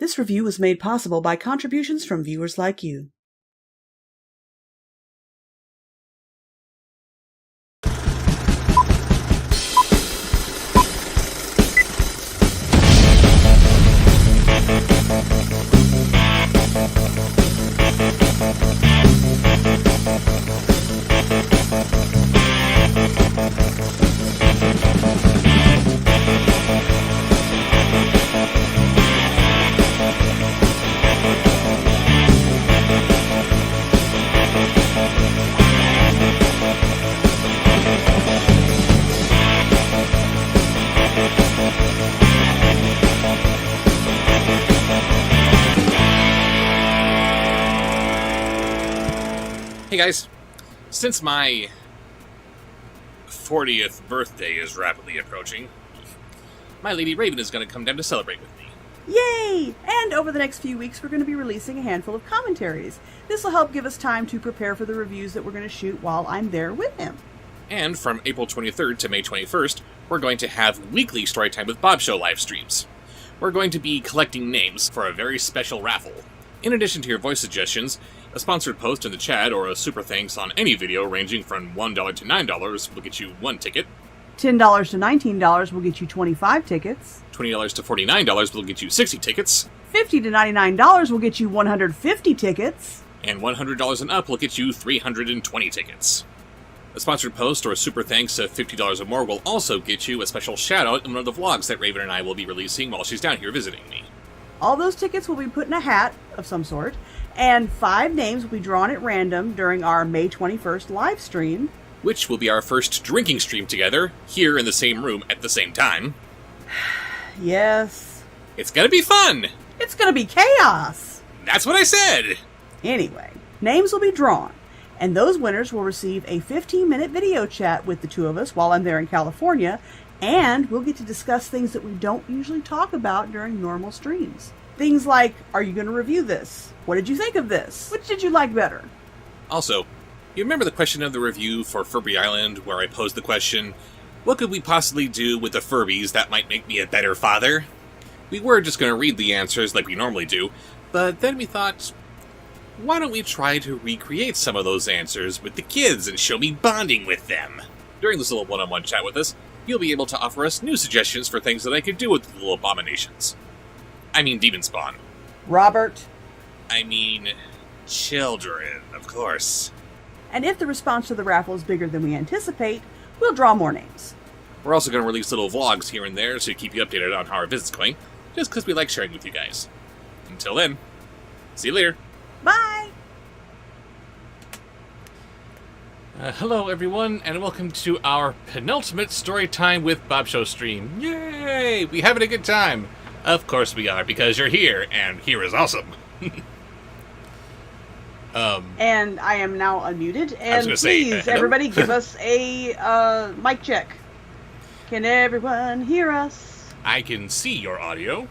This review was made possible by contributions from viewers like you. Hey guys, since my 40th birthday is rapidly approaching, my Lady Raven is going to come down to celebrate with me. Yay! And over the next few weeks we're going to be releasing a handful of commentaries. This will help give us time to prepare for the reviews that we're going to shoot while I'm there with him. And from April 23rd to May 21st, we're going to have weekly Storytime with Bobsheaux live streams. We're going to be collecting names for a very special raffle. In addition to your voice suggestions, a sponsored post in the chat or a super thanks on any video ranging from $1 to $9 will get you 1 ticket. $10 to $19 will get you 25 tickets. $20 to $49 will get you 60 tickets. $50 to $99 will get you 150 tickets. And $100 and up will get you 320 tickets. A sponsored post or a super thanks of $50 or more will also get you a special shout out in one of the vlogs that Raven and I will be releasing while she's down here visiting me. All those tickets will be put in a hat of some sort, and 5 names will be drawn at random during our May 21st live stream, which will be our first drinking stream together, here in the same room at the same time. Yes. It's gonna be fun! It's gonna be chaos! That's what I said! Anyway, names will be drawn, and those winners will receive a 15-minute video chat with the two of us while I'm there in California, and we'll get to discuss things that we don't usually talk about during normal streams. Things like, are you going to review this? What did you think of this? Which did you like better? Also, you remember the question of the review for Furby Island where I posed the question, what could we possibly do with the Furbies that might make me a better father? We were just going to read the answers like we normally do, but then we thought, why don't we try to recreate some of those answers with the kids and show me bonding with them? During this little one-on-one chat with us, you'll be able to offer us new suggestions for things that I could do with the little abominations. I mean demon spawn. Robert. I mean children, of course. And if the response to the raffle is bigger than we anticipate, we'll draw more names. We're also going to release little vlogs here and there to keep you updated on how our visit's going, just because we like sharing with you guys. Until then, see you later. Bye! Hello everyone, and welcome to our penultimate Storytime with Bobsheaux stream. Yay! We having a good time. Of course we are, because you're here, and here is awesome. And I am now unmuted, and please, everybody give us a mic check. Can everyone hear us? I can see your audio.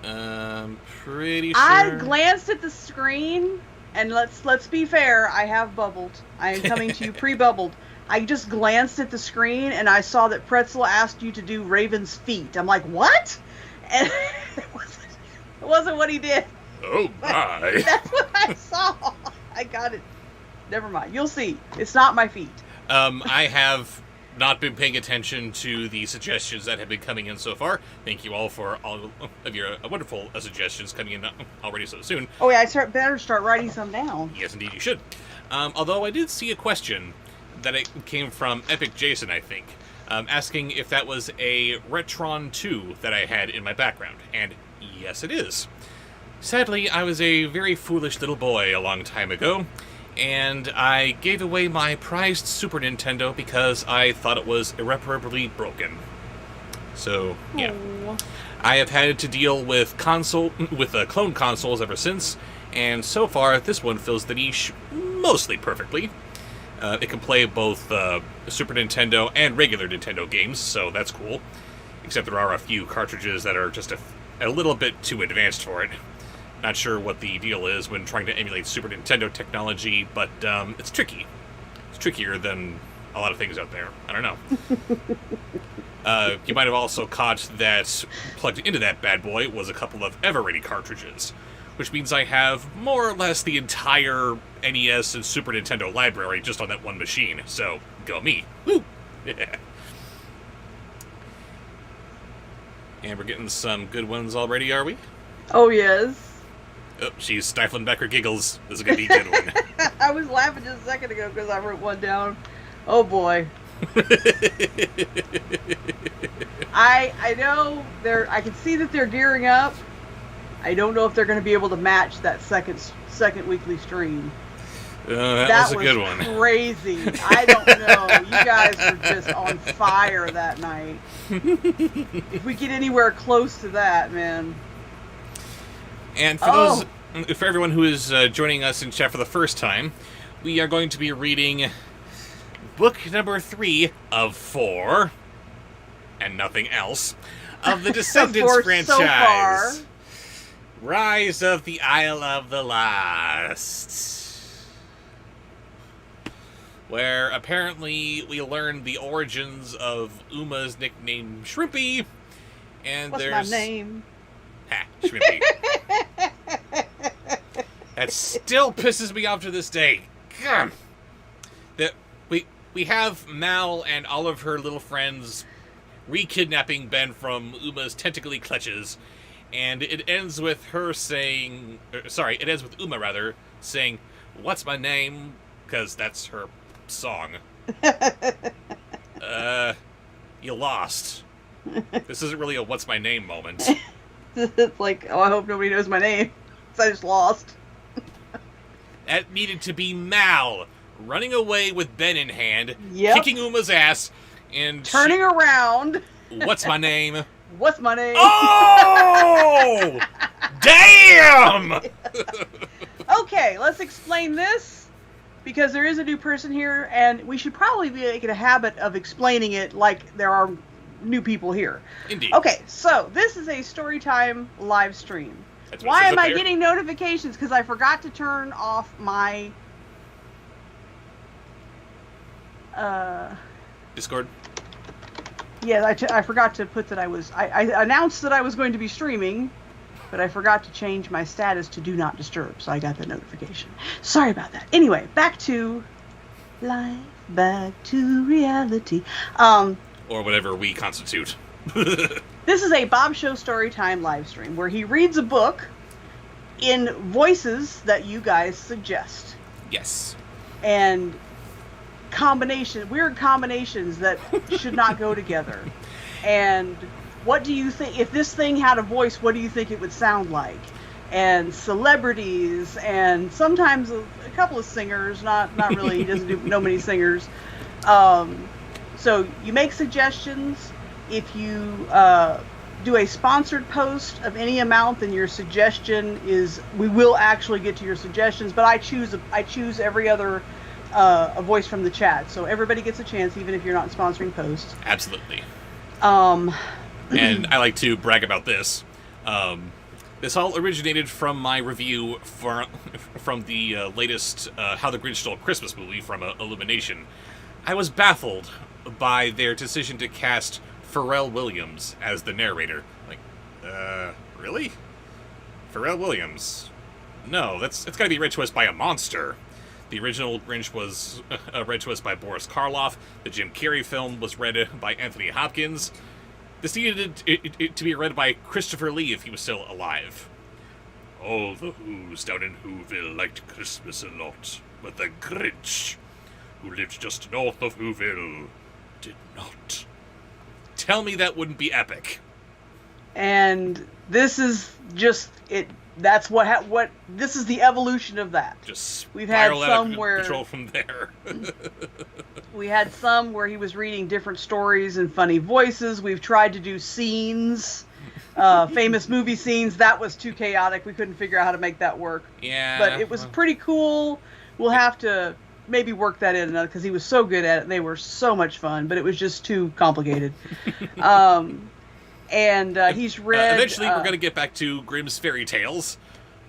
Pretty sure... I glanced at the screen, and let's be fair, I have bubbled. I am coming to you pre-bubbled. I just glanced at the screen, and I saw that Pretzel asked you to do Raven's feet. I'm like, what? And it wasn't what he did. Oh my. That's what I saw. I got it. Never mind. You'll see. It's not my feet. I have not been paying attention to the suggestions that have been coming in so far. Thank you all for all of your wonderful suggestions coming in already so soon. Oh yeah, I better start writing some down. Yes, indeed you should. Although I did see a question that it came from Epic Jason, I think, asking if that was a Retron 2 that I had in my background. And yes, it is. Sadly, I was a very foolish little boy a long time ago, and I gave away my prized Super Nintendo because I thought it was irreparably broken. So, yeah. Aww. I have had to deal with clone consoles ever since, and so far this one fills the niche mostly perfectly. It can play both Super Nintendo and regular Nintendo games, so that's cool. Except there are a few cartridges that are just a little bit too advanced for it. Not sure what the deal is when trying to emulate Super Nintendo technology, but it's tricky. It's trickier than a lot of things out there. I don't know. You might have also caught that plugged into that bad boy was a couple of Everready cartridges, which means I have more or less the entire NES and Super Nintendo library just on that one machine. So, go me. Woo! And we're getting some good ones already, are we? Oh, yes. Oh, she's stifling back her giggles. This is going to be a good one. I was laughing just a second ago because I wrote one down. Oh, boy. I know I can see that they're gearing up. I don't know if they're going to be able to match that second weekly stream. That was a good one. Crazy. I don't know. You guys were just on fire that night. If we get anywhere close to that, man. And for everyone who is joining us in chat for the first time, we are going to be reading book number 3 of 4, and nothing else, of the Descendants franchise. So far. Rise of the Isle of the Lost. Where apparently we learn the origins of Uma's nickname Shrimpy, and What's there's... my name? Ha, Shrimpy. That still pisses me off to this day. God. That we have Mal and all of her little friends re-kidnapping Ben from Uma's tentacly clutches, and it ends with her saying... it ends with Uma, rather, saying, "What's my name?" Because that's her song. You lost. This isn't really a "what's my name" moment. It's like, oh, I hope nobody knows my name. So I just lost. That needed to be Mal running away with Ben in hand, Yep. kicking Uma's ass, and Turning around. "What's my name?" What's my name? Oh! Damn! Okay, let's explain this, because there is a new person here, and we should probably be making a habit of explaining it like there are new people here. Indeed. Okay, so this is a Storytime live stream. That's what it Why says am up I there. getting notifications? Because I forgot to turn off my... Discord? Yeah, I forgot to put that I was... I announced that I was going to be streaming, but I forgot to change my status to Do Not Disturb, so I got the notification. Sorry about that. Anyway, back to life, back to reality. Or whatever we constitute. This is a Bobsheaux Storytime live stream where he reads a book in voices that you guys suggest. Yes. And weird combinations that should not go together. And what do you think, if this thing had a voice, what do you think it would sound like? And celebrities, and sometimes a couple of singers, not really, he doesn't know many singers. So you make suggestions. If you do a sponsored post of any amount, then your suggestion is, we will actually get to your suggestions, but I choose every other a voice from the chat, so everybody gets a chance, even if you're not sponsoring posts. Absolutely. And I like to brag about this. This all originated from my review from the latest How the Grinch Stole Christmas movie from Illumination. I was baffled by their decision to cast Pharrell Williams as the narrator. Like, really? Pharrell Williams? No, it's gotta be read to us by a monster. The original Grinch was read to us by Boris Karloff. The Jim Carrey film was read by Anthony Hopkins. This needed it to be read by Christopher Lee if he was still alive. All the Who's down in Whoville liked Christmas a lot, but the Grinch, who lived just north of Whoville, did not. Tell me that wouldn't be epic. And this is just it. That's what this is the evolution of that. Just we've had spiral out some of where control from there. we had some where he was reading different stories in funny voices. We've tried to do scenes, famous movie scenes. That was too chaotic. We couldn't figure out how to make that work. Yeah, but it was pretty cool. We'll have to maybe work that in because he was so good at it. And they were so much fun, but it was just too complicated. And he's read... eventually, we're going to get back to Grimm's Fairy Tales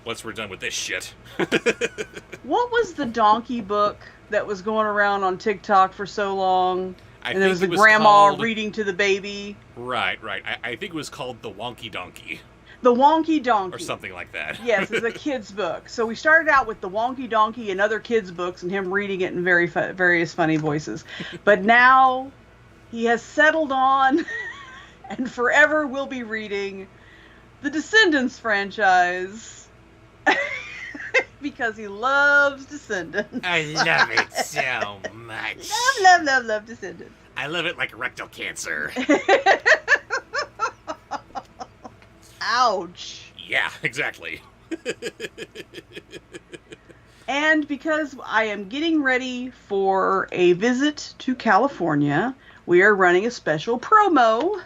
once we're done with this shit. What was the donkey book that was going around on TikTok for so long. And there was the it was grandma called... reading to the baby. Right. I think it was called The Wonky Donkey. The Wonky Donkey. Or something like that. Yes, it's a kid's book. So we started out with The Wonky Donkey and other kids' books and him reading it in various funny voices. But now he has settled on and forever will be reading the Descendants franchise. Because he loves Descendants. I love it so much. Love Descendants. I love it like rectal cancer. Ouch. Yeah, exactly. And because I am getting ready for a visit to California, we are running a special promo,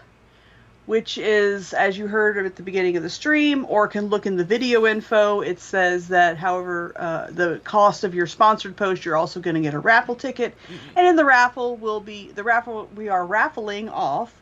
which is, as you heard at the beginning of the stream, or can look in the video info, it says that however the cost of your sponsored post, you're also going to get a raffle ticket. Mm-hmm. And in the raffle we are raffling off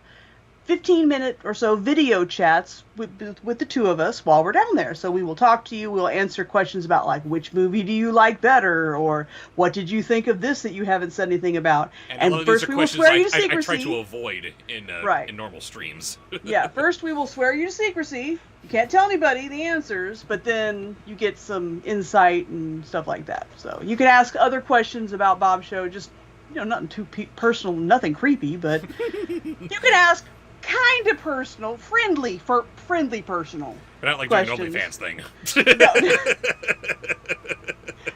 15-minute or so video chats with the two of us while we're down there. So we will talk to you. We'll answer questions about, like, which movie do you like better, or what did you think of this that you haven't said anything about. And first we will swear you to secrecy. I try to avoid in normal streams. Yeah, first we will swear you to secrecy. You can't tell anybody the answers, but then you get some insight and stuff like that. So you can ask other questions about Bobsheaux, just, nothing too personal, nothing creepy, but you can ask kind of personal, friendly personal. But not like doing an OnlyFans thing. No.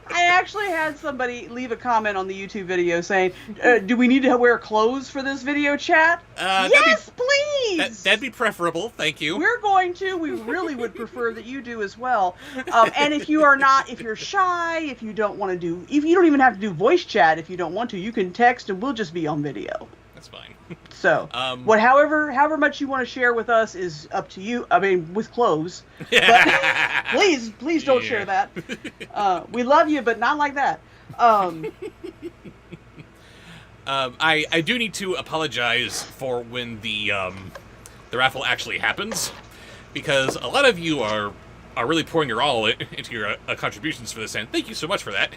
I actually had somebody leave a comment on the YouTube video saying, do we need to wear clothes for this video chat? Yes, please! That'd be preferable, thank you. We're going to. We really would prefer that you do as well. And if you're shy, if you don't even have to do voice chat if you don't want to, you can text and we'll just be on video. That's fine. So, however much you want to share with us is up to you. I mean, with clothes. But please don't share that. We love you, but not like that. I do need to apologize for when the raffle actually happens, because a lot of you are really pouring your all into your contributions for this, and thank you so much for that.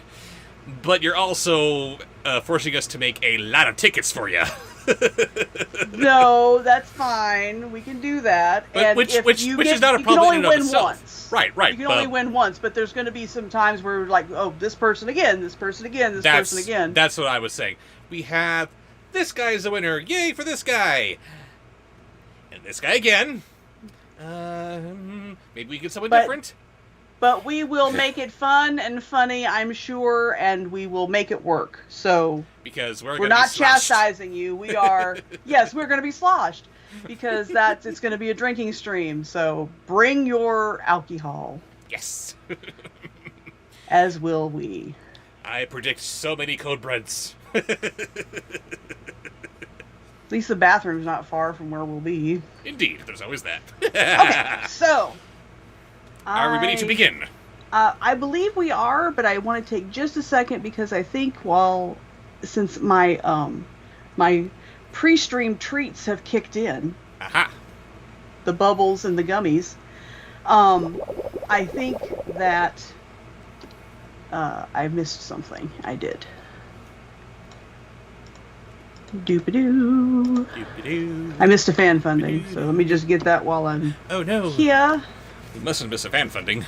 But you're also forcing us to make a lot of tickets for you. No, that's fine. We can do that. But and which is not a problem. You can only in and of win itself. once. Right. You can only win once, but there's going to be some times where, like, oh, this person again, this person again, this person again. That's what I was saying. We have this guy's the winner. Yay for this guy. And this guy again. Maybe we get someone different. But we will make it fun and funny, I'm sure, and we will make it work. So because we're not chastising you. We are. Yes, we're going to be sloshed because it's going to be a drinking stream. So bring your alcohol. Yes. As will we. I predict so many code breads. At least the bathroom's not far from where we'll be. Indeed, there's always that. Okay, so. Are we ready to begin? I believe we are, but I want to take just a second because I think since my my pre-stream treats have kicked in, the bubbles and the gummies, I think that I missed something. I did. Doop-a-doo. Doop-a-doo. I missed a fan funding, so let me just get that while I'm here. You mustn't miss a fan funding.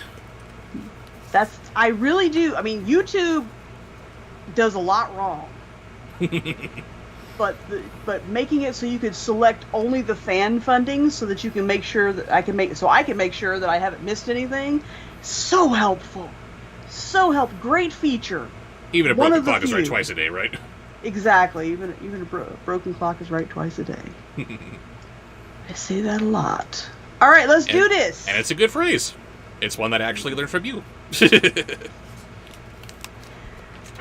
I really do. I mean, YouTube does a lot wrong. but making it so you could select only the fan funding so that you can make sure that I can make sure that I haven't missed anything. So helpful. Great feature. Even a broken clock is right twice a day, right? Exactly. Even a broken clock is right twice a day. I say that a lot. All right, let's do this. And it's a good phrase. It's one that I actually learned from you.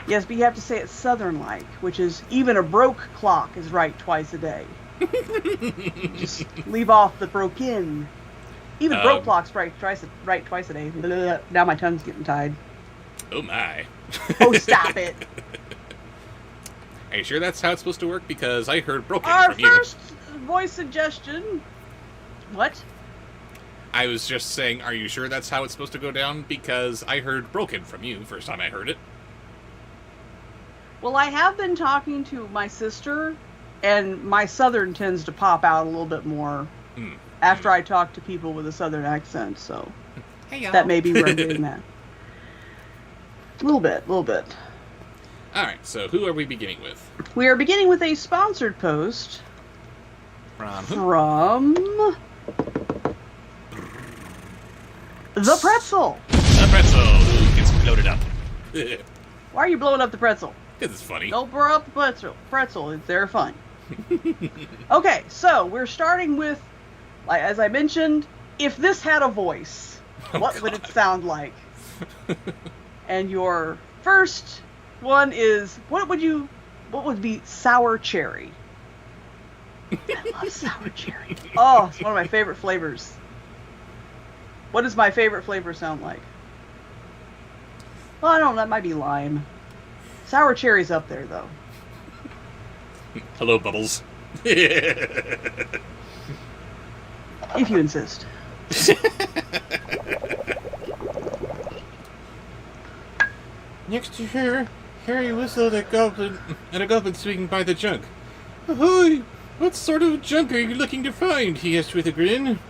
Yes, but you have to say it Southern-like, which is even a broke clock is right twice a day. Just leave off the broken. Even broke clocks right twice a day. Blah, now my tongue's getting tied. Oh my. Oh, stop it. Are you sure that's how it's supposed to work? Because I heard broken Our from you. Our first voice suggestion. What? I was just saying, are you sure that's how it's supposed to go down? Because I heard broken from you first time I heard it. Well, I have been talking to my sister, and my southern tends to pop out a little bit more after I talk to people with a southern accent, so that may be where I'm getting that. A little bit. Alright, so who are we beginning with? We are beginning with a sponsored post From who? from The Pretzel. The Pretzel, who gets loaded up. Why are you blowing up the pretzel? Because it's funny. Don't blow up the pretzel. They're fun. Okay, so we're starting with, like as I mentioned, if this had a voice, what would it sound like? And your first one is, what would be sour cherry? I love sour cherry. Oh, it's one of my favorite flavors. What does my favorite flavor sound like? Well, I don't know, that might be lime. Sour cherry's up there, though. Hello, Bubbles. If you insist. Next to her, Harry whistled at a goblin swinging by the junk. "Ahoy! What sort of junk are you looking to find?" he asked with a grin.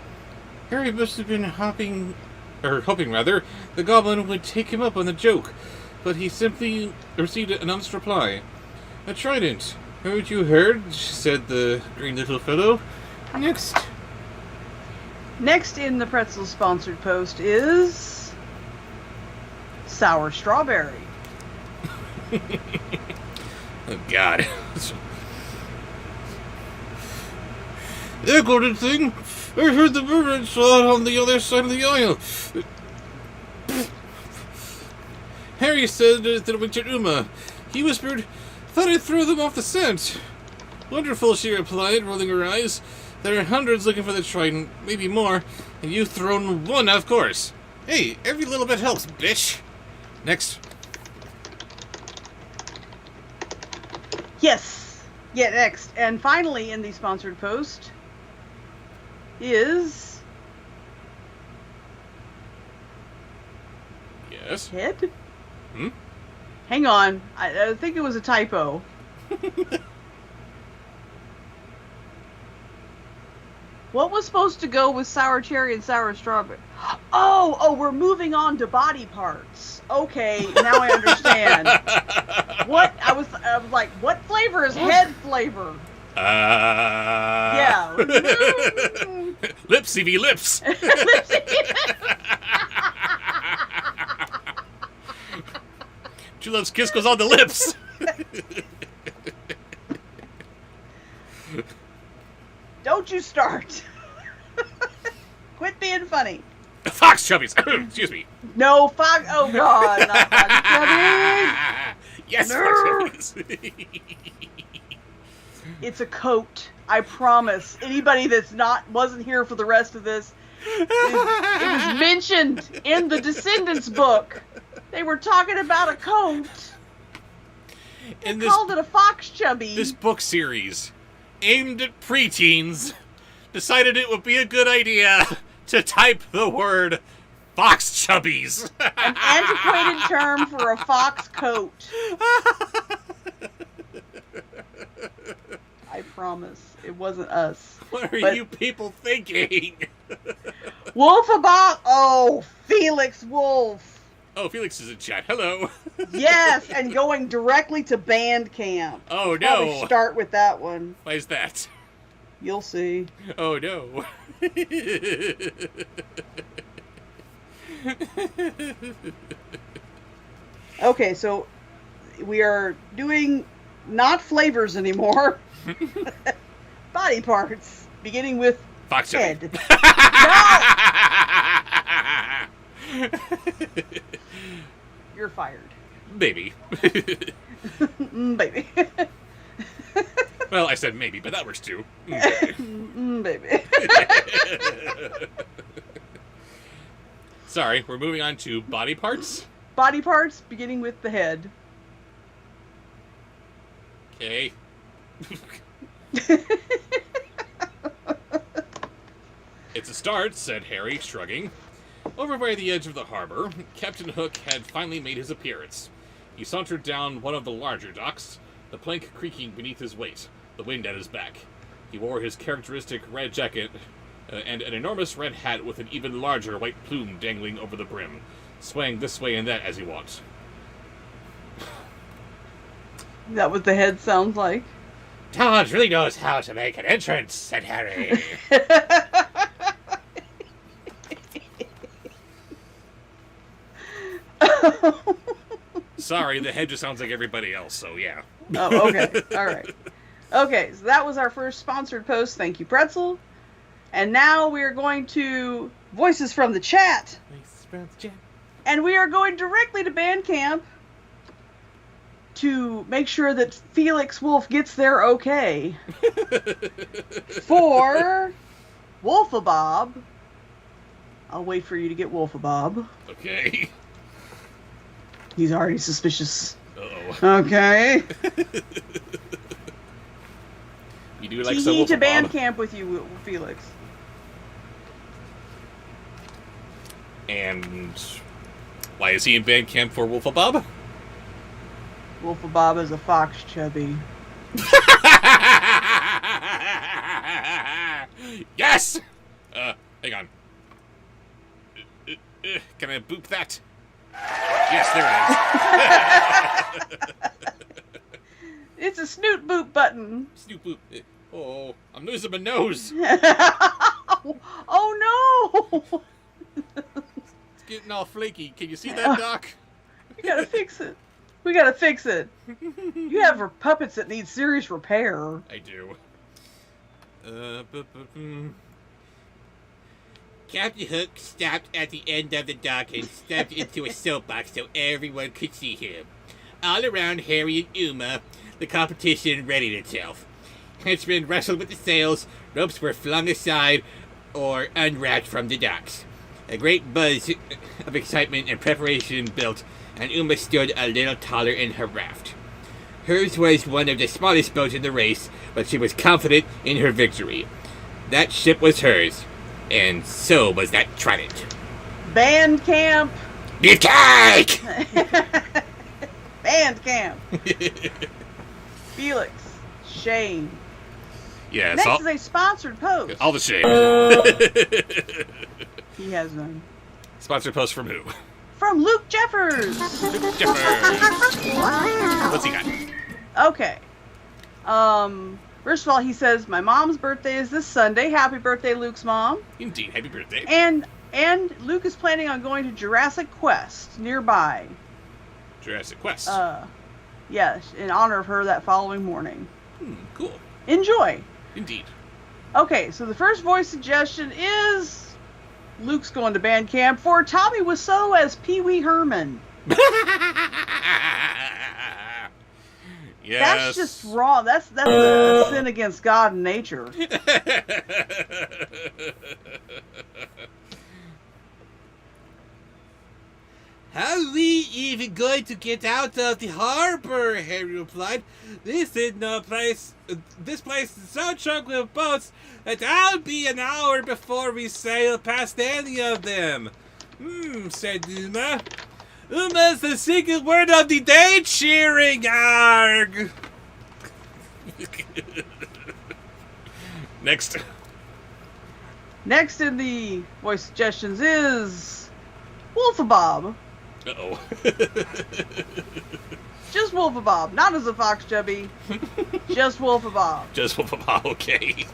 Harry must have been hoping the goblin would take him up on the joke, but he simply received an honest reply. "A trident. Heard you heard," said the green little fellow. Next in the Pretzel sponsored post is sour strawberry. Oh, God. That golden thing! I heard the mermaid saw it on the other side of the aisle. Harry said that went to Uma. He whispered, "Thought I'd throw them off the scent." "Wonderful," she replied, rolling her eyes. "There are hundreds looking for the trident, maybe more, and you've thrown one, of course. Hey, every little bit helps, bitch." Next. Yes. Yeah, next. And finally in the sponsored post is Yes. head? Hmm? Hang on. I think it was a typo. What was supposed to go with sour cherry and sour strawberry? Oh, we're moving on to body parts. Okay, now I understand. What? I was like, what flavor is head flavor? Yeah. Lipsy v lips. True Love's kiss goes on the lips. Don't you start. Quit being funny. Fox chubbies. Excuse me. No, Fox. Oh, God. Not Fox Chubbies. Yes, No. Fox chubbies. It's a coat. I promise. Anybody that's wasn't here for the rest of this, it was mentioned in the Descendants book. They were talking about a coat. They called it a fox chubby. This book series, aimed at preteens, decided it would be a good idea to type the word fox chubbies. An antiquated term for a fox coat. I promise. It wasn't us. What are you people thinking? Wolfabot. Oh, Felix Wolf. Oh, Felix is in chat. Hello. Yes, and going directly to Bandcamp. Oh, Probably no. start with that one. Why is that? You'll see. Oh, no. Okay, so we are doing not flavors anymore. Body parts, beginning with Fox head. No! You're fired. Maybe. Baby. Well, I said maybe, but that works too. Baby. Sorry, we're moving on to body parts. Body parts, beginning with the head. Okay. It's a start, said Harry, shrugging. Over by the edge of the harbor, Captain Hook had finally made his appearance. He sauntered down one of the larger docks, the plank creaking beneath his weight, the wind at his back. He wore his characteristic red jacket and an enormous red hat with an even larger white plume dangling over the brim, swaying this way and that as he walked. Is that what the head sounds like? Talent really knows how to make an entrance, said Harry. Sorry, the head just sounds like everybody else, so yeah. Oh, okay. All right. Okay, so that was our first sponsored post. Thank you, Pretzel. And now we are going to voices from the chat. And we are going directly to Bandcamp to make sure that Felix Wolf gets their okay for Wolfabob. I'll wait for you to get Wolfabob. Okay. He's already suspicious. Uh-oh. Okay. You do like some Wolfabob. To Bandcamp with you, Felix. And why is he in Bandcamp for Wolfabob? Wolfabob is a fox chubby. Yes! Hang on. Can I boop that? Yes, there it is. It's a snoot boop button. Snoot boop. Oh, I'm losing my nose. Oh no! It's getting all flaky. Can you see that, Doc? We gotta fix it. We gotta fix it. You have puppets that need serious repair. I do. Captain Hook stopped at the end of the dock and stepped into a soapbox so everyone could see him. All around Harry and Uma, the competition readied itself. Henchmen wrestled with the sails, ropes were flung aside or unwrapped from the docks. A great buzz of excitement and preparation built, and Uma stood a little taller in her raft. Hers was one of the smallest boats in the race, but she was confident in her victory. That ship was hers, and so was that trident. Bandcamp! Beefcake! Bandcamp! Felix, Shane. Yes. Next is a sponsored post. All the shame. He has none. Sponsored post from who? From Luke Jeffers. Luke Jeffers. What's he got? Okay. First of all, he says, my mom's birthday is this Sunday. Happy birthday, Luke's mom. Indeed, happy birthday. And Luke is planning on going to Jurassic Quest nearby. Jurassic Quest. Yes, in honor of her that following morning. Cool. Enjoy. Indeed. Okay, so the first voice suggestion is Luke's going to Bandcamp for Tommy Wiseau as Pee Wee Herman. Yes. That's just wrong. That's a sin against God and nature. How are we even going to get out of the harbor? Harry replied. This place is so choked with boats that I'll be an hour before we sail past any of them. Said Uma. Uma's the secret word of the day, cheering, arg! Next. Next in the voice suggestions is Wolfabob. Uh-oh. Just Wolfabob, not as a fox chubby. Just Wolfabob. Just Wolfabob, okay.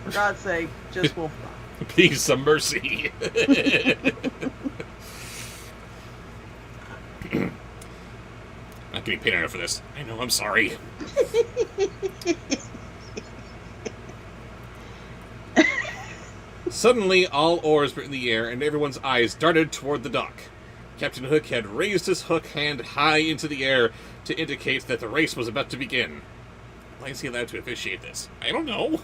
For God's sake, just Wolfabob. Please, some mercy. Not getting paid enough for this. I know, I'm sorry. Suddenly, all oars were in the air, and everyone's eyes darted toward the dock. Captain Hook had raised his hook hand high into the air to indicate that the race was about to begin. Why is he allowed to officiate this? I don't know.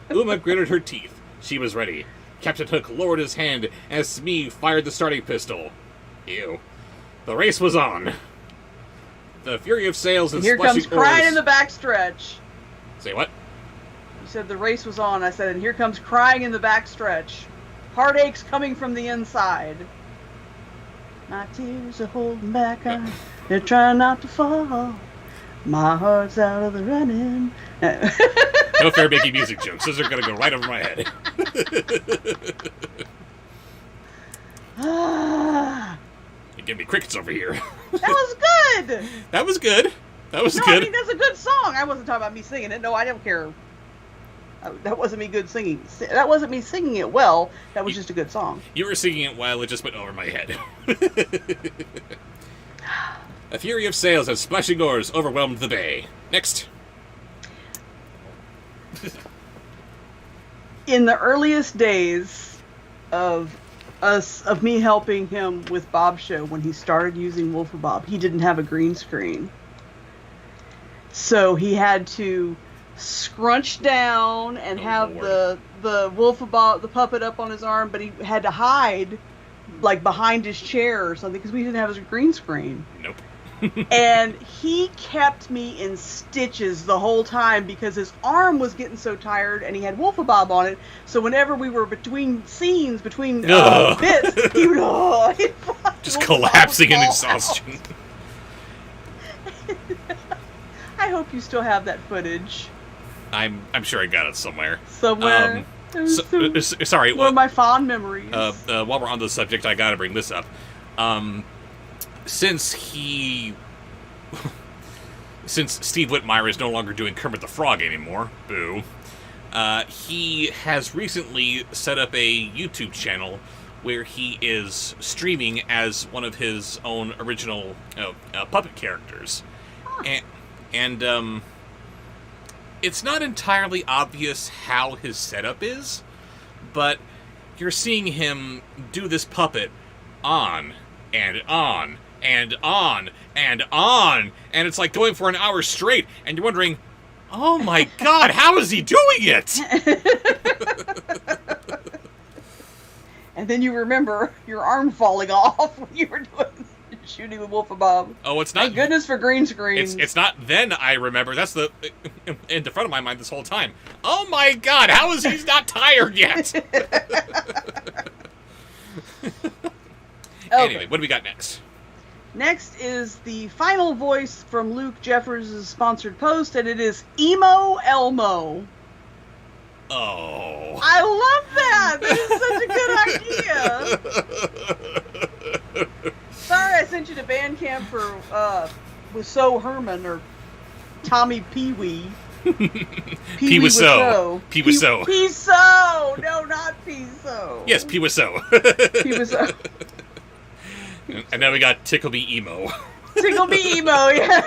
Uma gritted her teeth. She was ready. Captain Hook lowered his hand as Smee fired the starting pistol. Ew. The race was on. The fury of sails and Here splashing comes crying oars... in the backstretch. Say what? You said the race was on. I said, and here comes crying in the backstretch. Heartaches coming from the inside. My tears are holding back. They're trying not to fall. My heart's out of the running. No fair making music jokes. Those are going to go right over my head. You give me crickets over here. That was good. That was good. That was No, good. I mean, that's a good song. I wasn't talking about me singing it. No, I don't care. That wasn't me good singing. That wasn't me singing it well. That was just a good song. You were singing it while it just went over my head. A fury of sails and splashing oars overwhelmed the bay. Next. In the earliest days of me helping him with Bobsheaux, when he started using Wolfabob, he didn't have a green screen. So he had to scrunch down and have Lord. the Wolfabob, the puppet, up on his arm, but he had to hide like behind his chair or something because we didn't have his green screen. Nope. And he kept me in stitches the whole time because his arm was getting so tired and he had Wolfabob on it. So whenever we were between scenes, between bits, he would Just collapsing in exhaustion. I hope you still have that footage I'm sure I got it somewhere. somewhere. Sorry. One of my fond memories. While we're on the subject, I gotta bring this up. Since Steve Whitmire is no longer doing Kermit the Frog anymore, boo, he has recently set up a YouTube channel where he is streaming as one of his own original puppet characters. And it's not entirely obvious how his setup is, but you're seeing him do this puppet on and on and on and on, and it's like going for an hour straight, and you're wondering, oh my god, how is he doing it? And then you remember your arm falling off when you were shooting with Wolfabob. Oh, it's not. Thank goodness for green screens. It's not then I remember. That's in the front of my mind this whole time. Oh my god, how is he not tired yet? Anyway, what do we got next? Next is the final voice from Luke Jeffers' sponsored post, and it is Emo Elmo. Oh. I love that! This is such a good idea! Sorry I sent you to Bandcamp for, Wiseau Herman, or Tommy Pee-wee. Pee Wiseau. Pee Wiseau. Pee-so! No, not Pee-so. Yes, Pee Wiseau. Pee Wiseau. And now we got Tickle Me Emo. Tickle Me Emo, yeah.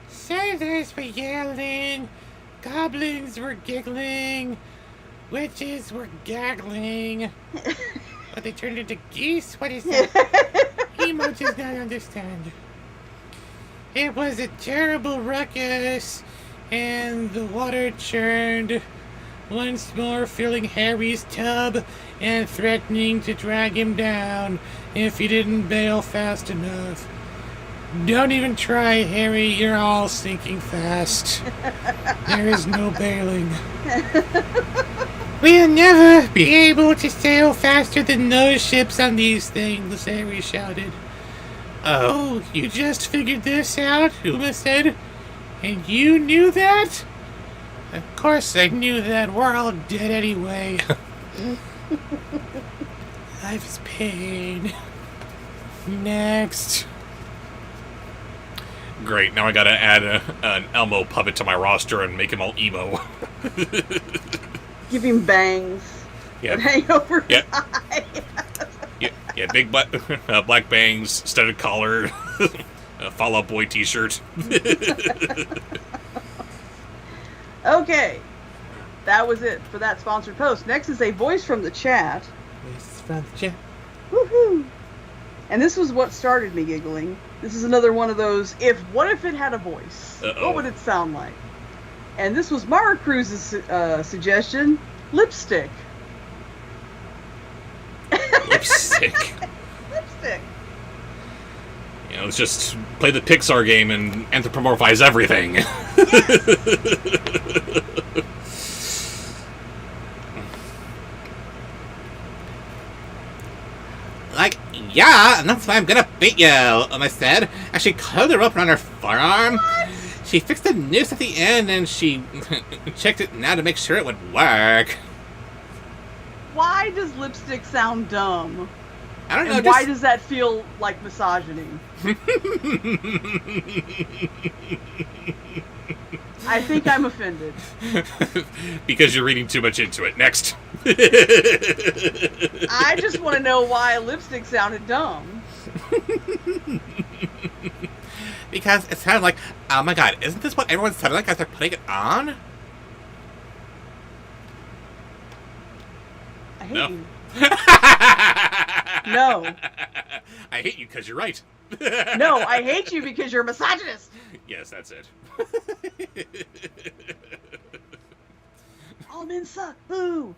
Sailors were yelling, goblins were giggling, witches were gaggling. But they turned into geese? What is that? Emo does not understand. It was a terrible ruckus, and the water churned, once more filling Harry's tub and threatening to drag him down if he didn't bail fast enough. Don't even try, Harry, you're all sinking fast. There is no bailing. We'll never be able to sail faster than those ships on these things, Harry shouted. Oh, you just figured this out? Uma said. And you knew that? Of course I knew that. We're all dead anyway. Life is pain. Next. Great, now I gotta add an Elmo puppet to my roster and make him all emo. Give him bangs. Yeah. And hang over his Yeah. eye. Yeah, big black bangs, studded collar, a Fall Out Boy t-shirt. Okay. That was it for that sponsored post. Next is a voice from the chat. Woohoo! And this was what started me giggling. This is another one of those, what if it had a voice? Uh-oh. What would it sound like? And this was Mara Cruz's suggestion, lipstick. Lipstick. Lipstick. You know, let's just play the Pixar game and anthropomorphize everything. Yeah, and that's why I'm gonna beat you, Uma said, as she coiled the rope around her forearm. What? She fixed the noose at the end, and she checked it now to make sure it would work. Why does lipstick sound dumb? I don't know, And why does that feel like misogyny? I think I'm offended. Because you're reading too much into it. Next. I just want to know why lipstick sounded dumb. Because it sounded like, oh my god, isn't this what everyone's sounding like as they're putting it on? I hate No. you. No. I hate you because you're right. No, I hate you because you're a misogynist. Yes, that's it. All men suck. Boo.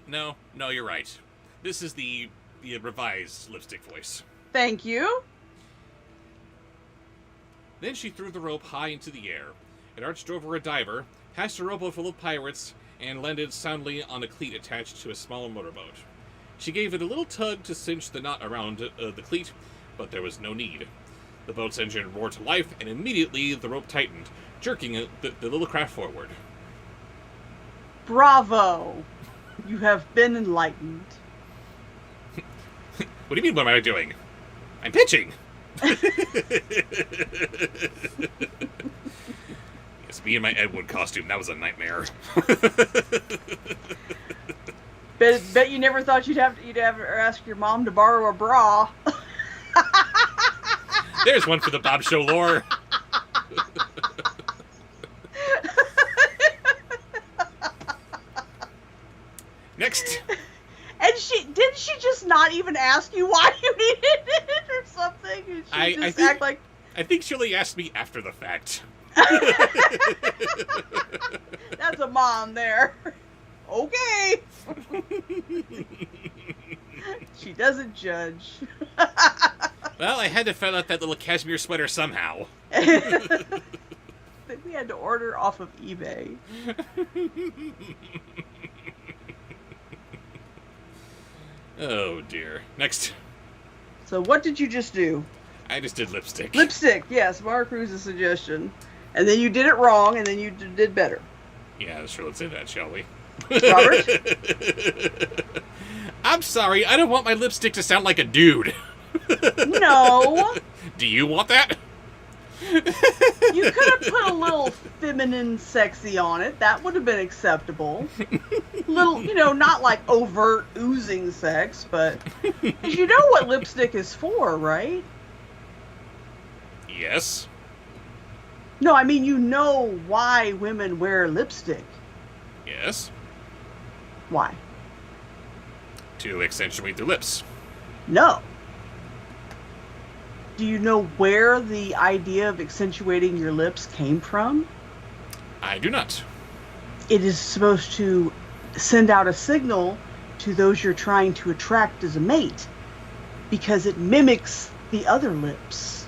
No, you're right. This is the revised lipstick voice. Thank you. Then she threw the rope high into the air. It arched over a diver, past a rowboat full of pirates, and landed soundly on a cleat attached to a small motorboat. She gave it a little tug to cinch the knot around the cleat, but there was no need. The boat's engine roared to life, and immediately the rope tightened, jerking the little craft forward. Bravo. You have been enlightened. What do you mean, what am I doing? I'm pitching! Yes, me in my Ed Wood costume, that was a nightmare. Bet you never thought you'd have to ask your mom to borrow a bra. There's one for the Bobsheaux lore. Next. And didn't she just not even ask you why you needed it or something? And she act like I think she only asked me after the fact. that's a mom there. Okay. She doesn't judge. Well, I had to fill out that little cashmere sweater somehow. We had to order off of eBay. Oh dear. Next. So what did you just do? I just did lipstick. Lipstick, yes, Mark Cruz's suggestion. And then you did it wrong, and then you did better. Yeah, sure, let's say that, shall we? Robert? I'm sorry, I don't want my lipstick to sound like a dude. No. Do you want that? You could have put a little feminine sexy on it. That would have been acceptable. Little, not like overt oozing sex, but... 'Cause you know what lipstick is for, right? Yes. No, I mean, you know why women wear lipstick. Yes. Why? To accentuate their lips. No. Do you know where the idea of accentuating your lips came from? I do not. It is supposed to send out a signal to those you're trying to attract as a mate, because it mimics the other lips.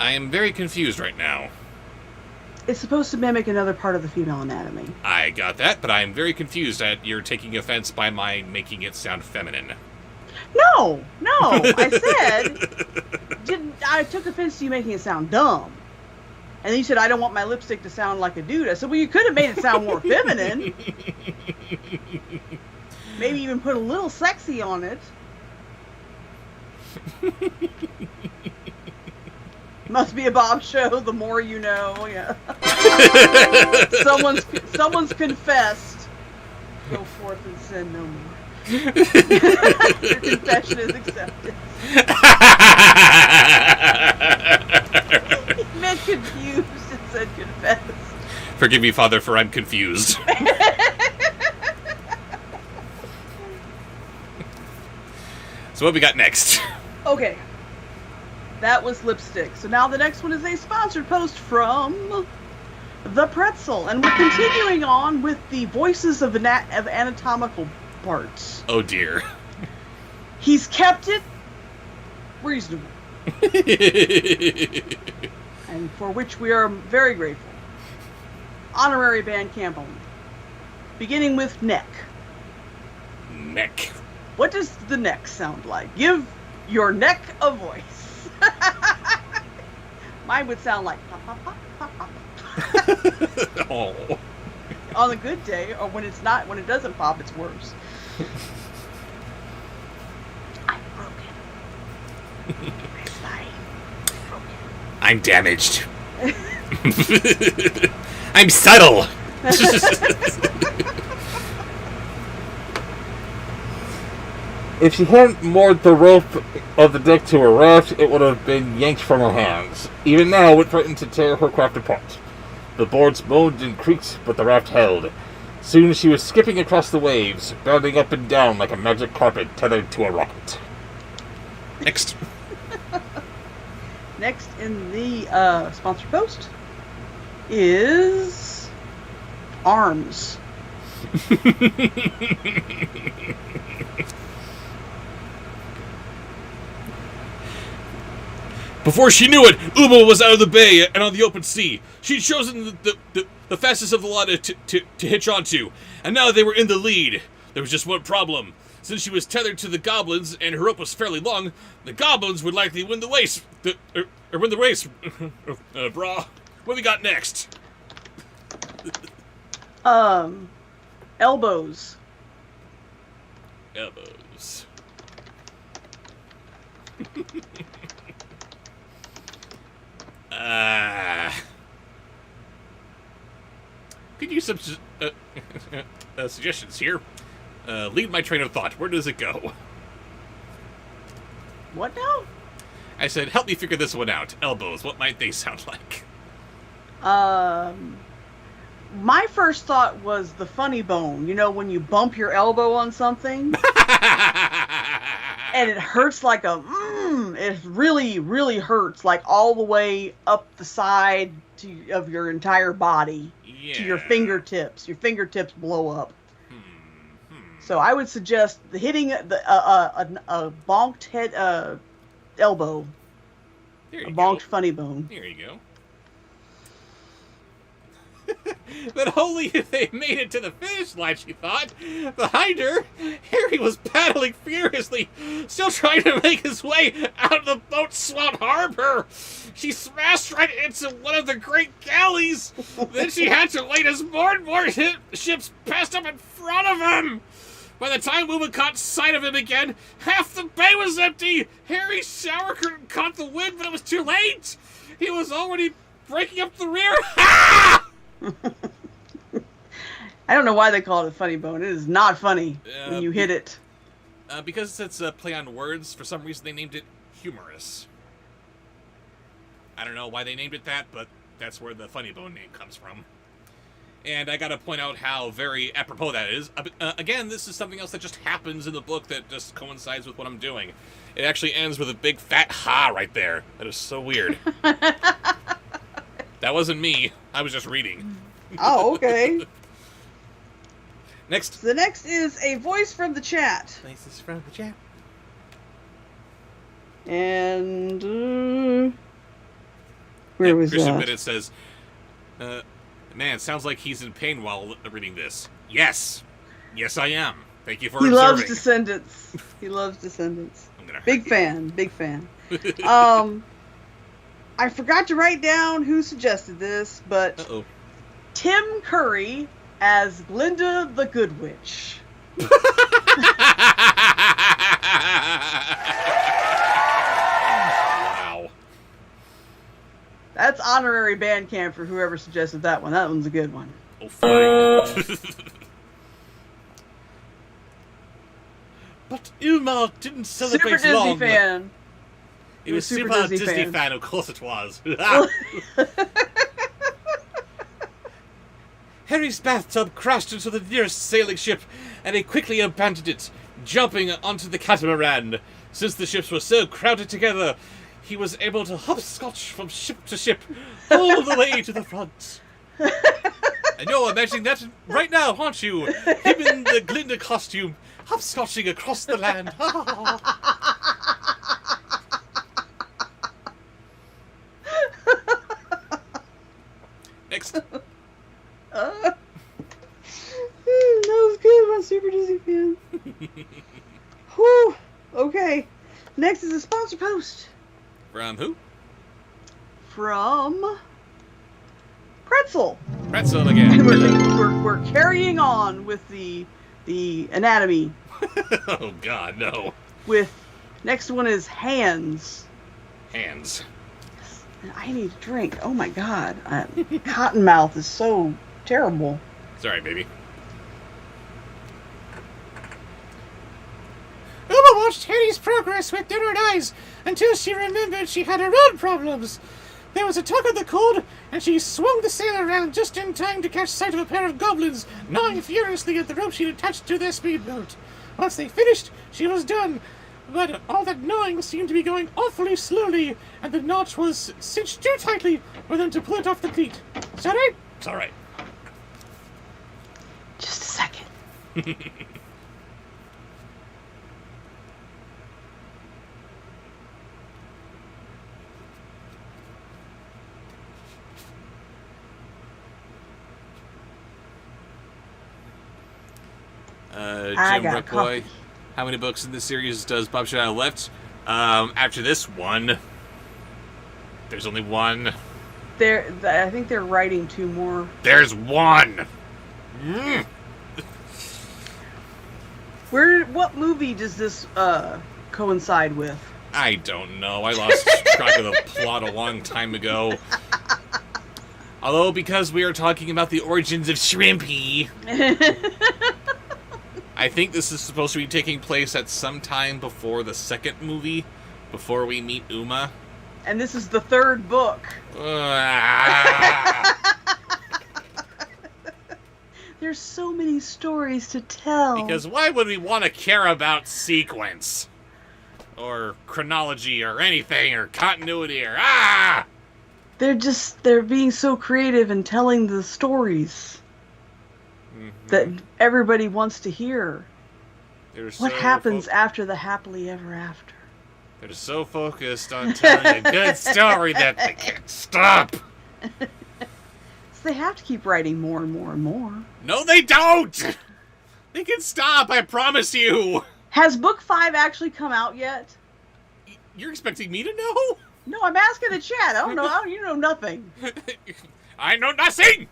I am very confused right now. It's supposed to mimic another part of the female anatomy. I got that, but I'm very confused that you're taking offense by my making it sound feminine. No, I took offense to you making it sound dumb. And then you said, I don't want my lipstick to sound like a dude. I said, well, you could have made it sound more feminine. Maybe even put a little sexy on it. Must be a Bobsheaux, the more you know, yeah. Someone's confessed. Go forth and sin no more. Your confession is accepted. He meant confused and said confess. Forgive me, Father, for I'm confused. So what we got next? Okay. That was lipstick. So now the next one is a sponsored post from The Pretzel. And we're continuing on with the voices of anatomical parts. Oh dear. He's kept it reasonable. And for which we are very grateful. honorary Bandcamp only. Beginning with neck. Neck. What does the neck sound like? Give your neck a voice. Mine would sound like pop, pop, pop, pop, pop. Oh. On a good day, or when it's not, when it doesn't pop, it's worse. I'm broken. I'm sorry. Broken. I'm damaged. I'm subtle. If she hadn't moored the rope of the deck to her raft, it would have been yanked from her hands. Even now, it threatened to tear her craft apart. The boards moaned and creaked, but the raft held. Soon she was skipping across the waves, bounding up and down like a magic carpet tethered to a rocket. Next. Next in the sponsor post is arms. Before she knew it, Uma was out of the bay and on the open sea. She'd chosen the fastest of the lot to hitch onto, and now they were in the lead. There was just one problem. Since she was tethered to the goblins and her rope was fairly long, the goblins would likely win the race. Win the race. Brah. What we got next? Elbows. Elbows. Could use some suggestions here. Lead my train of thought. Where does it go? What now? I said, help me figure this one out. Elbows. What might they sound like? My first thought was the funny bone. You know, when you bump your elbow on something and it hurts like it really, really hurts, like all the way up the side of your entire body to your fingertips. Your fingertips blow up. So I would suggest hitting a bonked head elbow. There you a go. bonked funny bone. There you go. But only if they made it to the finish line, she thought. Behind her, Harry was paddling furiously, still trying to make his way out of the boat's swamped harbor. She smashed right into one of the great galleys. Then she had to wait as more and more ships passed up in front of him. By the time Uma caught sight of him again, half the bay was empty. Harry's shower curtain caught the wind, but it was too late. He was already breaking up the rear. Ha! I don't know why they call it a funny bone. It is not funny when you hit it. Because it's a play on words, for some reason they named it humorous. I don't know why they named it that, but that's where the funny bone name comes from. And I gotta point out how very apropos that is. Again, this is something else that just happens in the book that just coincides with what I'm doing. It actually ends with a big fat ha right there. That is so weird. That wasn't me. I was just reading. Oh, okay. Next. The next is a voice from the chat. Voices from the chat. And where was Christian that? Bennett says, man, sounds like he's in pain while reading this. Yes. Yes, I am. Thank you for He observing. loves Descendants. He loves Descendants. I'm gonna hurt Big you. fan. Big fan. I forgot to write down who suggested this, but Uh-oh. Tim Curry as Glinda the Good Witch. Wow. That's honorary Bandcamp for whoever suggested that one. That one's a good one. Oh, fine. But Uma didn't celebrate Super Disney long. fan. It was Super super Disney Disney fan. fan. Of course it was. Harry's bathtub crashed into the nearest sailing ship, and he quickly abandoned it, jumping onto the catamaran. Since the ships were so crowded together, he was able to hopscotch from ship to ship, all the way to the front. And you're imagining that right now, aren't you? Him in the Glinda costume, hopscotching across the land. Next. super Disney fan. Whew. Okay. Next is a sponsor post. From who? From Pretzel. Pretzel again. We're carrying on with the anatomy. Oh God, no. With next one is Hands. Hands. I need a drink. Oh my God. Cottonmouth is so terrible. Sorry, baby. Uma watched Hetty's progress with dimmed eyes until she remembered she had her own problems. There was a tug of the cord, and she swung the sail around just in time to catch sight of a pair of goblins gnawing furiously at the rope she'd attached to their speedboat. Once they finished, she was done. But all that gnawing seemed to be going awfully slowly, and the knot was cinched too tightly for them to pull it off the cleat. Is that right? It's all right. Just a second. Jim Brookboy, how many books in this series does Bobsheaux have left? After this one, there's only one. I think they're writing 2 more. There's one! What movie does this coincide with? I don't know. I lost track of the plot a long time ago. Although, because we are talking about the origins of Shrimpy, I think this is supposed to be taking place at some time before the second movie, before we meet Uma. And this is the 3rd book. There's so many stories to tell. Because why would we want to care about sequence? Or chronology, or anything, or continuity, or They're being so creative and telling the stories that everybody wants to hear. What happens after the happily ever after? They're so focused on telling a good story that they can't stop. So they have to keep writing more and more and more. No, they don't! They can stop, I promise you! Has book 5 actually come out yet? You're expecting me to know? No, I'm asking the chat. I don't know. You know nothing. I know nothing!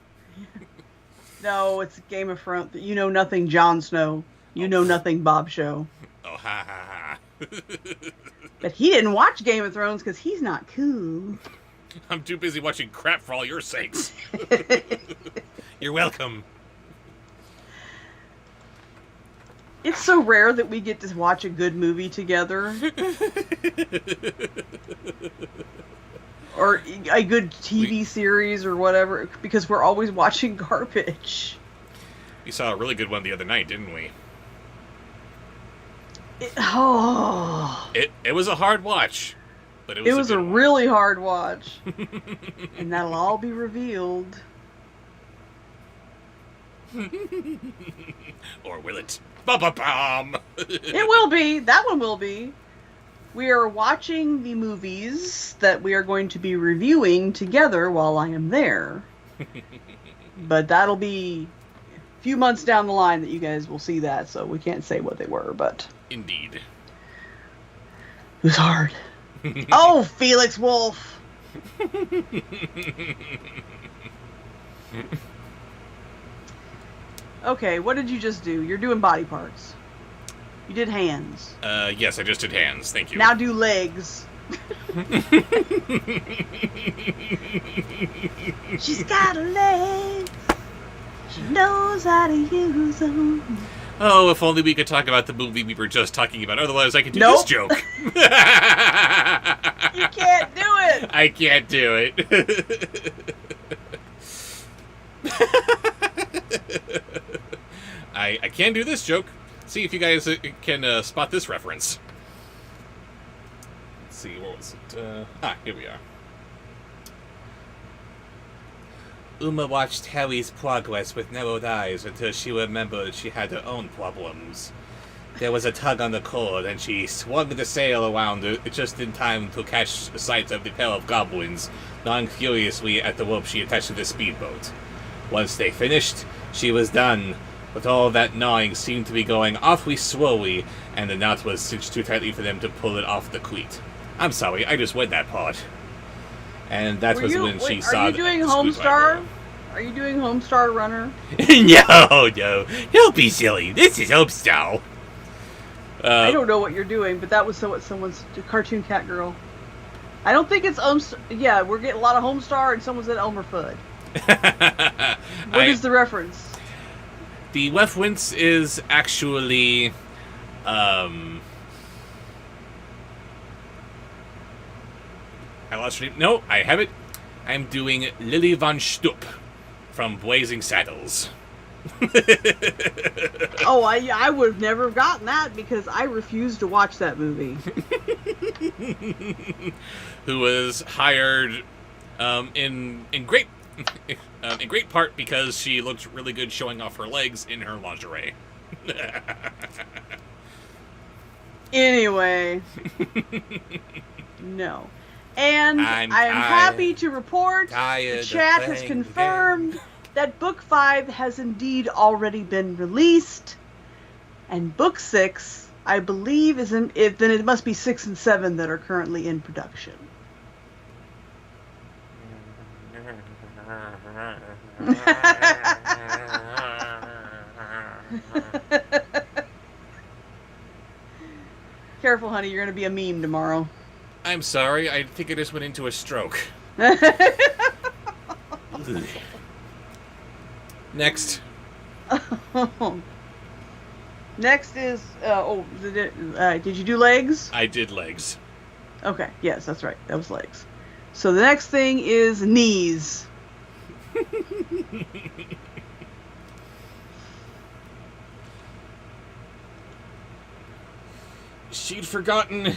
No, it's Game of Thrones. You know nothing, Jon Snow. You know nothing, Bobsheaux. Oh, ha ha ha. But he didn't watch Game of Thrones because he's not cool. I'm too busy watching crap for all your sakes. You're welcome. It's so rare that we get to watch a good movie together. Or a good TV series or whatever, because we're always watching garbage. We saw a really good one the other night, didn't we? It was a hard watch, but it was a one. really hard watch. And that'll all be revealed. Or will it? Ba-ba-bam! It will be. That one will be. We are watching the movies that we are going to be reviewing together while I am there. But that'll be a few months down the line that you guys will see that, so we can't say what they were, but... Indeed. It was hard. Oh, Felix Wolf! Okay, what did you just do? You're doing body parts. You did hands. Yes, I just did hands. Thank you. Now do legs. She's got a leg. She knows how to use them. Oh, if only we could talk about the movie we were just talking about. Otherwise, I could do Nope. this joke. You can't do it. I can't do it. I can do this joke. See if you guys can spot this reference. Let's see, what was it? Here we are. Uma watched Harry's progress with narrowed eyes until she remembered she had her own problems. There was a tug on the cord, and she swung the sail around just in time to catch sight of the pair of goblins, gnawing furiously at the rope she attached to the speedboat. Once they finished, she was done. But all that gnawing seemed to be going awfully slowly, and the knot was cinched too tightly for them to pull it off the cleat. I'm sorry, I just read that part. And that was when she saw... Are you doing Homestar? Are you doing Homestar Runner? No, don't be silly. This is Homestar. I don't know what you're doing, but that was what someone's cartoon cat girl. I don't think it's yeah, we're getting a lot of Homestar, and someone said Elmer Fudd. What is the reference? The reference is actually, I lost your name. No, I have it. I'm doing Lily von Stupp from Blazing Saddles. Oh, I would have never gotten that because I refused to watch that movie. Who was hired in great part because she looked really good showing off her legs in her lingerie. Anyway, no. And I am happy to report the chat has confirmed that Book 5 has indeed already been released, and Book 6, I believe, then it must be 6 and 7 that are currently in production. Careful, honey, you're going to be a meme tomorrow. I'm sorry, I think I just went into a stroke. Next. Next is, did you do legs? I did legs. Okay, yes, that's right. That was legs. So the next thing is knees. She'd forgotten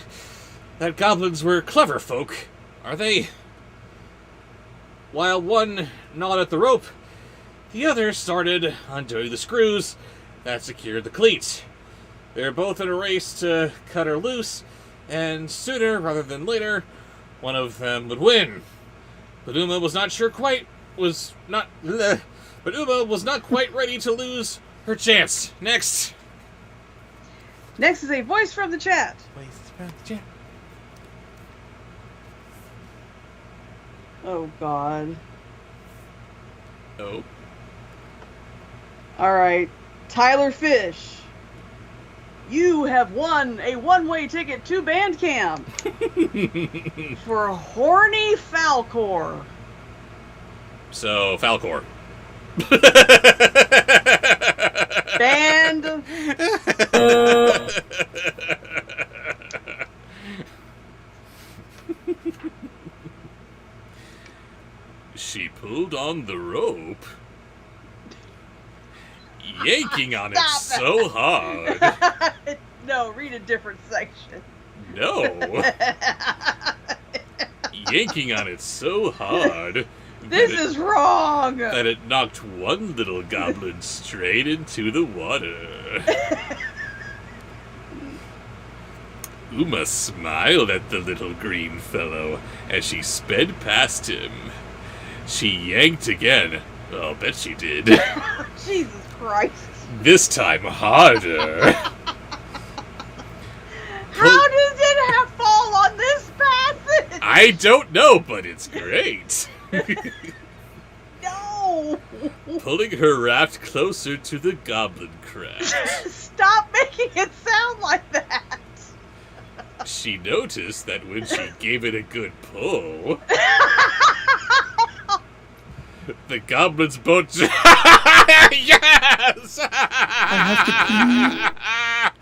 that goblins were clever folk, are they? While one gnawed at the rope, the other started undoing the screws that secured the cleats. They're both in a race to cut her loose, and sooner rather than later, one of them would win. But Uma was not quite ready to lose her chance. Next. Next is a voice from the chat. Oh, God. Oh. Alright. Tyler Fish. You have won a one-way ticket to Bandcamp for Horny Falcor. So, Falcor. Band. She pulled on the rope, yanking on it so hard. No, read a different section. No. Yanking on it so hard. This is wrong. That it knocked one little goblin straight into the water. Uma smiled at the little green fellow as she sped past him. She yanked again. I'll bet she did. Jesus Christ. This time harder. How does it have fall on this passage? I don't know, but it's great. No. Pulling her raft closer to the goblin craft. Stop making it sound like that. She noticed that when she gave it a good pull, the goblin's boat... Yes! I have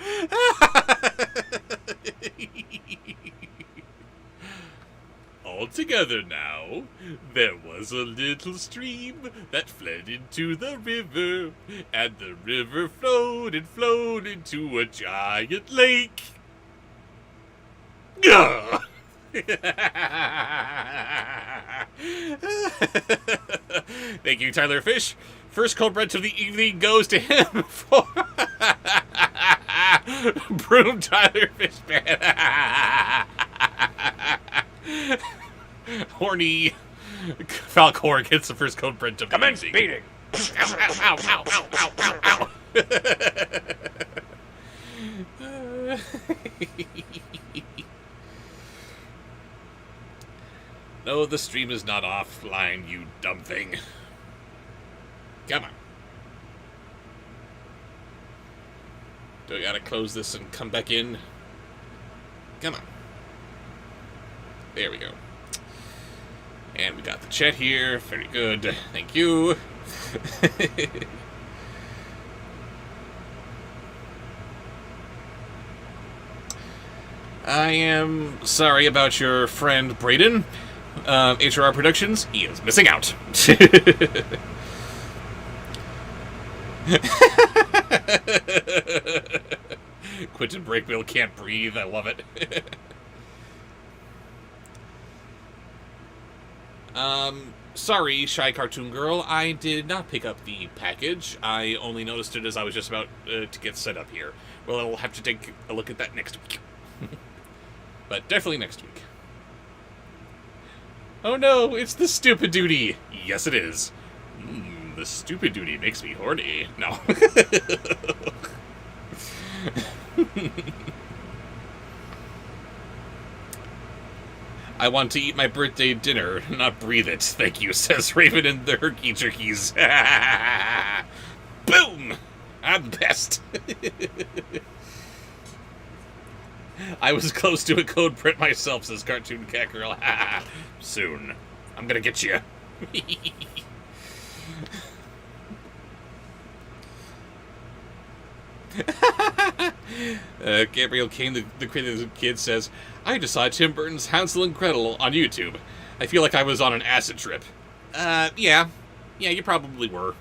to pee. All together now, there was a little stream that fled into the river, and the river flowed and flowed into a giant lake. Gah! Thank you, Tyler Fish. First cold bread of the evening goes to him for Broom Tyler Fish Man. Horny Falcor gets the first cold bread of the evening. Commence beating. Ow, ow, ow, ow, ow, ow, ow. No, the stream is not offline, you dumb thing. Come on. Do I gotta close this and come back in? Come on. There we go. And we got the chat here. Very good. Thank you. I am sorry about your friend Braden. HRR Productions, he is missing out. Quentin Breakwheel can't breathe. I love it. Sorry, Shy Cartoon Girl. I did not pick up the package. I only noticed it as I was just about to get set up here. Well, I'll have to take a look at that next week. But definitely next week. Oh no, it's the Stupid Duty. Yes, it is. The Stupid Duty makes me horny. No. I want to eat my birthday dinner, not breathe it. Thank you, says Raven and the Herky Jerkies. Boom! I'm the best. I was close to a code print myself, says Cartoon Cat Girl. Soon. I'm gonna get you. Gabriel Kane, the creator of the kid, says, I just saw Tim Burton's Hansel and Gretel on YouTube. I feel like I was on an acid trip. Yeah, you probably were.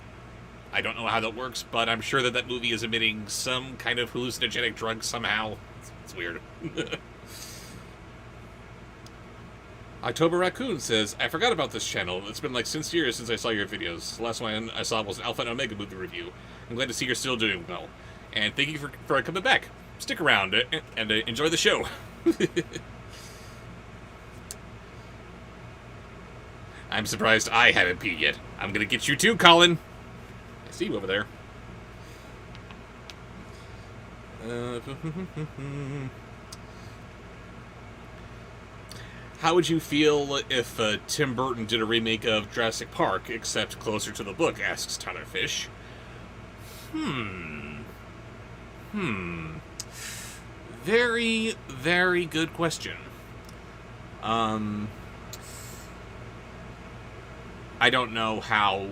I don't know how that works, but I'm sure that movie is emitting some kind of hallucinogenic drug somehow. It's weird. October Raccoon says, I forgot about this channel. It's been like 6 years since I saw your videos. The last one I saw was an Alpha and Omega movie review. I'm glad to see you're still doing well. And thank you for coming back. Stick around and enjoy the show. I'm surprised I haven't peed yet. I'm gonna get you too, Colin. I see you over there. How would you feel if Tim Burton did a remake of Jurassic Park, except closer to the book, asks Tyler Fish. Very, very good question. I don't know how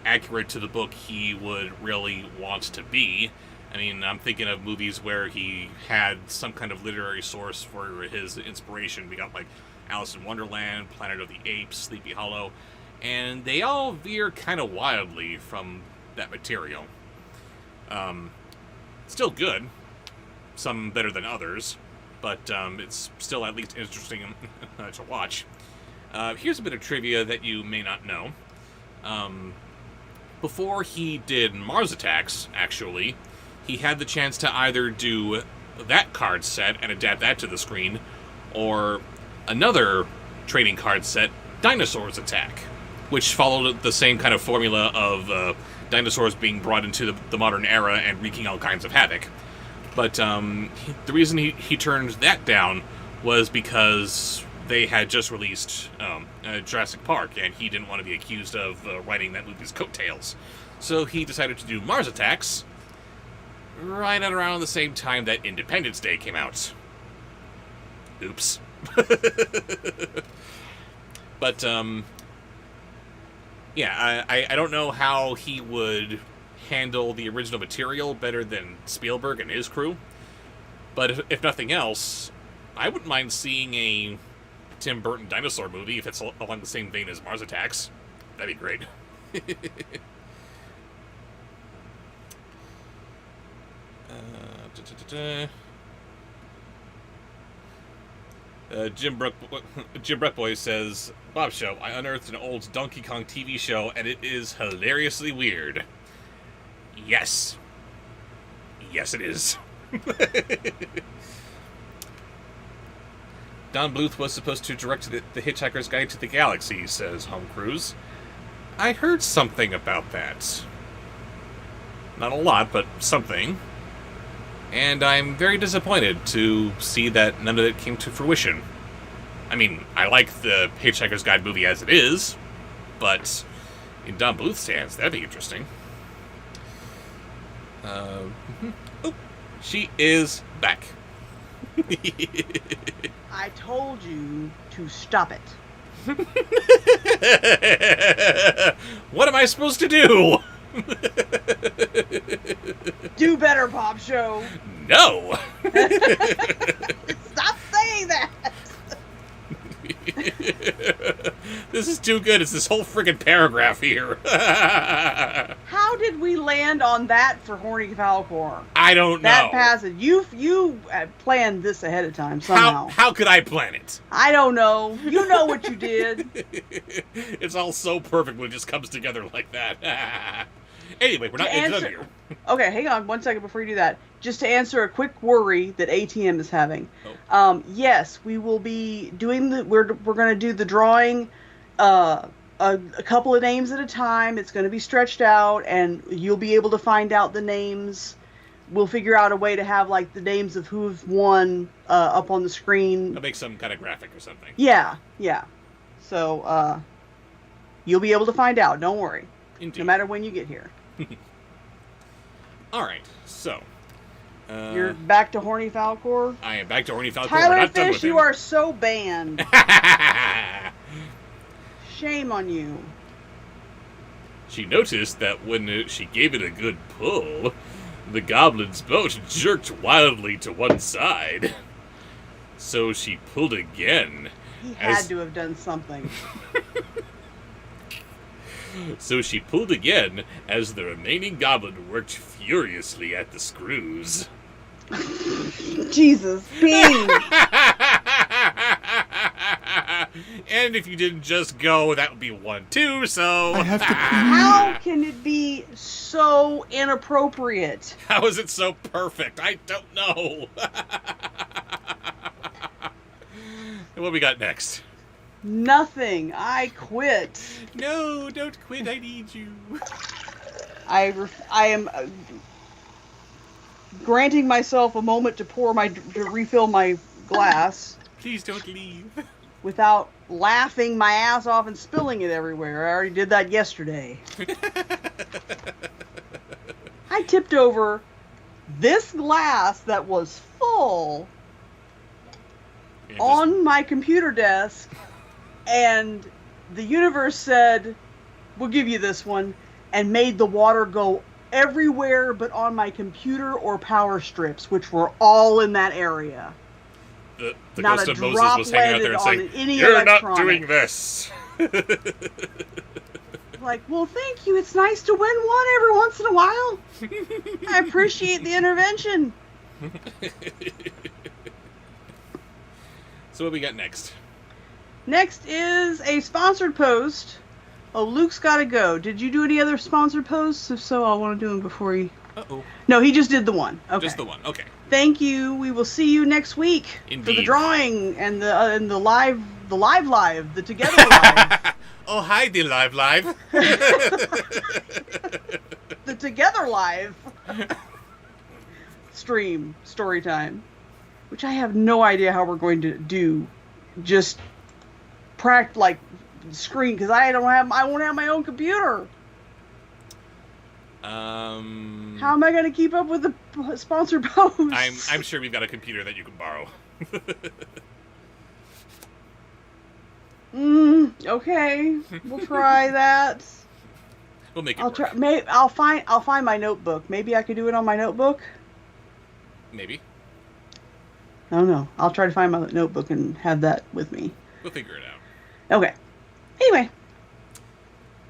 accurate to the book he would really want to be. I mean, I'm thinking of movies where he had some kind of literary source for his inspiration. We got, like, Alice in Wonderland, Planet of the Apes, Sleepy Hollow, and they all veer kind of wildly from that material. Still good. Some better than others, but it's still at least interesting to watch. Here's a bit of trivia that you may not know. Before he did Mars Attacks, actually, he had the chance to either do that card set and adapt that to the screen, or another trading card set, Dinosaurs Attack, which followed the same kind of formula of dinosaurs being brought into the modern era and wreaking all kinds of havoc. But the reason he turned that down was because they had just released Jurassic Park, and he didn't want to be accused of writing that movie's coattails. So he decided to do Mars Attacks right at around the same time that Independence Day came out. Oops. But, yeah, I don't know how he would handle the original material better than Spielberg and his crew. But if nothing else, I wouldn't mind seeing a Tim Burton dinosaur movie if it's along the same vein as Mars Attacks. That'd be great. Jim Bruckboy says, Bobsheaux, I unearthed an old Donkey Kong TV show, and it is hilariously weird. Yes. Yes, it is. Don Bluth was supposed to direct the Hitchhiker's Guide to the Galaxy, says Home Cruise. I heard something about that. Not a lot, but something. And I'm very disappointed to see that none of it came to fruition. I mean, I like the Hitchhiker's Guide movie as it is, but in Don Bluth's hands, that'd be interesting. Oh, she is back. I told you to stop it. What am I supposed to do? Do better, Bobsheaux. No. Stop saying that. This is too good. It's this whole friggin' paragraph here. How did we land on that for Horny Falcor? I don't know. That passage. You planned this ahead of time somehow. How could I plan it? I don't know. You know what you did. It's all so perfect when it just comes together like that. Anyway, we're not done here. Okay, hang on 1 second before you do that. Just to answer a quick worry that ATM is having. Oh. Yes, we will be doing we're going to do the drawing a couple of names at a time. It's going to be stretched out, and you'll be able to find out the names. We'll figure out a way to have like the names of who've won up on the screen. I'll make some kind of graphic or something. Yeah. So you'll be able to find out. Don't worry. Indeed. No matter when you get here. All right, so You're back to Horny Falcor? I am back to Horny Falcor. Tyler We're not done Fish, with him. you are so banned. Shame on you. She noticed that when she gave it a good pull, the goblin's boat jerked wildly to one side. So she pulled again. He had to have done something. So she pulled again as the remaining goblin worked furiously at the screws. Jesus, Bean! And if you didn't just go, that would be one too, so... I have to pee. How can it be so inappropriate? How is it so perfect? I don't know. And what we got next? Nothing. I quit. No, don't quit. I need you. I am granting myself a moment to refill my glass Please don't leave. without laughing my ass off and spilling it everywhere. I already did that yesterday. I tipped over this glass that was full on my computer desk, and the universe said, we'll give you this one, and made the water go everywhere but on my computer or power strips, which were all in that area. The Not ghost a of Moses drop was hanging out there and landed saying, on any "You're not electronic." doing this." Like, well, thank you. It's nice to win one every once in a while. I appreciate the intervention. So what we got next? Next is a sponsored post. Oh, Luke's got to go. Did you do any other sponsored posts? If so, I'll want to do them before he... Uh-oh. No, he just did the one. Okay. Just the one. Okay. Thank you. We will see you next week for the Indeed. drawing and the live, the together live. Oh, hi, the live. The together live stream story time, which I have no idea how we're going to do. Just screen, because I won't have my own computer. How am I going to keep up with the sponsored posts? I'm sure we've got a computer that you can borrow. Okay, we'll try that. We'll make it I'll work. try. Maybe I'll find my notebook. Maybe I could do it on my notebook. Maybe. I don't know. I'll try to find my notebook and have that with me. We'll figure it out. Okay. Anyway.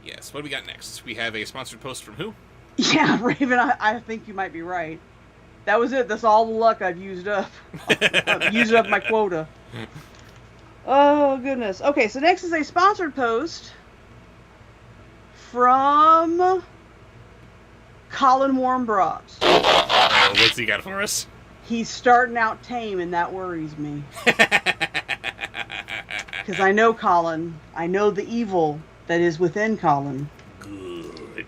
Yes, what do we got next? We have a sponsored post from who? Yeah, Raven, I think you might be right. That was it. That's all the luck I've used up. I've used up my quota. Oh, goodness. Okay, so next is a sponsored post from Colin Warmbrought. What's he got for us? He's starting out tame, and that worries me. Because I know Colin. I know the evil that is within Colin. Good.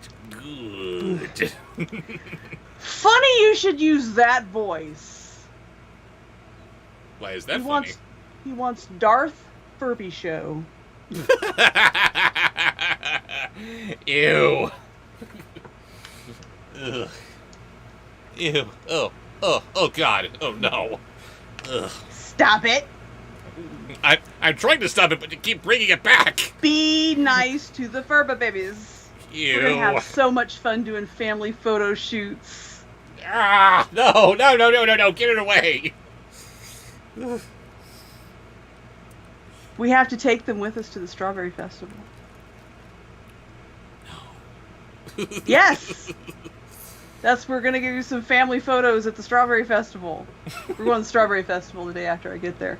interrupted. Funny you should use that voice. Why is that funny? He wants Darth Bobsheaux. Ew. Ugh. Ew. Oh God. Oh no. Ugh. Stop it. I'm trying to stop it, but you keep bringing it back. Be nice to the Furba babies. Ew. We're gonna have so much fun doing family photo shoots. Ah, no, get it away. We have to take them with us to the Strawberry Festival. No. Yes! We're gonna give you some family photos at the Strawberry Festival. We're going to the Strawberry Festival the day after I get there.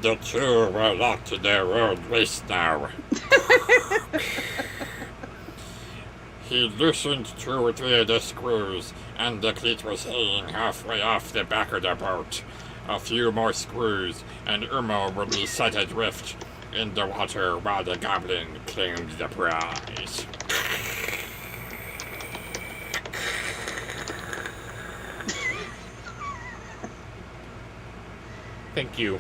The two are locked to their own waist now. He loosened 2 or 3 of the screws, and the cleat was hanging halfway off the back of the boat. A few more screws, and Uma will be set adrift in the water while the goblin claims the prize. Thank you.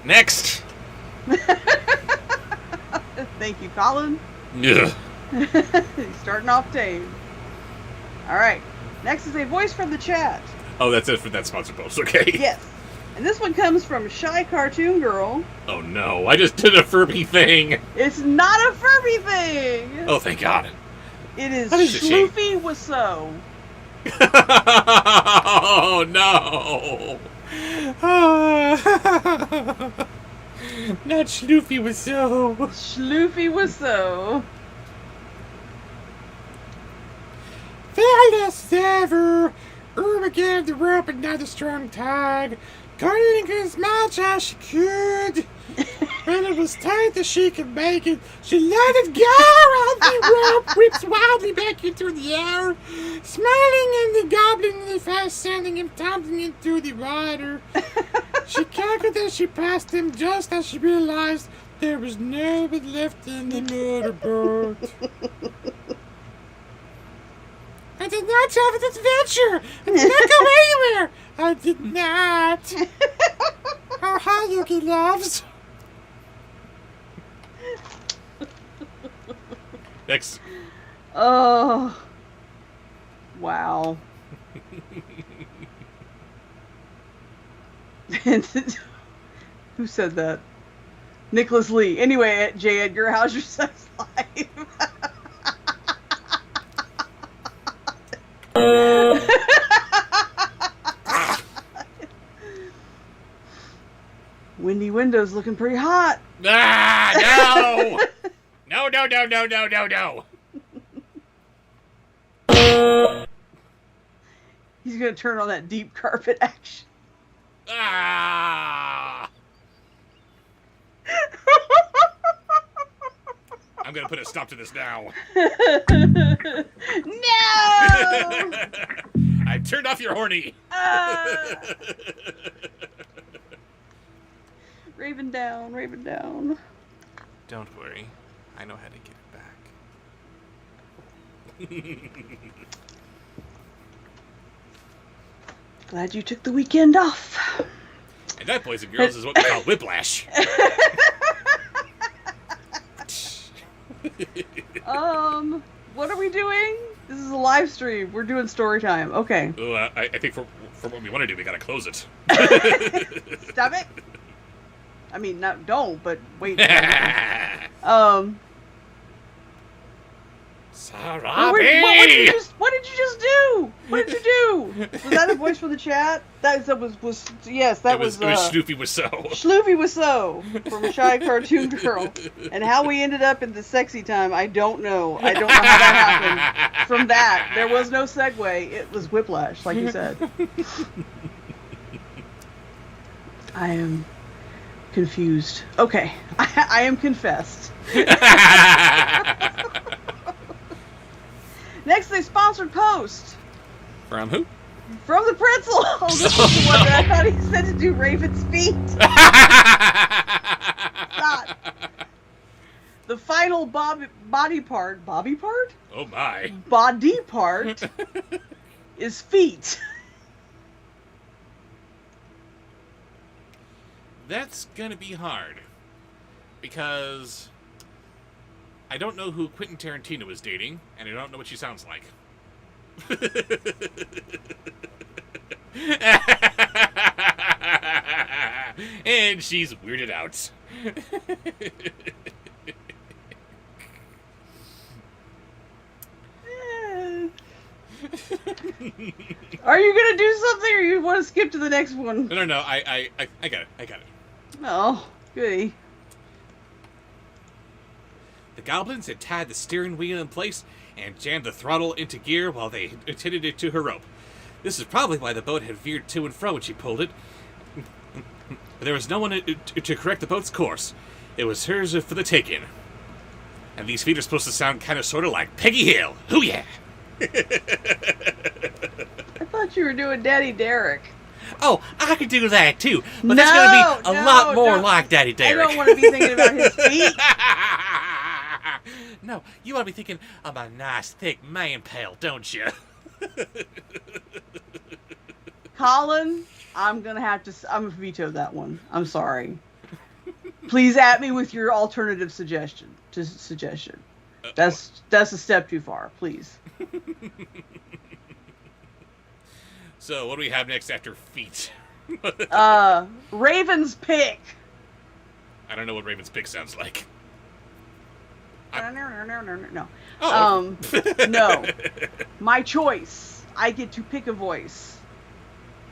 Next. Thank you, Colin. Yeah. He's starting off tame. Alright. Next is a voice from the chat. Oh, that's it for that sponsor post. Okay. Yes. And this one comes from Shy Cartoon Girl. Oh no, I just did a Furby thing. It's not a Furby thing. Oh, thank God. It is That is a shame. Schloofy Wiseau. Oh no. Not Schloofy Wiseau. Schloofy Wiseau. Fearless ever, Uma gave the rope another strong tug, cuddling as much as she could. When it was tight that she could make it, she let it go, and the rope whips wildly back into the air, smiling in the goblin in the face, sending him tumbling into the water. She cackled as she passed him, just as she realized there was nobody left in the motorboat. I did not have an adventure! I did not go anywhere! I did not! Oh, hi, Yuki loves! Next. Oh. Wow. Who said that? Nicholas Lee. Anyway, J. Edgar, how's your sex life? Windy Window's looking pretty hot. Ah, no! No. He's gonna turn on that deep carpet action. Ah! I'm gonna put a stop to this now. No! I turned off your horny. Raven down, Raven down. Don't worry, I know how to get it back. Glad you took the weekend off. And that, boys and girls, is what we call whiplash. What are we doing? This is a live stream. We're doing story time. Okay. Well, I think for what we want to do, we gotta close it. Stop it. I mean, not don't, but wait. Sarabi! What did you just do? What did you do? Was that a voice from the chat? That was yes. That was Schloofy Wiseau. Schloofy Wiseau from Shy Cartoon Girl. And how we ended up in the sexy time, I don't know. I don't know how that happened. From that, there was no segue. It was whiplash, like you said. I am confused. Okay, I am confessed. Next, a sponsored post. From who? From the pretzel. Oh, this is the one that I thought he said to do Raven's feet. final body part Oh my. body part is feet. That's gonna be hard. Because I don't know who Quentin Tarantino is dating, and I don't know what she sounds like. And she's weirded out. Are you gonna do something, or you want to skip to the next one? No. I got it. Oh, goody. The goblins had tied the steering wheel in place and jammed the throttle into gear while they attended it to her rope. This is probably why the boat had veered to and fro when she pulled it. But there was no one to correct the boat's course. It was hers for the taking. And these feet are supposed to sound kind of sort of like Peggy Hill. Hoo yeah! I thought you were doing Daddy Derek. Oh, I could do that too, but that's going to be a lot more like Daddy Derek. I don't want to be thinking about his feet. No, you want to be thinking of a nice thick man pal, don't you? Colin, I'm gonna veto that one. I'm sorry. Please at me with your alternative suggestion. That's a step too far. Please. So, what do we have next after feet? Raven's pick. I don't know what Raven's pick sounds like. No. Oh. No. My choice. I get to pick a voice.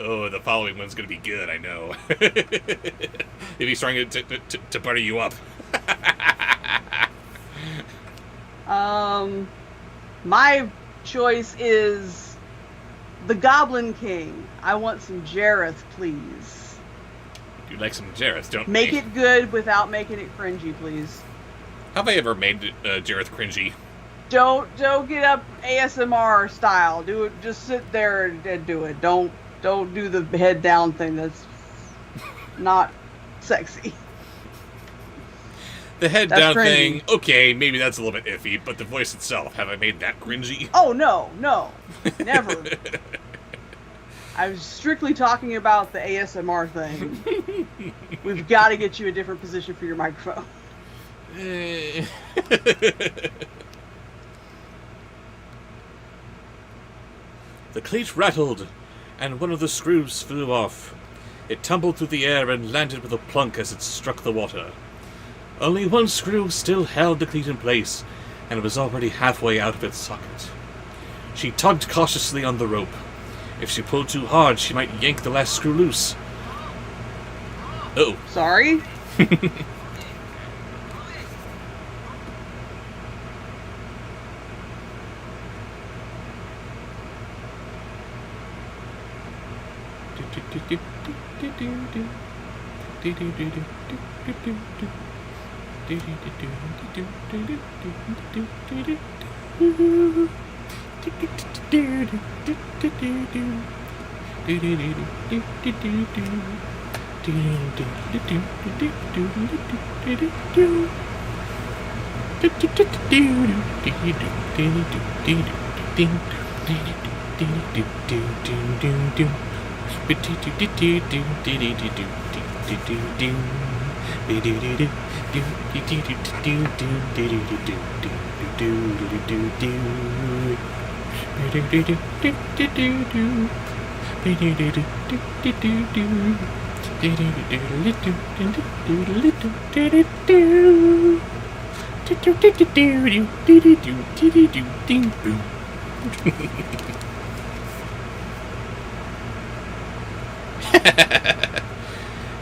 Oh, the following one's gonna be good, I know. If he's trying to butter you up. My choice is the Goblin King. I want some Jareth, please. You like some Jareth, don't Make you? it good without making it cringy, please. Have I ever made Jareth cringy? Don't get up ASMR style. Do it. Just sit there and do it. Don't do the head down thing. That's not sexy. The head That's down cringy. thing, okay, maybe that's a little bit iffy, but the voice itself, have I made that cringy? Oh no, never. I was strictly talking about the ASMR thing. We've got to get you a different position for your microphone. The cleat rattled, and one of the screws flew off. It tumbled through the air and landed with a plunk as it struck the water. Only one screw still held the cleat in place, and it was already halfway out of its socket. She tugged cautiously on the rope. If she pulled too hard, she might yank the last screw loose. Uh-oh. Sorry?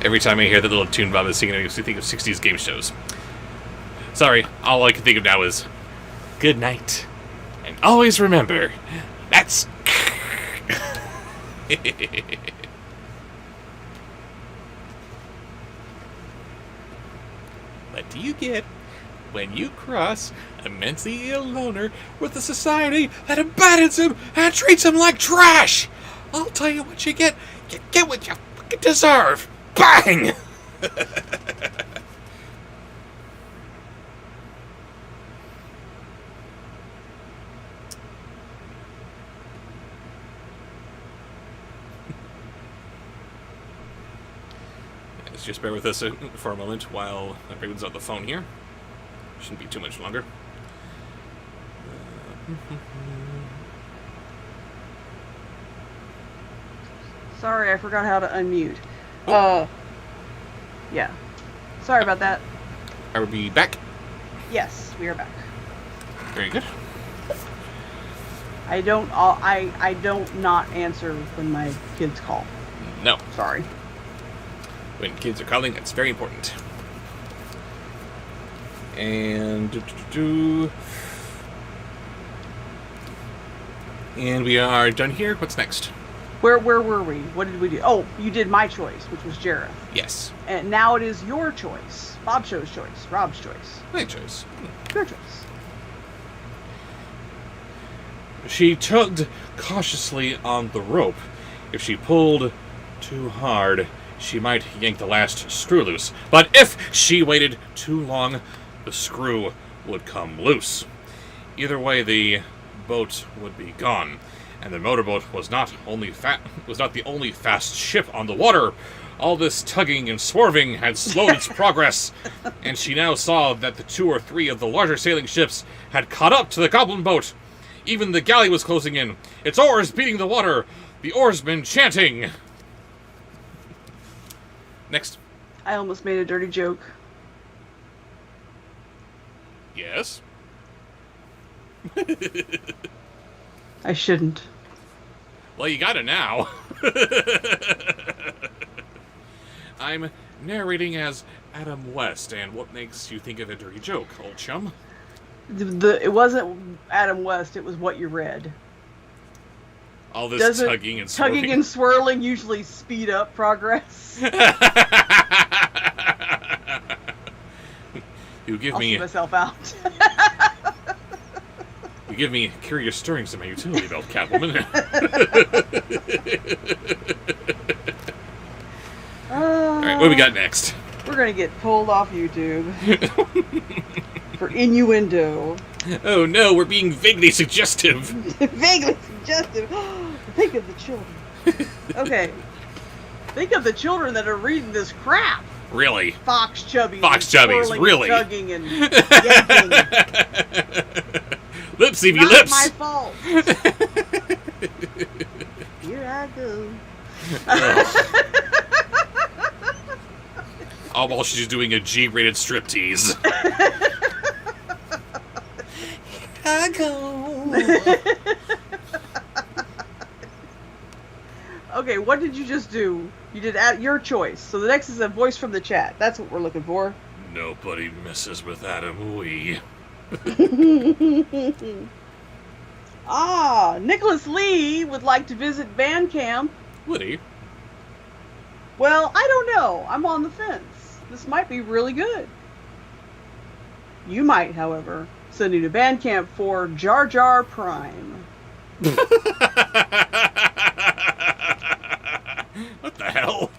Every time I hear the little tune Bob is singing, I used to think of 60s game shows. Sorry, all I can think of now is good night. And always remember, that's... What do you get when you cross a mentally ill loner with a society that abandons him and treats him like trash? I'll tell you what you get. You get what you fucking deserve. Bang! Just bear with us for a moment while everyone's on the phone here. Shouldn't be too much longer. Sorry, I forgot how to unmute. Yeah. Sorry about that. Are we back? Yes, we are back. Very good. I don't not answer when my kids call. No. Sorry. When kids are calling, it's very important. And and we are done here. What's next? Where were we? What did we do? Oh, you did my choice, which was Jareth. Yes. And now it is your choice. Bobshow's choice. Rob's choice. My choice. Your choice. She tugged cautiously on the rope. If she pulled too hard, she might yank the last screw loose. But if she waited too long, the screw would come loose. Either way, the boat would be gone. And the motorboat was not the only fast ship on the water. All this tugging and swerving had slowed its progress, and she now saw that the 2 or 3 of the larger sailing ships had caught up to the goblin boat. Even the galley was closing in, its oars beating the water, the oarsmen chanting. Next. I almost made a dirty joke. Yes? I shouldn't. Well, you got it now. I'm narrating as Adam West, and what makes you think of a dirty joke, old chum? It wasn't Adam West, it was what you read. All this tugging and swerving. Tugging and swirling usually speed up progress. You give I'll me see myself out. You give me curious stirrings in my utility belt, Catwoman. Alright, what do we got next? We're gonna get pulled off YouTube. For innuendo. Oh no, we're being vaguely suggestive. Vaguely suggestive. Think of the children. Okay. Think of the children that are reading this crap. Really? Fox chubbies. Really? And tugging and yanking. Lipsy be Not lips. my fault. Here I go. All while she's doing a G-rated striptease. I go. Okay, what did you just do? You did your choice. So the next is a voice from the chat. That's what we're looking for. Nobody messes with Adam Wee. Nicholas Lee would like to visit Bandcamp. Would he? Well, I don't know. I'm on the fence. This might be really good. You might, however, send me to Bandcamp for Jar Jar Prime. What the hell?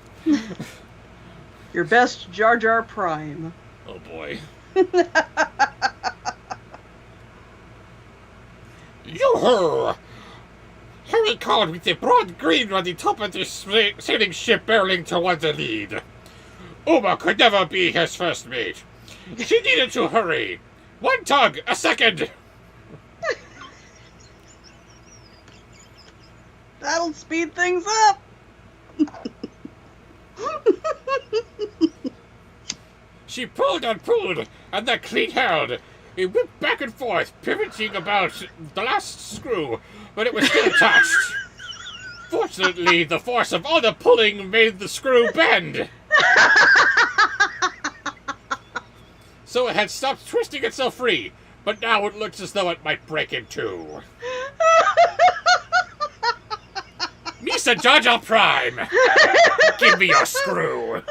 Your best Jar Jar Prime. Oh boy. Yoo-hoo! Harry called with the broad green on the top of the sailing ship barreling towards the lead. Uma could never be his first mate. She needed to hurry. 1 tug, a second. That'll speed things up. She pulled and pulled, and the cleat held. It whipped back and forth, pivoting about the last screw, but it was still attached. Fortunately, the force of all the pulling made the screw bend. So it had stopped twisting itself free, but now it looks as though it might break in two. Misa Jar Jar Prime! Give me your screw!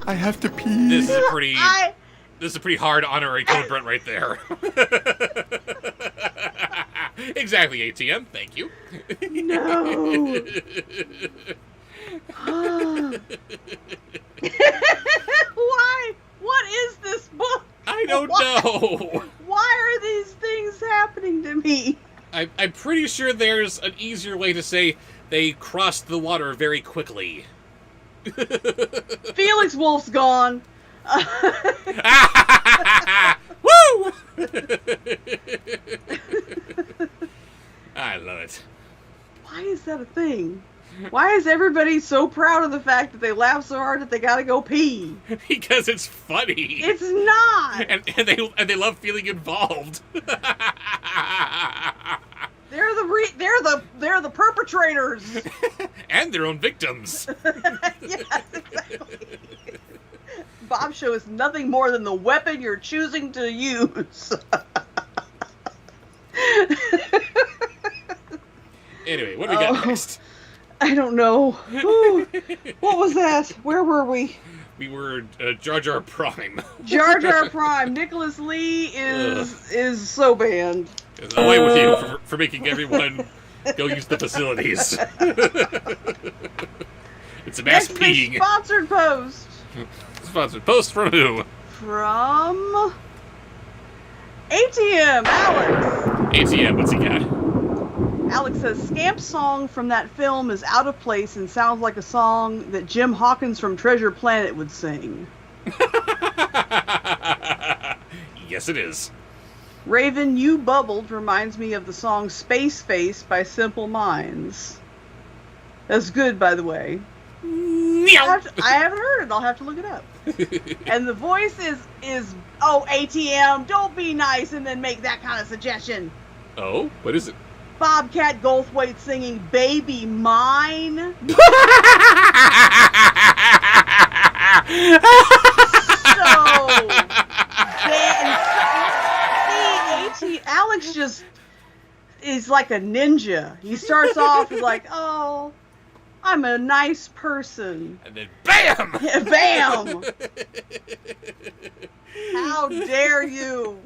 I have to pee. This is a pretty hard honorary code Brent right there. Exactly, ATM. Thank you. No. Why? What is this book? I don't know. Why are these things happening to me? I'm pretty sure there's an easier way to say, They crossed the water very quickly. Felix Wolf's gone. Woo! I love it. Why is that a thing? Why is everybody so proud of the fact that they laugh so hard that they gotta go pee? Because it's funny. It's not. And they love feeling involved. They're the perpetrators. And their own victims. Yes, exactly. Bobsheaux is nothing more than the weapon you're choosing to use. Anyway, what do we got next? I don't know. Ooh, what was that? Where were we? We were Jar Jar Prime. Jar Jar Prime. Nicholas Lee is so banned. Away with you for making everyone go use the facilities. It's a mass Next peeing. sponsored post. Sponsored post from who? From ATM Alex. ATM, what's he got? Alex says, Scamp's song from that film is out of place and sounds like a song that Jim Hawkins from Treasure Planet would sing. Yes, it is. Raven, You Bubbled reminds me of the song Space Face by Simple Minds. That's good, by the way. I haven't heard it. I'll have to look it up. And the voice is, oh, ATM, don't be nice and then make that kind of suggestion. Oh, what is it? Bobcat Goldthwait singing Baby Mine. Alex just is like a ninja. He starts off with like, oh, I'm a nice person. And then BAM! Bam! How dare you?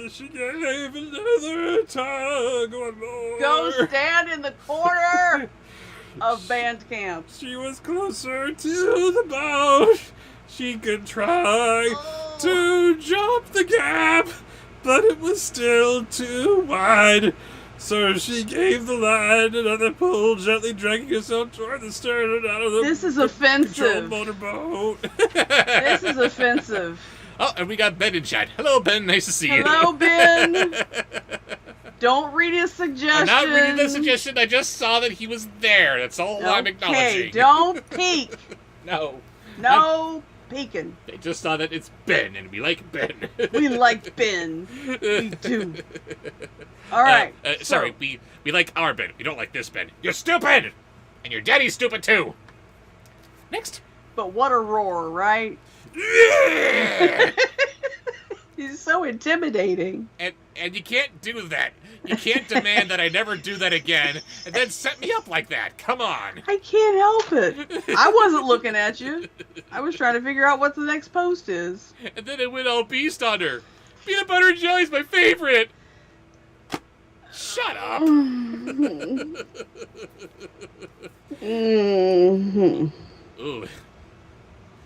She gave another tug one more. Go stand in the corner of band camp. She was closer to the boat. She could try to jump the gap, but it was still too wide. So she gave the line another pull, gently dragging herself toward the stern and out of the This is offensive. motorboat. This is offensive. Oh, and we got Ben in chat. Hello, Ben. Nice to see you. Hello, Ben. Don't read his suggestion. I'm not reading the suggestion. I just saw that he was there. That's all I'm acknowledging. Okay, don't peek. No. No peeking. I just saw that it's Ben, and we like Ben. We like Ben. We do. All right. Sorry, we like our Ben. We don't like this Ben. You're stupid! And your daddy's stupid, too. Next. But what a roar, right? Yeah! He's so intimidating. And you can't do that. You can't demand that I never do that again, and then set me up like that. Come on. I can't help it. I wasn't looking at you. I was trying to figure out what the next post is. And then it went all beast on her. Peanut butter and jelly's my favorite. Shut up. Ooh.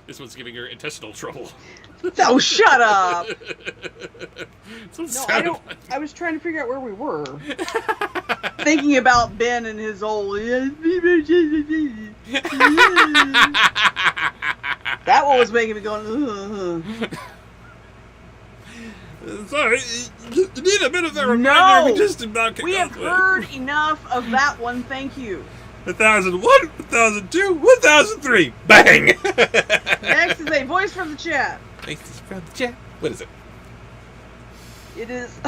This one's giving her intestinal trouble. Oh, shut up! No, I was trying to figure out where we were. Thinking about Ben and his old... That one was making me going... Sorry, you need a bit of a reminder. No! We just about We have heard enough of that one, thank you. 1001, 1002, 1003. Bang! Next is a voice from the chat. Thanks from the chat. What is it? It is...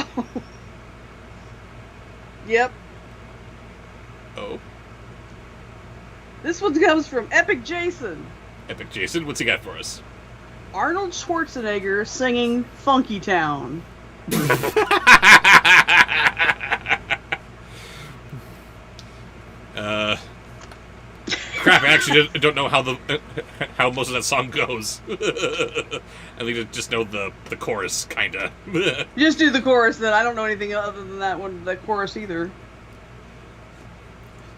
Yep. Oh. This one comes from Epic Jason. Epic Jason, what's he got for us? Arnold Schwarzenegger singing Funky Town. Crap, I actually don't know how most of that song goes. I just know the chorus, kinda. Just do the chorus then. I don't know anything other than that one, the chorus either.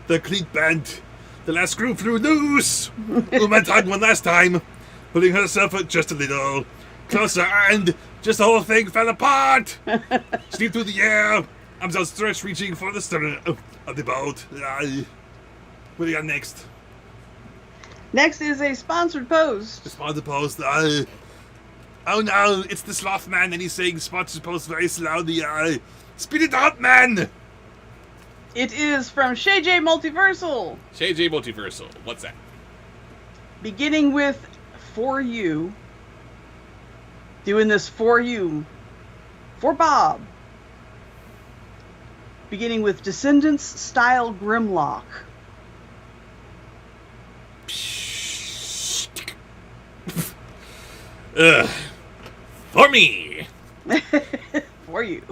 The cleat bent. The last screw flew loose. Uma tied one last time, pulling herself out just a little. closer, and just the whole thing fell apart. Steam through the air. Arms outstretched, reaching for the stern of the boat. What do you got next? Next is a sponsored post. The sponsored post. Oh no, it's the sloth man, and he's saying sponsored post very slowly. Speed it up, man! It is from Shay J Multiversal. Shay J Multiversal. What's that? Beginning with For You. Doing this for you. For Bob. Beginning with Descendants Style Grimlock. For me! For you.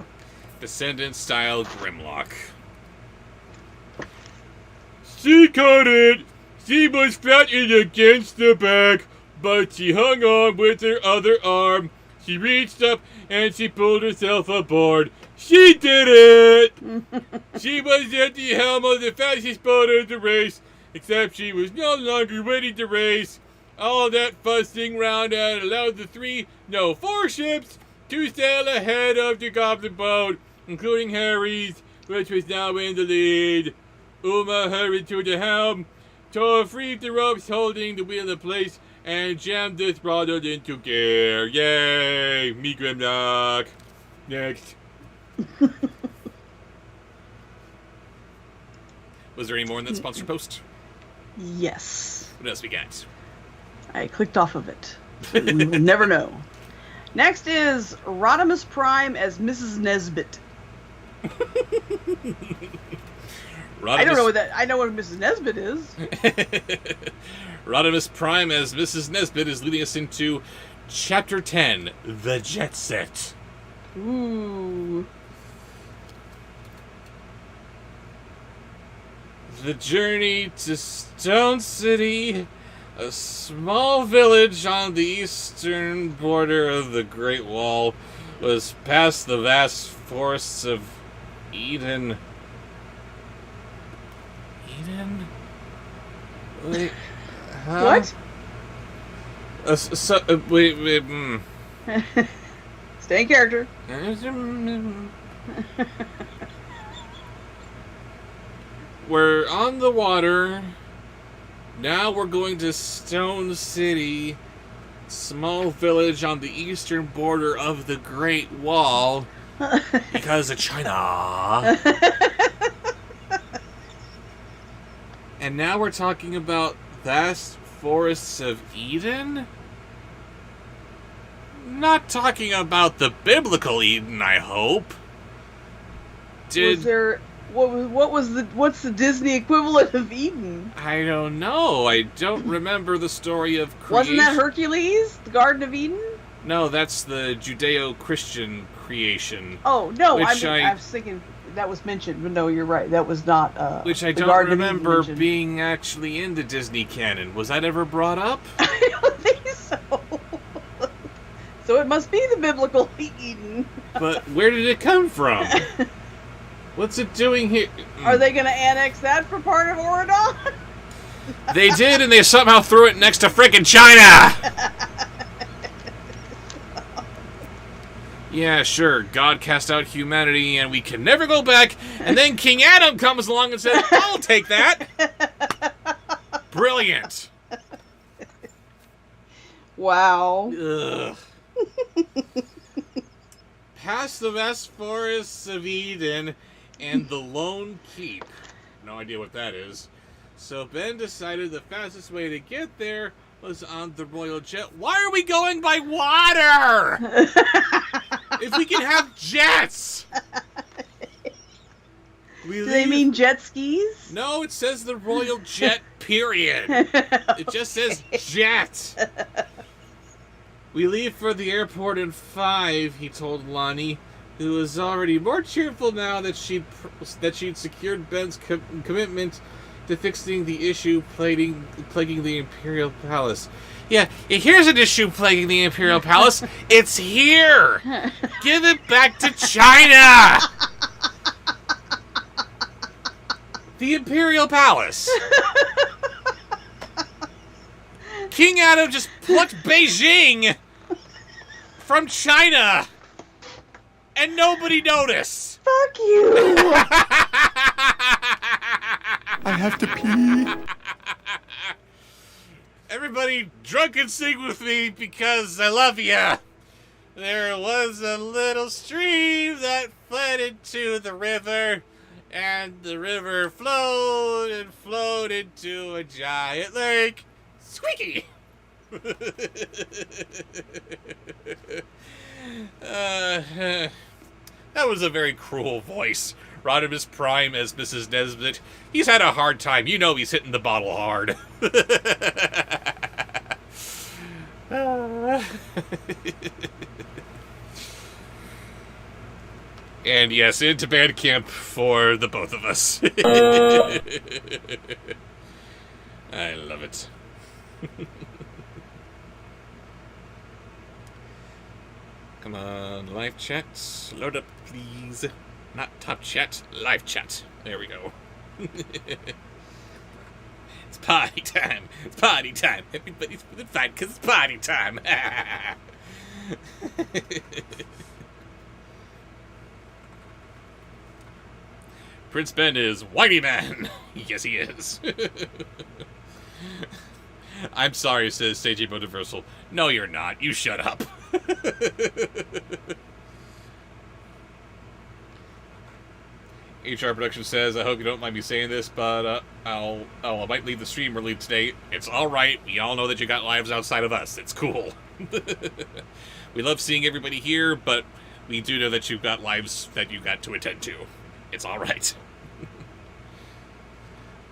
Descendant style Grimlock. She couldn't. She was flattened against the back, but she hung on with her other arm. She reached up and she pulled herself aboard. She did it! She was at the helm of the fastest boat of the race, except she was no longer ready to race. All that fussing round had allowed the four ships to sail ahead of the goblin boat, including Harry's, which was now in the lead. Uma hurried to the helm, tore free the ropes holding the wheel in place, and jammed the throttle into gear. Yay! Me Grimlock. Next. Was there any more in that sponsor post? Yes. What else we got? I clicked off of it. We will never know. Next is Rodimus Prime as Mrs. Nesbit. I don't know what that. I know what Mrs. Nesbit is. Rodimus Prime as Mrs. Nesbit is leading us into Chapter 10, The Jet Set. Ooh. The journey to Stone City, a small village on the eastern border of the Great Wall, was past the vast forests of Eden. Eden? Wait, huh? What? Wait. Stay in character. We're on the water. Now we're going to Stone City, small village on the eastern border of the Great Wall, because of China. And now we're talking about vast forests of Eden? Not talking about the biblical Eden, I hope. Was there? What's the Disney equivalent of Eden? I don't know. I don't remember the story of creation. Wasn't that Hercules, the Garden of Eden? No, that's the Judeo-Christian creation. Oh no, I was thinking that was mentioned, but no, you're right. That was not. Which I don't remember being actually in the Disney canon. Was that ever brought up? I don't think so. So it must be the biblical Eden. But where did it come from? What's it doing here? Are they going to annex that for part of Oridon? They did, and they somehow threw it next to frickin' China! Yeah, sure, God cast out humanity, and we can never go back, and then King Adam comes along and says, I'll take that! Brilliant! Wow. Ugh. Past the vast forests of Eden and the Lone Keep. No idea what that is. So Ben decided the fastest way to get there was on the Royal Jet. Why are we going by water? If we can have jets! Do they mean jet skis? No, it says the Royal Jet, period. It just says jet. We leave for the airport in 5, he told Lonnie, who was already more cheerful now that she'd secured Ben's commitment to fixing the issue plaguing the Imperial Palace. Yeah, here's an issue plaguing the Imperial Palace. It's here! Give it back to China! The Imperial Palace. King Adam just plucked Beijing from China! And nobody noticed! Fuck you! I have to pee. Everybody drunk and sing with me because I love ya. There was a little stream that fled into the river, and the river flowed and flowed into a giant lake. Squeaky! That was a very cruel voice. Rodimus Prime as Mrs. Nesbit. He's had a hard time. You know he's hitting the bottle hard. And yes, into band camp for the both of us. I love it. Come on, live chat. Load up, please. Not top chat, live chat. There we go. It's party time. It's party time. Everybody's feeling fine because it's party time. Prince Ben is Whitey Man. Yes, he is. I'm sorry, says Sage Motiversal. No, you're not. You shut up. HR Production says, I hope you don't mind me saying this, but I might leave the stream early today. It's alright. We all know that you got lives outside of us. It's cool. We love seeing everybody here, but we do know that you've got lives that you got to attend to. It's alright.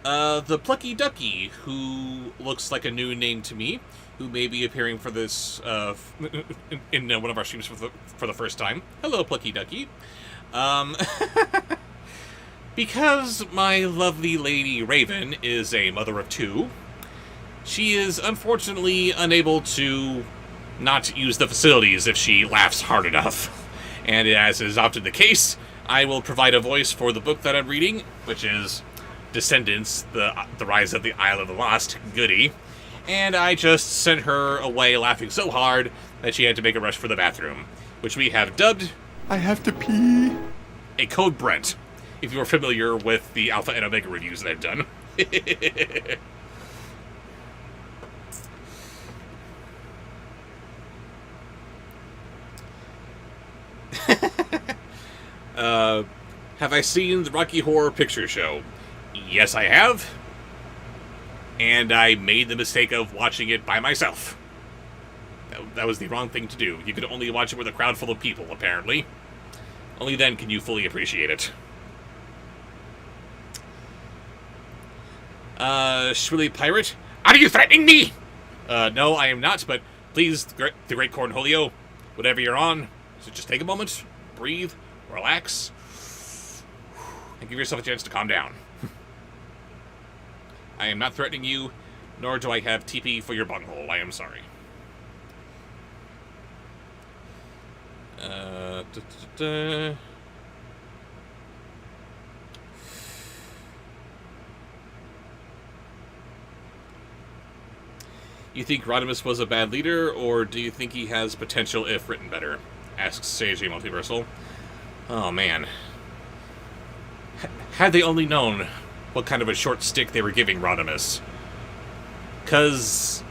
The Plucky Ducky, who looks like a new name to me, who may be appearing for this in one of our streams for the first time. Hello, Plucky Ducky. Because my lovely lady Raven is a mother of two, she is unfortunately unable to not use the facilities if she laughs hard enough. And as is often the case, I will provide a voice for the book that I'm reading, which is Descendants, the Rise of the Isle of the Lost, goody. And I just sent her away laughing so hard that she had to make a rush for the bathroom, which we have dubbed... I have to pee. A Code Brent, if you're familiar with the Alpha and Omega reviews that I've done. Have I seen the Rocky Horror Picture Show? Yes, I have. And I made the mistake of watching it by myself. That was the wrong thing to do. You could only watch it with a crowd full of people, apparently. Only then can you fully appreciate it. Shrilly Pirate, are you threatening me? No, I am not, but please, the Great Cornholio, whatever you're on, so just take a moment, breathe, relax, and give yourself a chance to calm down. I am not threatening you, nor do I have TP for your bunghole. I am sorry. You think Rodimus was a bad leader, or do you think he has potential if written better? Asks Sage Multiversal. Oh, man. Had they only known what kind of a short stick they were giving Rodimus. 'Cause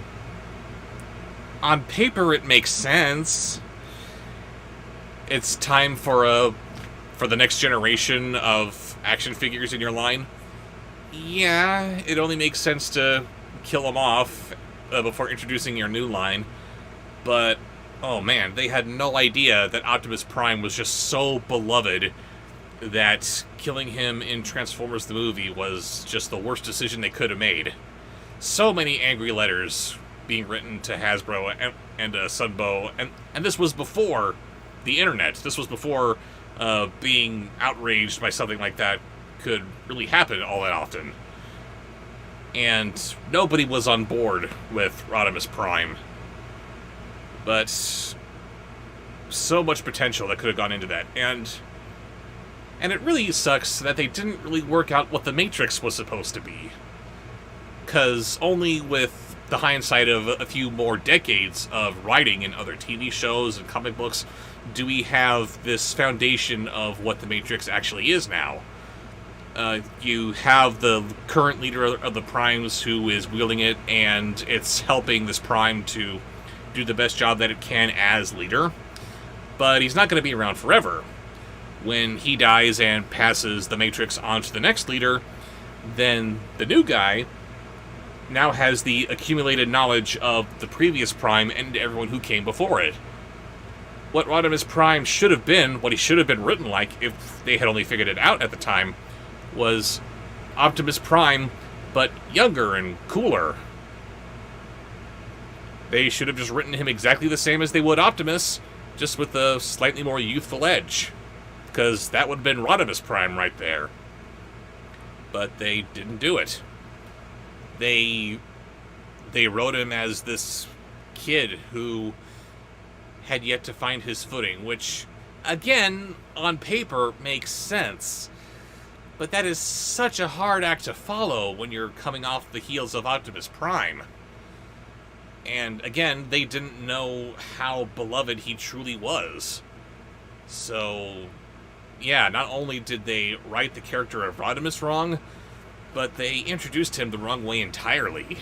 on paper it makes sense. It's time for the next generation of action figures in your line. Yeah, it only makes sense to kill them off before introducing your new line. But, oh man, they had no idea that Optimus Prime was just so beloved that killing him in Transformers the movie was just the worst decision they could have made. So many angry letters being written to Hasbro and Sunbow, and this was before the internet. This was before being outraged by something like that could really happen all that often. And nobody was on board with Rodimus Prime. But so much potential that could have gone into that. And it really sucks that they didn't really work out what the Matrix was supposed to be. 'Cause only with the hindsight of a few more decades of writing in other TV shows and comic books, do we have this foundation of what the Matrix actually is now. You have the current leader of the Primes who is wielding it, and it's helping this Prime to do the best job that it can as leader. But he's not going to be around forever. When he dies and passes the Matrix on to the next leader, then the new guy now has the accumulated knowledge of the previous Prime and everyone who came before it. What Rodimus Prime should have been, what he should have been written like if they had only figured it out at the time, was Optimus Prime, but younger and cooler. They should have just written him exactly the same as they would Optimus, just with a slightly more youthful edge. Because that would have been Rodimus Prime right there. But they didn't do it. They wrote him as this kid who had yet to find his footing, which, again, on paper, makes sense. But that is such a hard act to follow when you're coming off the heels of Optimus Prime. And again, they didn't know how beloved he truly was. So, yeah, not only did they write the character of Rodimus wrong, but they introduced him the wrong way entirely.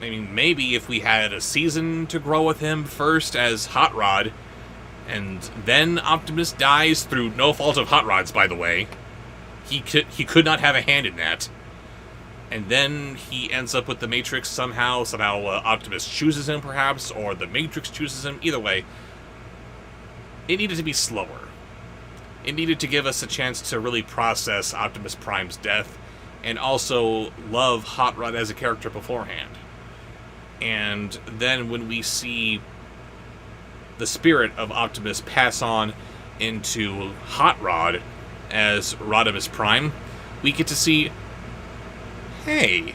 I mean, maybe if we had a season to grow with him first as Hot Rod, and then Optimus dies through no fault of Hot Rod's, by the way. He could not have a hand in that. And then he ends up with the Matrix somehow. Somehow Optimus chooses him, perhaps, or the Matrix chooses him. Either way, it needed to be slower. It needed to give us a chance to really process Optimus Prime's death, and also love Hot Rod as a character beforehand. And then when we see the spirit of Optimus pass on into Hot Rod as Rodimus Prime, we get to see, hey,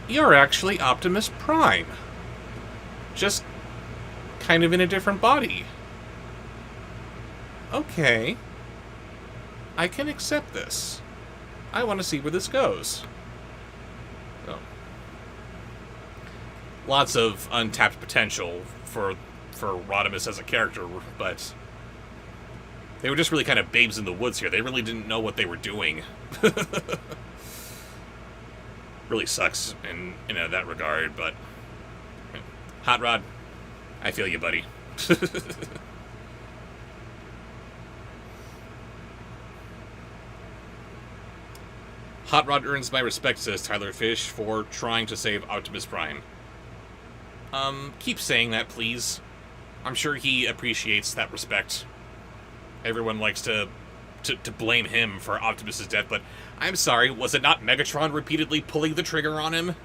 you're actually Optimus Prime. Just kind of in a different body. Okay. I can accept this. I want to see where this goes. So, lots of untapped potential for Rodimus as a character, but they were just really kind of babes in the woods here. They really didn't know what they were doing. Really sucks in that regard, but Hot Rod, I feel you, buddy. Hot Rod earns my respect, says Tyler Fish, for trying to save Optimus Prime. Keep saying that, please. I'm sure he appreciates that respect. Everyone likes to blame him for Optimus's death, but I'm sorry, was it not Megatron repeatedly pulling the trigger on him?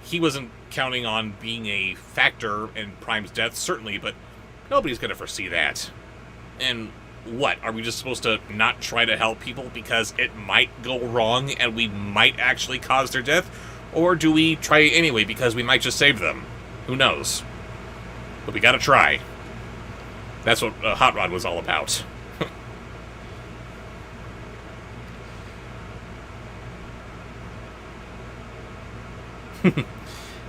He wasn't counting on being a factor in Prime's death, certainly, but nobody's gonna foresee that. And what, are we just supposed to not try to help people because it might go wrong and we might actually cause their death? Or do we try anyway because we might just save them? Who knows? But we gotta try. That's what Hot Rod was all about.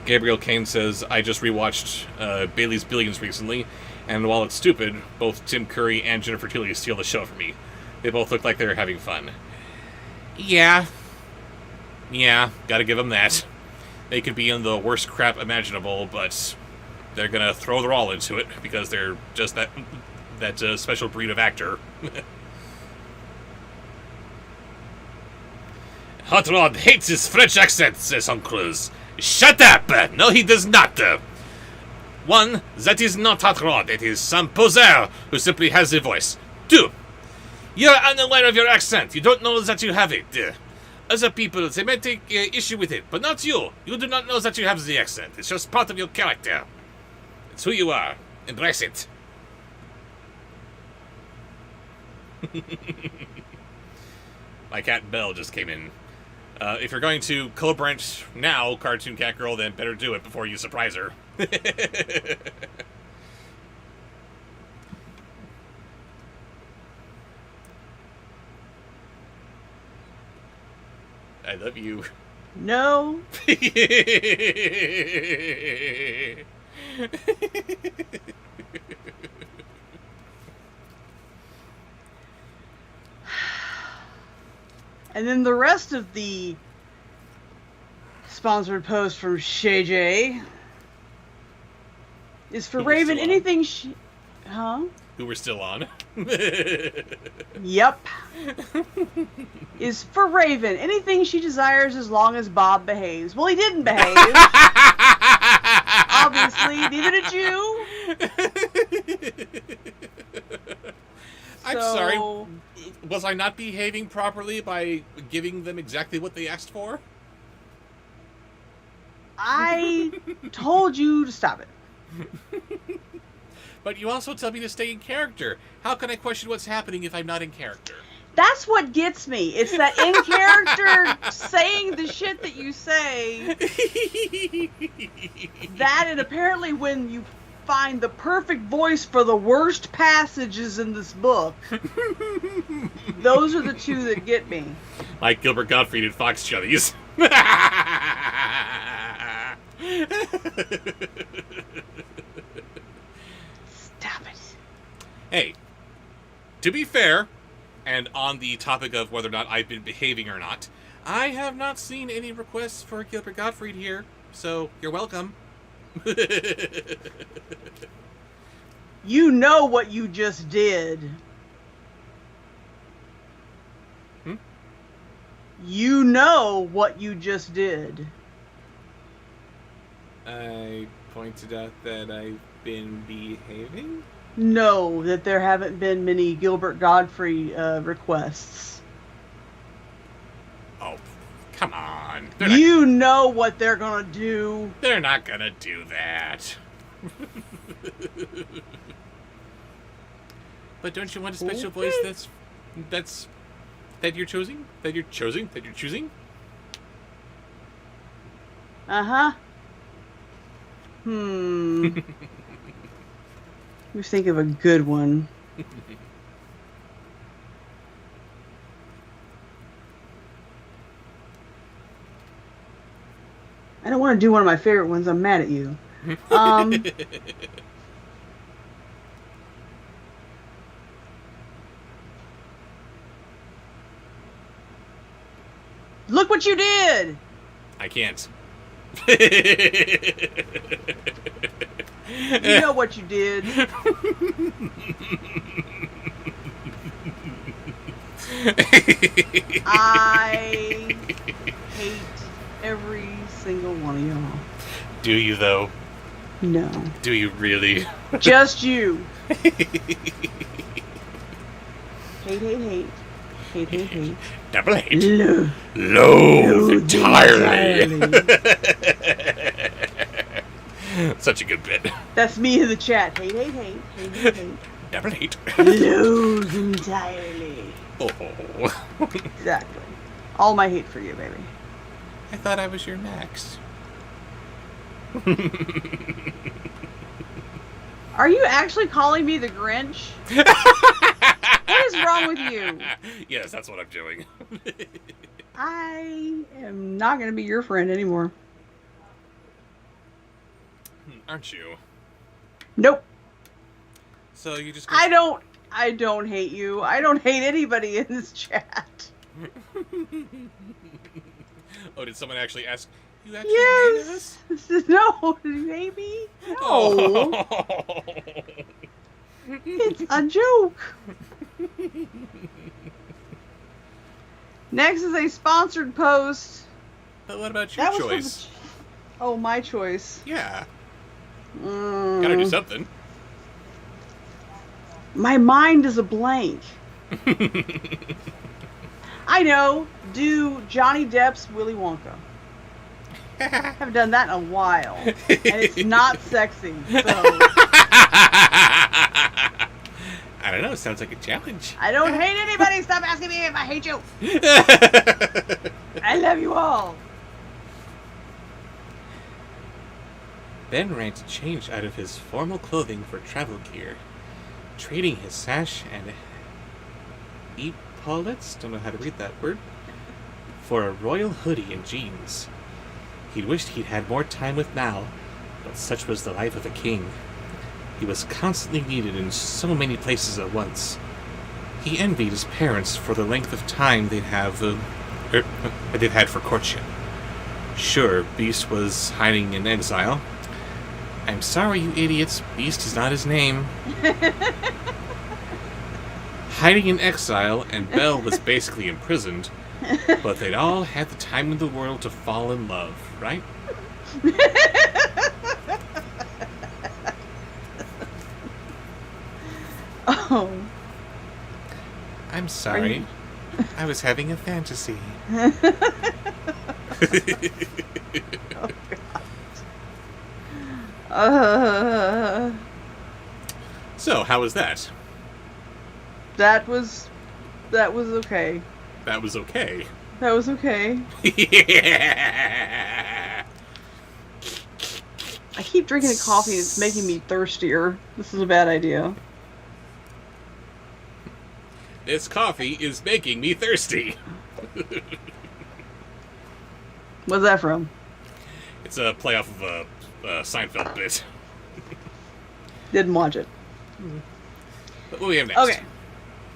Gabriel Kane says, I just rewatched Bailey's Billions recently, and while it's stupid, both Tim Curry and Jennifer Tilly steal the show from me. They both look like they're having fun. Yeah, gotta give them that. They could be in the worst crap imaginable, but they're gonna throw their all into it because they're just that special breed of actor. Hot Rod hates his French accent, says Tom Cruise. Shut up! No, he does not. One, that is not Hot Rod. It is some poser who simply has a voice. Two, you're unaware of your accent. You don't know that you have it. Other people, they may take issue with it, but not you. You do not know that you have the accent. It's just part of your character. It's who you are. Embrace it. My cat Belle just came in. If you're going to co-branch now, Cartoon Cat Girl, then better do it before you surprise her. I love you. No. And then the rest of the sponsored post from Shay J is for Who we're Raven. still on. Anything she... Huh? Who we're still on. Yep. Is for Raven. Anything she desires as long as Bob behaves. Well, he didn't behave. Obviously, neither did you. I'm sorry. Was I not behaving properly by giving them exactly what they asked for? I told you to stop it. But you also tell me to stay in character. How can I question what's happening if I'm not in character? That's what gets me. It's that in character saying the shit that you say. That, and apparently when you find the perfect voice for the worst passages in this book, those are the two that get me. Like Gilbert Gottfried in Fox Chuddies. Stop it. Hey, to be fair, and on the topic of whether or not I've been behaving or not, I have not seen any requests for Gilbert Gottfried here, so you're welcome. You know what you just did. You know what you just did. I pointed out that I've been behaving? No, that there haven't been many Gilbert Godfrey requests. Oh, come on. You know what they're gonna do. They're not gonna do that. But don't you want a special voice that you're choosing? That you're choosing? Uh-huh. Let me think of a good one. I don't want to do one of my favorite ones. I'm mad at you. Look what you did! I can't. You know what you did. I hate every single one of y'all. Do you, though? No. Do you really? Just you. Hate, hate, hate. Hate, hate, hate. Double hate. Loathe entirely. Such a good bit. That's me in the chat. Hate, hate, hate. Hate, hate, hate. Double hate. Loathe entirely. Oh. Exactly. All my hate for you, baby. I thought I was your Max. Are you actually calling me the Grinch? What is wrong with you? Yes, that's what I'm doing. I am not going to be your friend anymore. Aren't you? Nope. So you just... I don't hate you. I don't hate anybody in this chat. Oh, did someone actually ask? You actually hate us? Yes. No, did you hate me? No. Oh. It's a joke. Next is a sponsored post. But what about your That was choice? Oh, my choice. Yeah. Gotta do something. My mind is a blank. I know. Do Johnny Depp's Willy Wonka. I haven't done that in a while. And it's not sexy. So I don't know. Sounds like a challenge. I don't hate anybody. Stop asking me if I hate you. I love you all. Ben ran to change out of his formal clothing for travel gear, trading his sash and epaulets, don't know how to read that word, for a royal hoodie and jeans. He wished he'd had more time with Mal, but such was the life of a king. He was constantly needed in so many places at once. He envied his parents for the length of time they'd had for courtship. Sure, Beast was hiding in exile. I'm sorry, you idiots. Beast is not his name. Hiding in exile, and Belle was basically imprisoned, but they'd all had the time in the world to fall in love, right? Oh. I'm sorry. I was having a fantasy. Oh, God. So, how was that? That was okay. That was okay. That was okay. Yeah. I keep drinking the coffee and it's making me thirstier. This is a bad idea. This coffee is making me thirsty. What's that from? It's a playoff of a Seinfeld bit. Didn't watch it. What do we have next? Okay.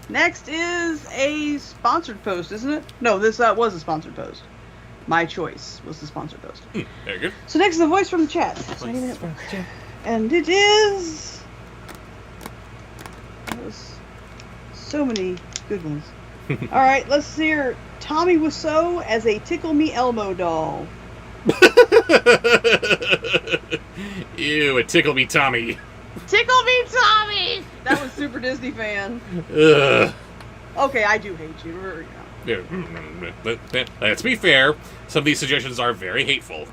Next is a sponsored post, isn't it? No, this was a sponsored post. My choice was the sponsored post. Very good. So next is a voice from the chat. And it is... That was so many good ones. Alright, let's hear Tommy Wiseau as a Tickle Me Elmo doll. Ew, a Tickle Me Tommy. Tickle Me Tommy! That was Super Disney fan. Ugh. Okay, I do hate you. Yeah, but let's be fair, some of these suggestions are very hateful.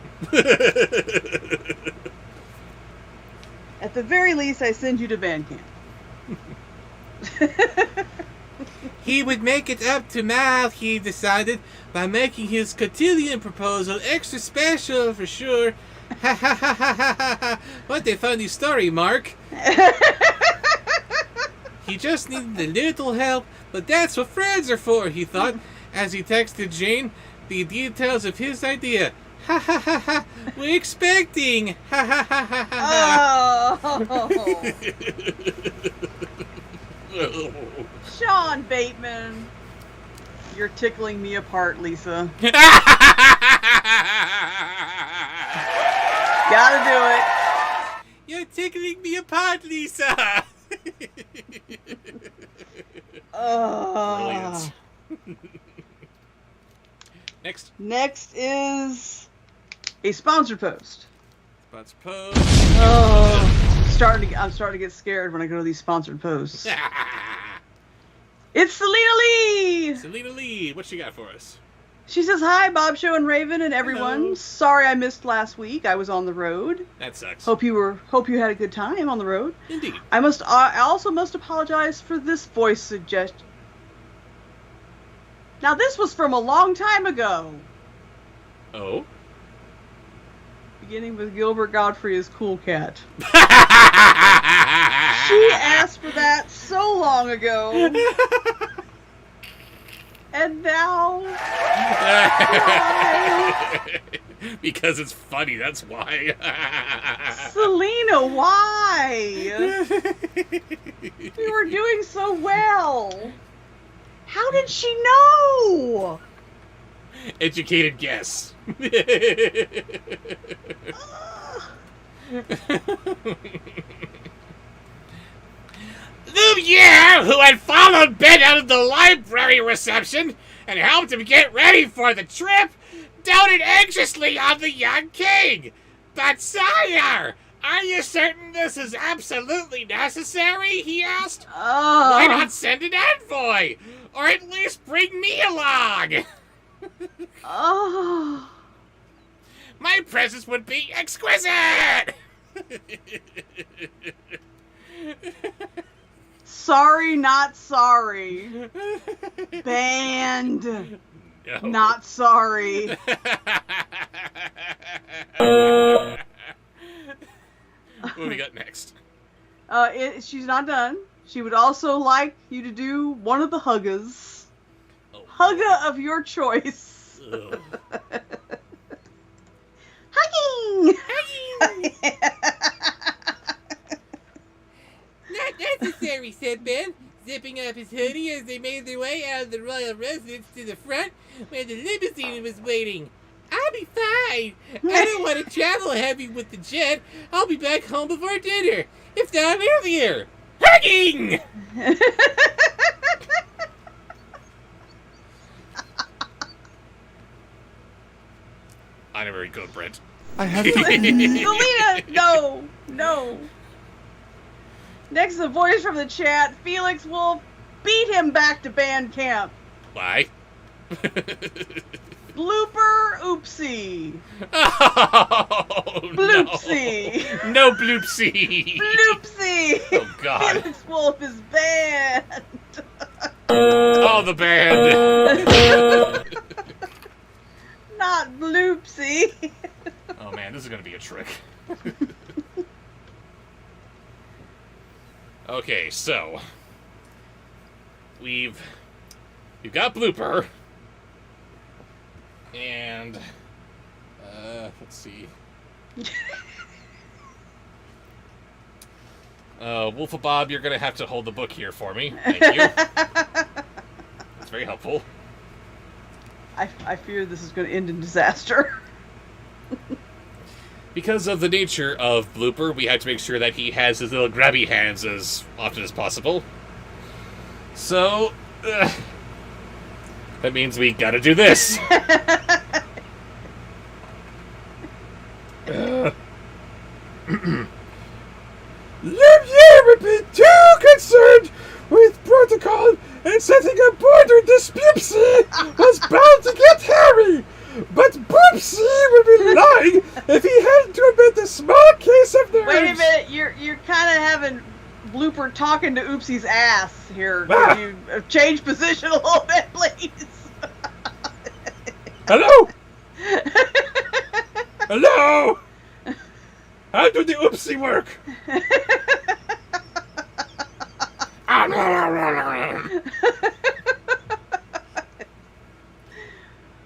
At the very least, I send you to Bandcamp. He would make it up to Mal, he decided, by making his cotillion proposal extra special for sure. Ha ha ha ha ha ha! What a funny story, Mark. He just needed a little help, but that's what friends are for, he thought, as he texted Jane the details of his idea. Ha ha ha ha! We're expecting! Ha ha ha ha ha! Oh. Sean Bateman. You're tickling me apart, Lisa. Gotta do it. You're tickling me apart, Lisa! Brilliant. Next is a sponsored post. Let's pose. Oh, I'm starting to get scared when I go to these sponsored posts. It's Selena Lee! Selena Lee, what she got for us? She says, hi, Bobsheaux and Raven and everyone. Hello. Sorry I missed last week. I was on the road. That sucks. Hope you had a good time on the road. Indeed. I also must apologize for this voice suggestion. Now, this was from a long time ago. Oh? Beginning with Gilbert Godfrey as Cool Cat. She asked for that so long ago. And now... Because it's funny, that's why. Selena, why? We were doing so well. How did she know? Educated guess. Lumiere, who had followed Ben out of the library reception and helped him get ready for the trip, doubted anxiously on the young king. But sire, are you certain this is absolutely necessary? He asked. Why not send an envoy? Or at least bring me along? My presence would be exquisite! Sorry, not sorry. Banned. No. Not sorry. What do we got next? She's not done. She would also like you to do one of the huggas. Oh. Hugga of your choice. Ugh. Hugging! Not necessary, said Ben, zipping up his hoodie as they made their way out of the royal residence to the front where the limousine was waiting. I'll be fine. I don't want to travel heavy with the jet. I'll be back home before dinner, if not earlier. Hugging! I'm very good, Brent. I have Selena, no. Next, the voice from the chat. Felix will beat him back to band camp. Why? Blooper oopsie. Oh, Bloopsie. No bloopsie. Bloopsie. Oh, God. Felix Wolf is banned. Oh, the band. Not bloopsie. Oh, man, this is going to be a trick. Okay, so we've got Blooper, and let's see. Wolf Bob, you're gonna have to hold the book here for me. Thank you. That's very helpful. I fear this is going to end in disaster. Because of the nature of Blooper, we had to make sure that he has his little grabby hands as often as possible. So, that means we gotta do this. Lumiere would be too concerned with protocol and setting a border dispute was bound to get hairy. But Boopsie would be lying if he hadn't to admit the small case of nerves. Wait a minute, you're kind of having Blooper talking to Oopsie's ass here. Ah. Could you change position a little bit, please? Hello? Hello? How do the Oopsie work?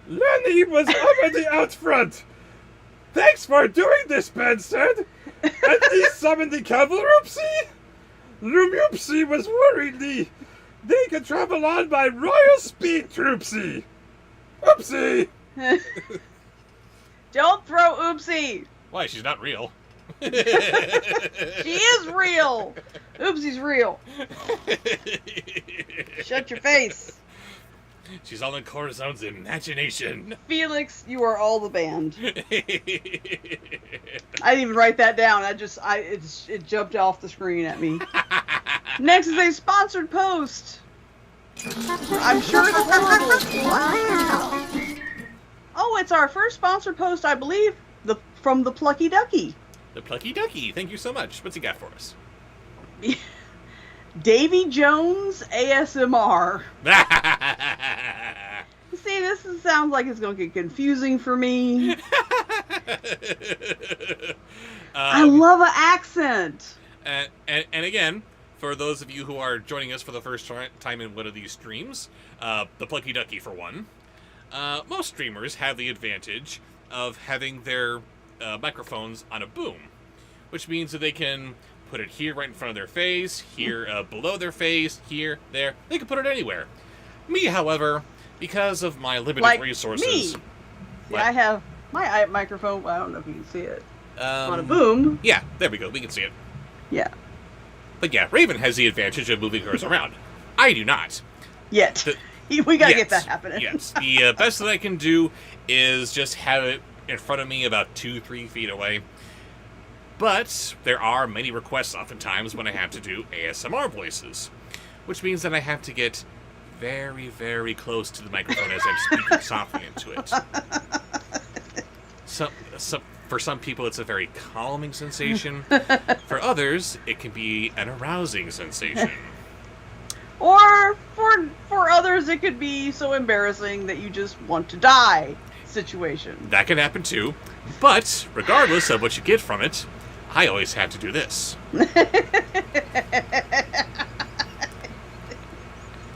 Lenny was already out front. Thanks for doing this, Ben said. At least summon the cavalry, Oopsie. Oopsie was worried they could travel on by royal speed, Troopsie. Oopsie. Don't throw Oopsie. Why? She's not real. She is real. Oopsie's real. Shut your face. She's all in Corazone's imagination. Felix, you are all the band. I didn't even write that down. It jumped off the screen at me. Next is a sponsored post. I'm sure it's horrible. Wow. Oh, it's our first sponsored post, I believe, from the Plucky Ducky. The Plucky Ducky. Thank you so much. What's he got for us? Davy Jones ASMR. See, sounds like it's going to get confusing for me. I love an accent. And again, for those of you who are joining us for the first time in one of these streams, the Plucky Ducky for one, most streamers have the advantage of having their microphones on a boom, which means that they can put it here right in front of their face, here below their face, here, there. They can put it anywhere. Me, however, because of my limited resources... Me. See, I have my microphone, well, I don't know if you can see it, on a boom. Yeah, there we go. We can see it. Yeah. But yeah, Raven has the advantage of moving hers around. I do not. Yet. We gotta get that happening. Yes. The best that I can do is just have it in front of me about 2-3 feet away. But there are many requests oftentimes when I have to do ASMR voices, which means that I have to get very, very close to the microphone as I'm speaking softly into it. For some people, it's a very calming sensation. For others, it can be an arousing sensation. Or for others, it could be so embarrassing that you just want to die situation. That can happen too. But regardless of what you get from it, I always have to do this.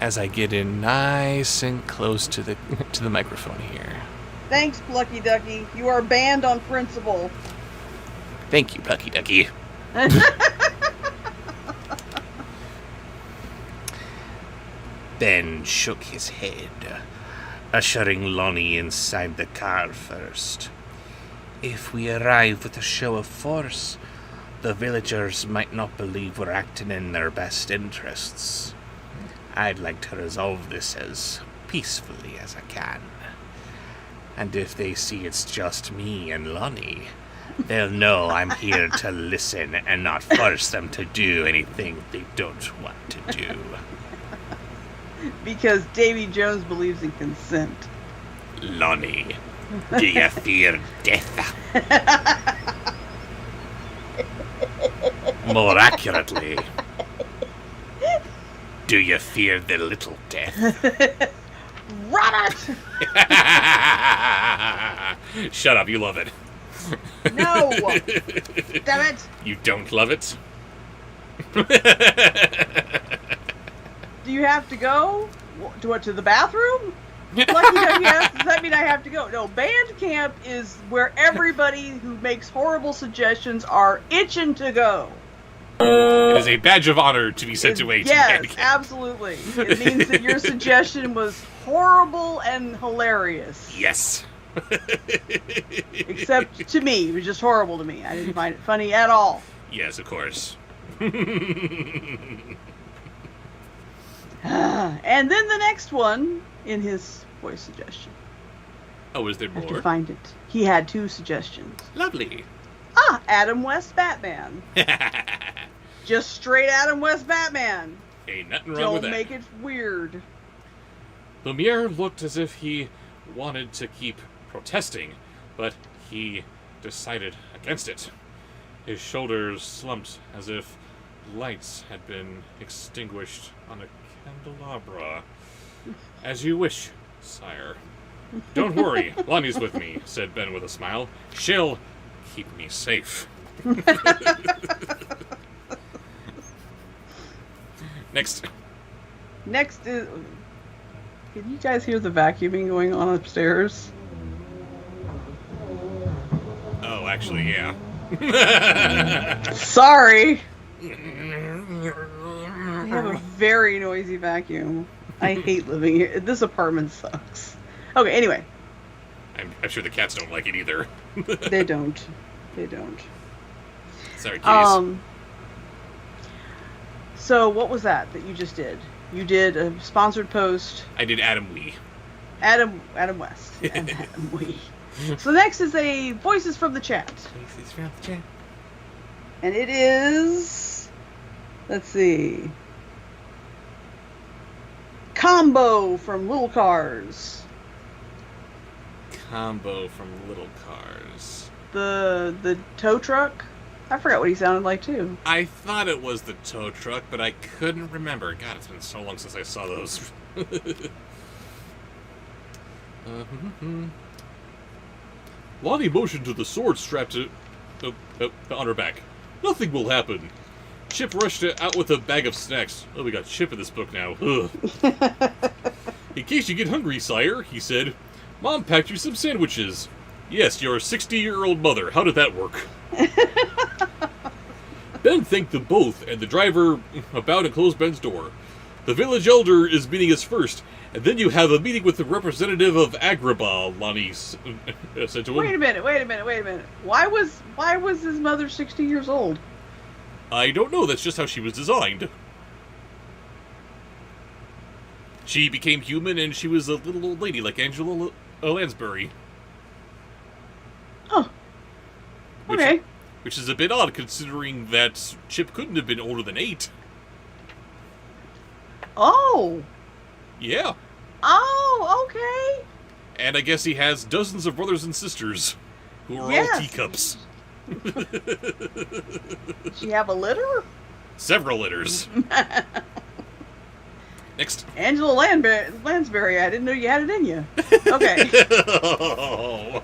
as I get in nice and close to the microphone here. Thanks, Plucky Ducky. You are banned on principle. Thank you, Plucky Ducky. Ben shook his head, ushering Lonnie inside the car first. If we arrive with a show of force, the villagers might not believe we're acting in their best interests. I'd like to resolve this as peacefully as I can. And if they see it's just me and Lonnie, they'll know I'm here to listen and not force them to do anything they don't want to do. Because Davy Jones believes in consent. Lonnie, do you fear death? More accurately, do you fear the little death? Robert! Shut up, you love it. No! Damn it! You don't love it? Do you have to go? To the bathroom? Lucky Ducky asks, does that mean I have to go? No, band camp is where everybody who makes horrible suggestions are itching to go. It is a badge of honor to be sent away to Yes, band camp. absolutely. It means that your suggestion was horrible and hilarious. Yes. Except to me. It was just horrible to me. I didn't find it funny at all. Yes, of course. And then the next one in his voice suggestion. Oh, is there I have to more? find it. He had 2 suggestions. Lovely. Adam West Batman. Just straight Adam West Batman. Ain't nothing wrong with Don't that. make it weird. Lumiere looked as if he wanted to keep protesting, but he decided against it. His shoulders slumped as if lights had been extinguished on a candelabra. As you wish, sire. Don't worry, Lonnie's with me, said Ben with a smile. She'll keep me safe. Next. Next is... Can you guys hear the vacuuming going on upstairs? Oh, actually, yeah. Sorry! I have a very noisy vacuum. I hate living here. This apartment sucks. Okay, anyway. I'm sure the cats don't like it either. They don't. They don't. Sorry, kitties. So what was that you just did? You did a sponsored post. I did Adam Wee. Adam West. And Adam Wee. So next is a Voices from the Chat. Voices from the chat. And it is... Let's see... Combo from Little Cars. Combo from Little Cars. The tow truck? I forgot what he sounded like, too. I thought it was the tow truck, but I couldn't remember. God, it's been so long since I saw those. Lonnie motioned to the sword strapped on her back. Nothing will happen. Chip rushed out with a bag of snacks. Oh, we got Chip in this book now. Ugh. In case you get hungry, sire, he said. Mom packed you some sandwiches. Yes, your 60-year-old mother. How did that work? Ben thanked them both, and the driver bowed and closed Ben's door. The village elder is meeting us first, and then you have a meeting with the representative of Agrabah, Lonnie said to him. Wait a minute. Why was his mother 60 years old? I don't know, that's just how she was designed. She became human, and she was a little old lady like Angela Lansbury. Oh. Okay. Which is a bit odd, considering that Chip couldn't have been older than 8. Oh. Yeah. Oh, okay. And I guess he has dozens of brothers and sisters, who are all teacups. Did she have a litter? Several litters. Next. Angela Lansbury, I didn't know you had it in you. Okay. Oh.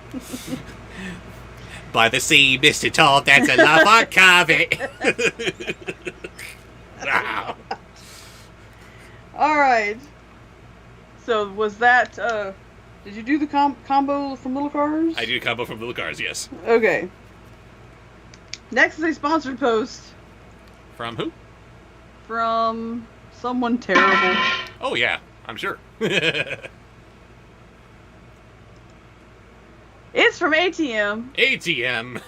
By the sea, Mr. Todd, that's a lava carve it. Wow. All right. So was that? Did you do the combo from Little Cars? I did a combo from Little Cars, yes. Okay. Next is a sponsored post From who? from someone terrible. Oh, yeah, I'm sure. It's from ATM. ATM.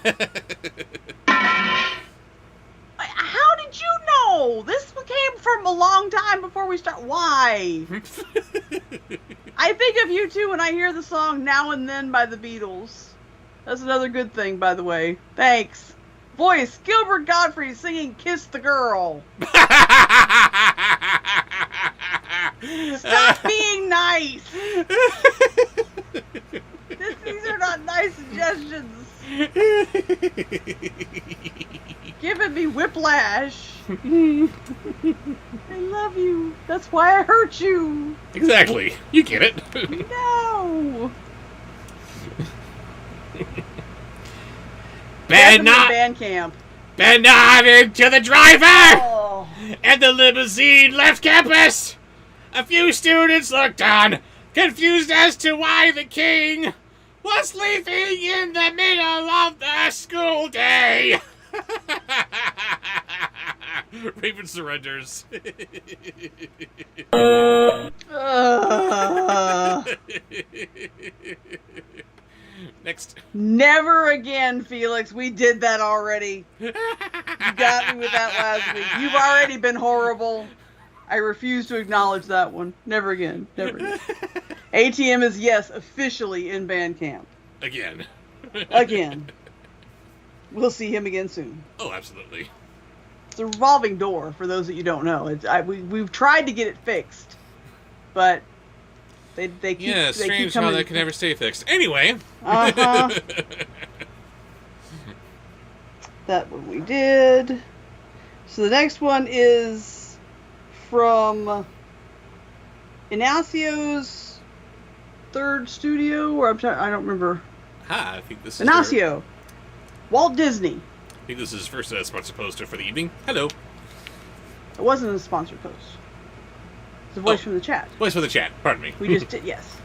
How did you know? This came from a long time before we start. Why? I think of you too when I hear the song Now and Then by the Beatles. That's another good thing, by the way. Thanks. Voice, Gilbert Godfrey singing Kiss the Girl. Stop being nice. These are not nice suggestions. Giving me whiplash. I love you. That's why I hurt you. Exactly. You get it. No. Bad not band camp. into the driver! Oh. And the limousine left campus! A few students looked on, confused as to why the king was leaving in the middle of the school day! Raven surrenders. Next. Never again, Felix. We did that already. You got me with that last week. You've already been horrible. I refuse to acknowledge that one. Never again. Never again. ATM is, yes, officially in band camp. Again. Again. We'll see him again soon. Oh, absolutely. It's a revolving door, for those that you don't know. We've tried to get it fixed, but they keep Yeah, they strange keep coming. how that can never stay fixed. Anyway. Uh-huh. That one we did. So the next one is from Inaccio's third studio, or I don't remember. I think this is Inacio. Walt Disney. I think this is his first sponsor poster for the evening. Hello. It wasn't a sponsored post. It's a voice from the chat. Voice for the chat. Pardon me. We just did, yes.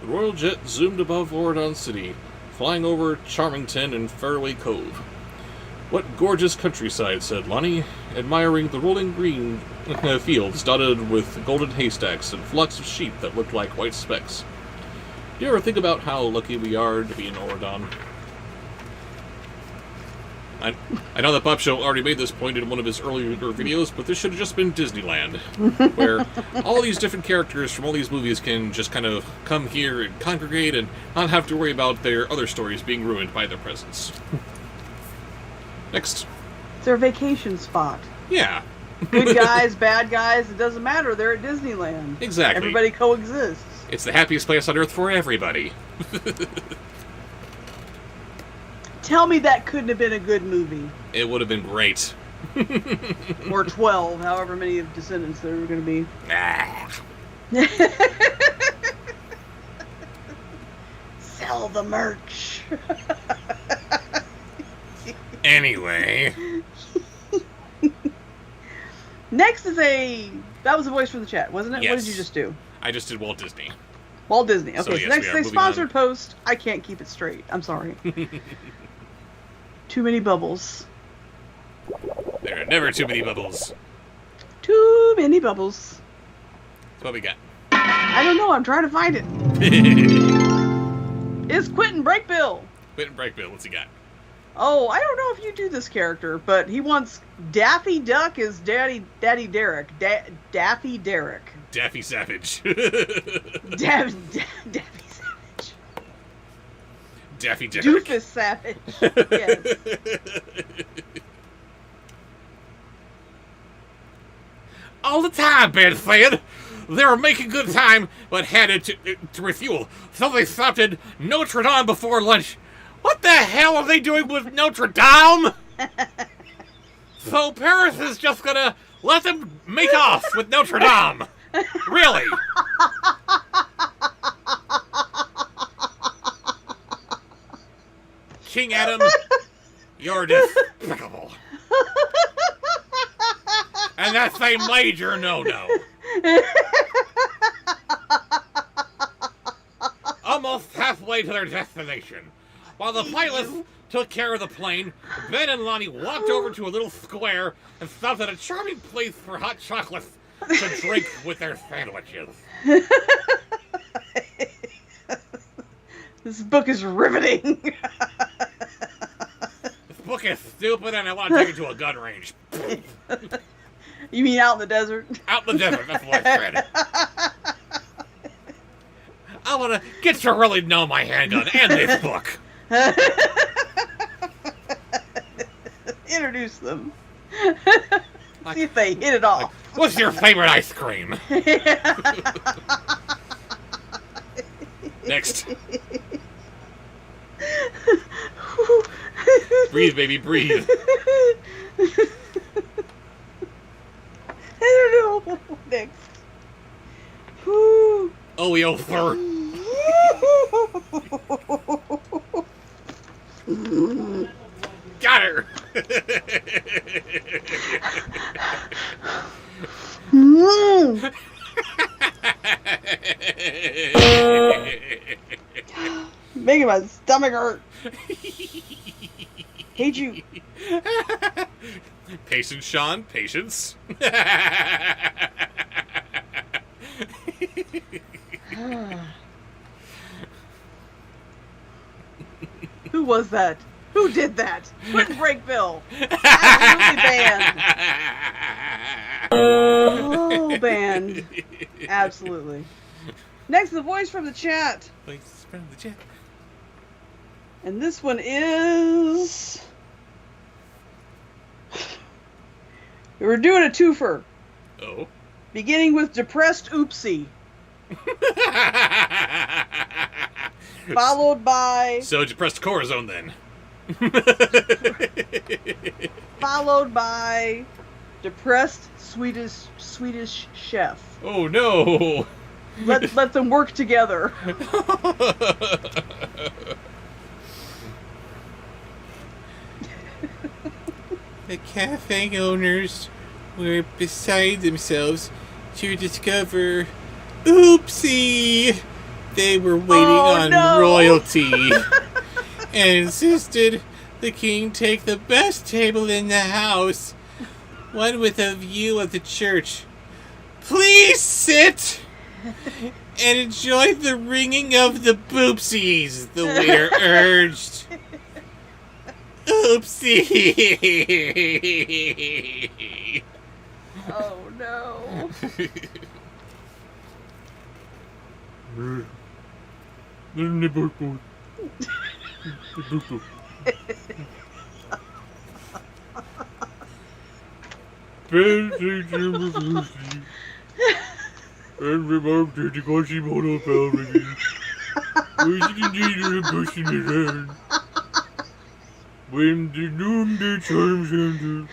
The Royal Jet zoomed above Oregon City, flying over Charmington and Fairway Cove. What gorgeous countryside, said Lonnie, admiring the rolling green fields dotted with golden haystacks and flocks of sheep that looked like white specks. Do you ever think about how lucky we are to be in Oregon? I know that Bobsheaux already made this point in one of his earlier videos, but this should have just been Disneyland, where all these different characters from all these movies can just kind of come here and congregate and not have to worry about their other stories being ruined by their presence. Next. It's their vacation spot. Yeah. Good guys, bad guys, it doesn't matter. They're at Disneyland. Exactly. Everybody coexists. It's the happiest place on earth for everybody. Tell me that couldn't have been a good movie. It would have been great. Or 12, however many of Descendants there were going to be. Ah. Sell the merch. Anyway. Next is that was a voice from the chat, wasn't it? Yes. What did you just do? I just did Walt Disney. Walt Disney. Okay, So, so yes, next we is are a moving sponsored on. post. I can't keep it straight. I'm sorry. Too many bubbles. There are never too many bubbles. Too many bubbles. That's what we got. I don't know. I'm trying to find it. It's Quentin Brakebill. Quentin Brakebill, what's he got? Oh, I don't know if you do this character, but he wants Daffy Duck as Daddy Derek. Daffy Derek. Daffy Savage. Daffy Savage. Daffy Derek. Doofus Savage. Yes. All the time, Ben said. They were making good time, but headed to refuel. So they stopped at Notre Dame before lunch. What the hell are they doing with Notre Dame? So Paris is just gonna let them make off with Notre Dame. Really? King Adam, you're despicable. And And that's a major no-no. Almost halfway to their destination. While the pilots took care of the plane, Ben and Lonnie walked over to a little square and stopped at a charming place for hot chocolates to drink with their sandwiches. This book is riveting. This book is stupid and I want to take it to a gun range. You mean out in the desert? Out in the desert, that's what I said. I want to get to really know my handgun and this book. Introduce them. See if they hit it off. What's your favorite ice cream? Next. Breathe, baby, breathe. I don't know. Next. Whew. OEO fur. Got her. Making my stomach hurt. Hate you. Patience, Sean. Patience. Who was that? Who did that? Quentin Brakeville. Absolutely banned. Oh, banned. Absolutely. Next, the voice from the chat. Voice from the chat. And this one is... We're doing a twofer. Oh. Beginning with Depressed Oopsie. Followed by... So, Depressed Corazon, then. Followed by Depressed Swedish Chef. Oh, no. Let them work together. The cafe owners were beside themselves to discover, oopsie, they were waiting on royalty and insisted the king take the best table in the house, one with a view of the church. Please sit and enjoy the ringing of the boopsies, the waiter urged. Oopsie. Oh no. And remarked that the Quasimodo fell again. Was it indeed a bush in his hand? When the noonday chimes ended,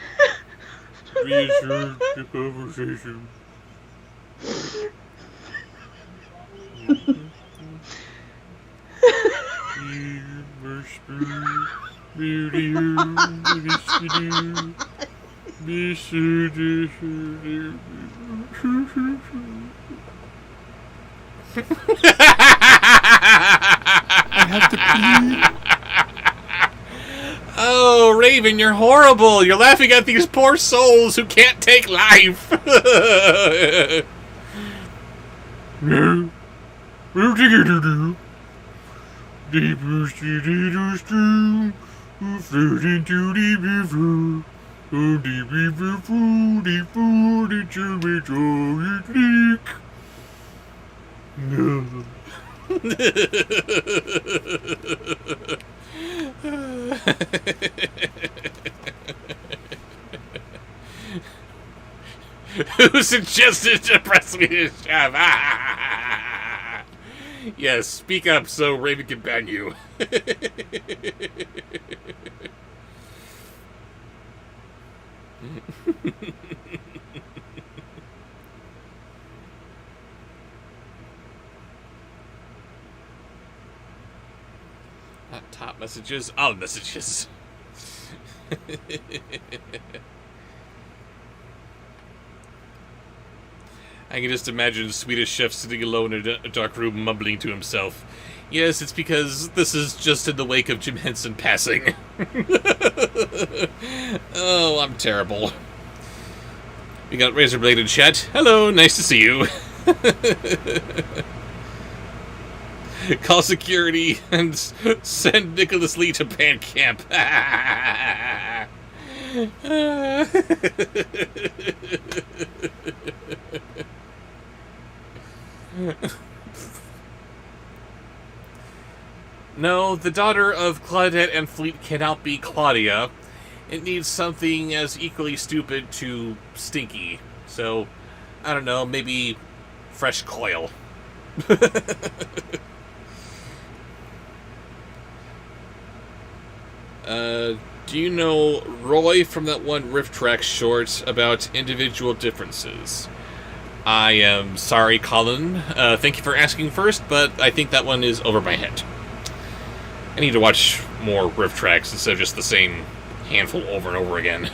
reassured the conversation. I have to pee. Oh, Raven, you're horrible. You're laughing at these poor souls who can't take life. Who suggested to press me to shove? Yes, speak up so Raven can ban you. Not top messages, all messages. I can just imagine Swedish Chef sitting alone in a dark room mumbling to himself. Yes, it's because this is just in the wake of Jim Henson passing. Oh, I'm terrible. We got Razorblade in chat. Hello, nice to see you. Call security and send Nicholas Lee to band camp. No, the daughter of Claudette and Fleet cannot be Claudia. It needs something as equally stupid to stinky. So, I don't know, maybe fresh coil. Do you know Roy from that one Riff Track short about individual differences? I am sorry, Colin. Thank you for asking first, but I think that one is over my head. I need to watch more Riff Tracks instead of just the same handful over and over again.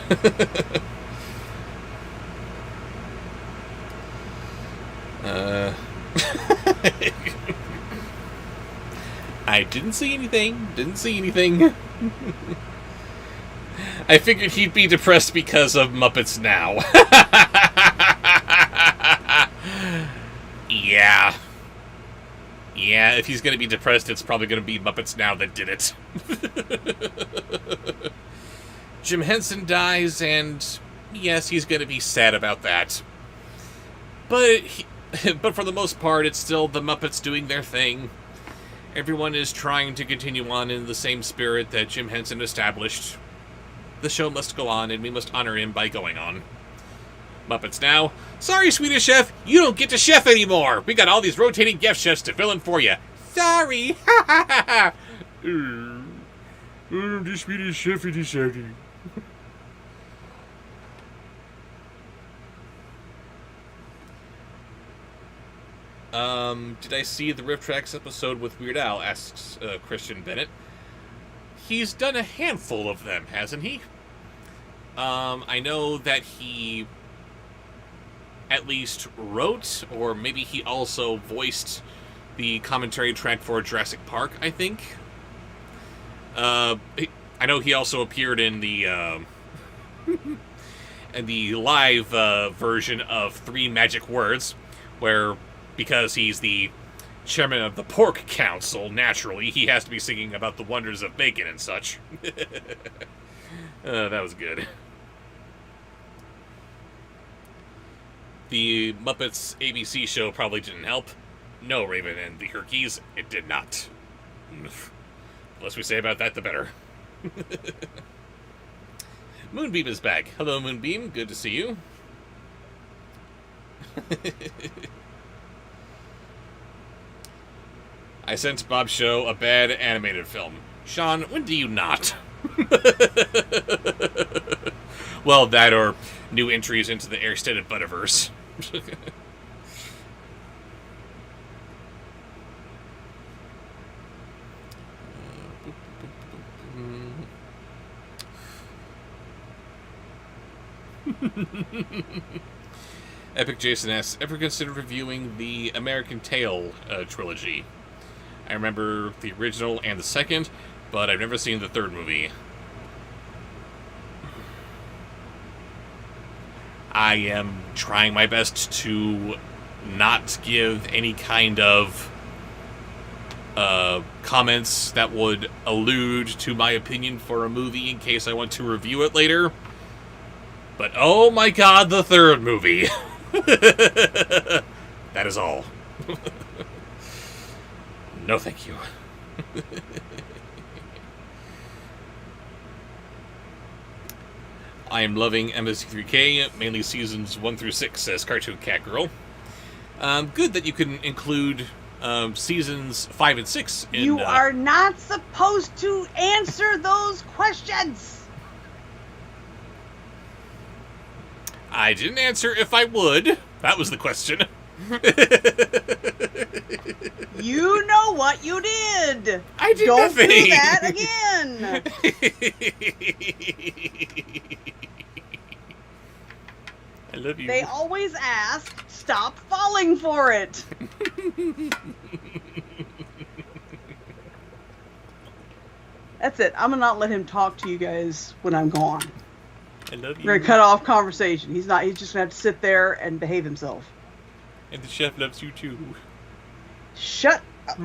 I didn't see anything. I figured he'd be depressed because of Muppets Now. Yeah. Yeah, if he's going to be depressed, it's probably going to be Muppets Now that did it. Jim Henson dies, and yes, he's going to be sad about that. But for the most part, it's still the Muppets doing their thing. Everyone is trying to continue on in the same spirit that Jim Henson established. The show must go on, and we must honor him by going on. Muppets Now. Sorry, Swedish Chef, you don't get to chef anymore. We got all these rotating guest chefs to fill in for you. Sorry. The Swedish Chef is sorry. Did I see the Riff Tracks episode with Weird Al? Asks Christian Bennett. He's done a handful of them, hasn't he? I know that he at least wrote, or maybe he also voiced the commentary track for Jurassic Park, I think. I know he also appeared in the in the live version of Three Magic Words, where, because he's the chairman of the Pork Council, naturally, he has to be singing about the wonders of bacon and such. That was good. The Muppets ABC show probably didn't help. No, Raven and the Herkies, it did not. The less we say about that, the better. Moonbeam is back. Hello, Moonbeam. Good to see you. I sent Bobsheaux a bad animated film. Sean, when do you not? Well, that or new entries into the Airstead Butterverse. Epic Jason asks, ever considered reviewing the American Tail trilogy? I remember the original and the second, but I've never seen the third movie. I am trying my best to not give any kind of comments that would allude to my opinion for a movie in case I want to review it later. But oh my god, the third movie. That is all. No, thank you. I am loving MSC3K, mainly seasons 1 through 6, says Cartoon Cat Girl. Good that you can include seasons 5 and 6 in... You are not supposed to answer those questions! I didn't answer if I would. That was the question. You know what you did! I did Don't nothing! do that again! love you. They always ask, stop falling for it. That's it. I'm gonna not let him talk to you guys when I'm gone. I love you. We're gonna cut off conversation. He's just gonna have to sit there and behave himself. And the chef loves you too. Shut up.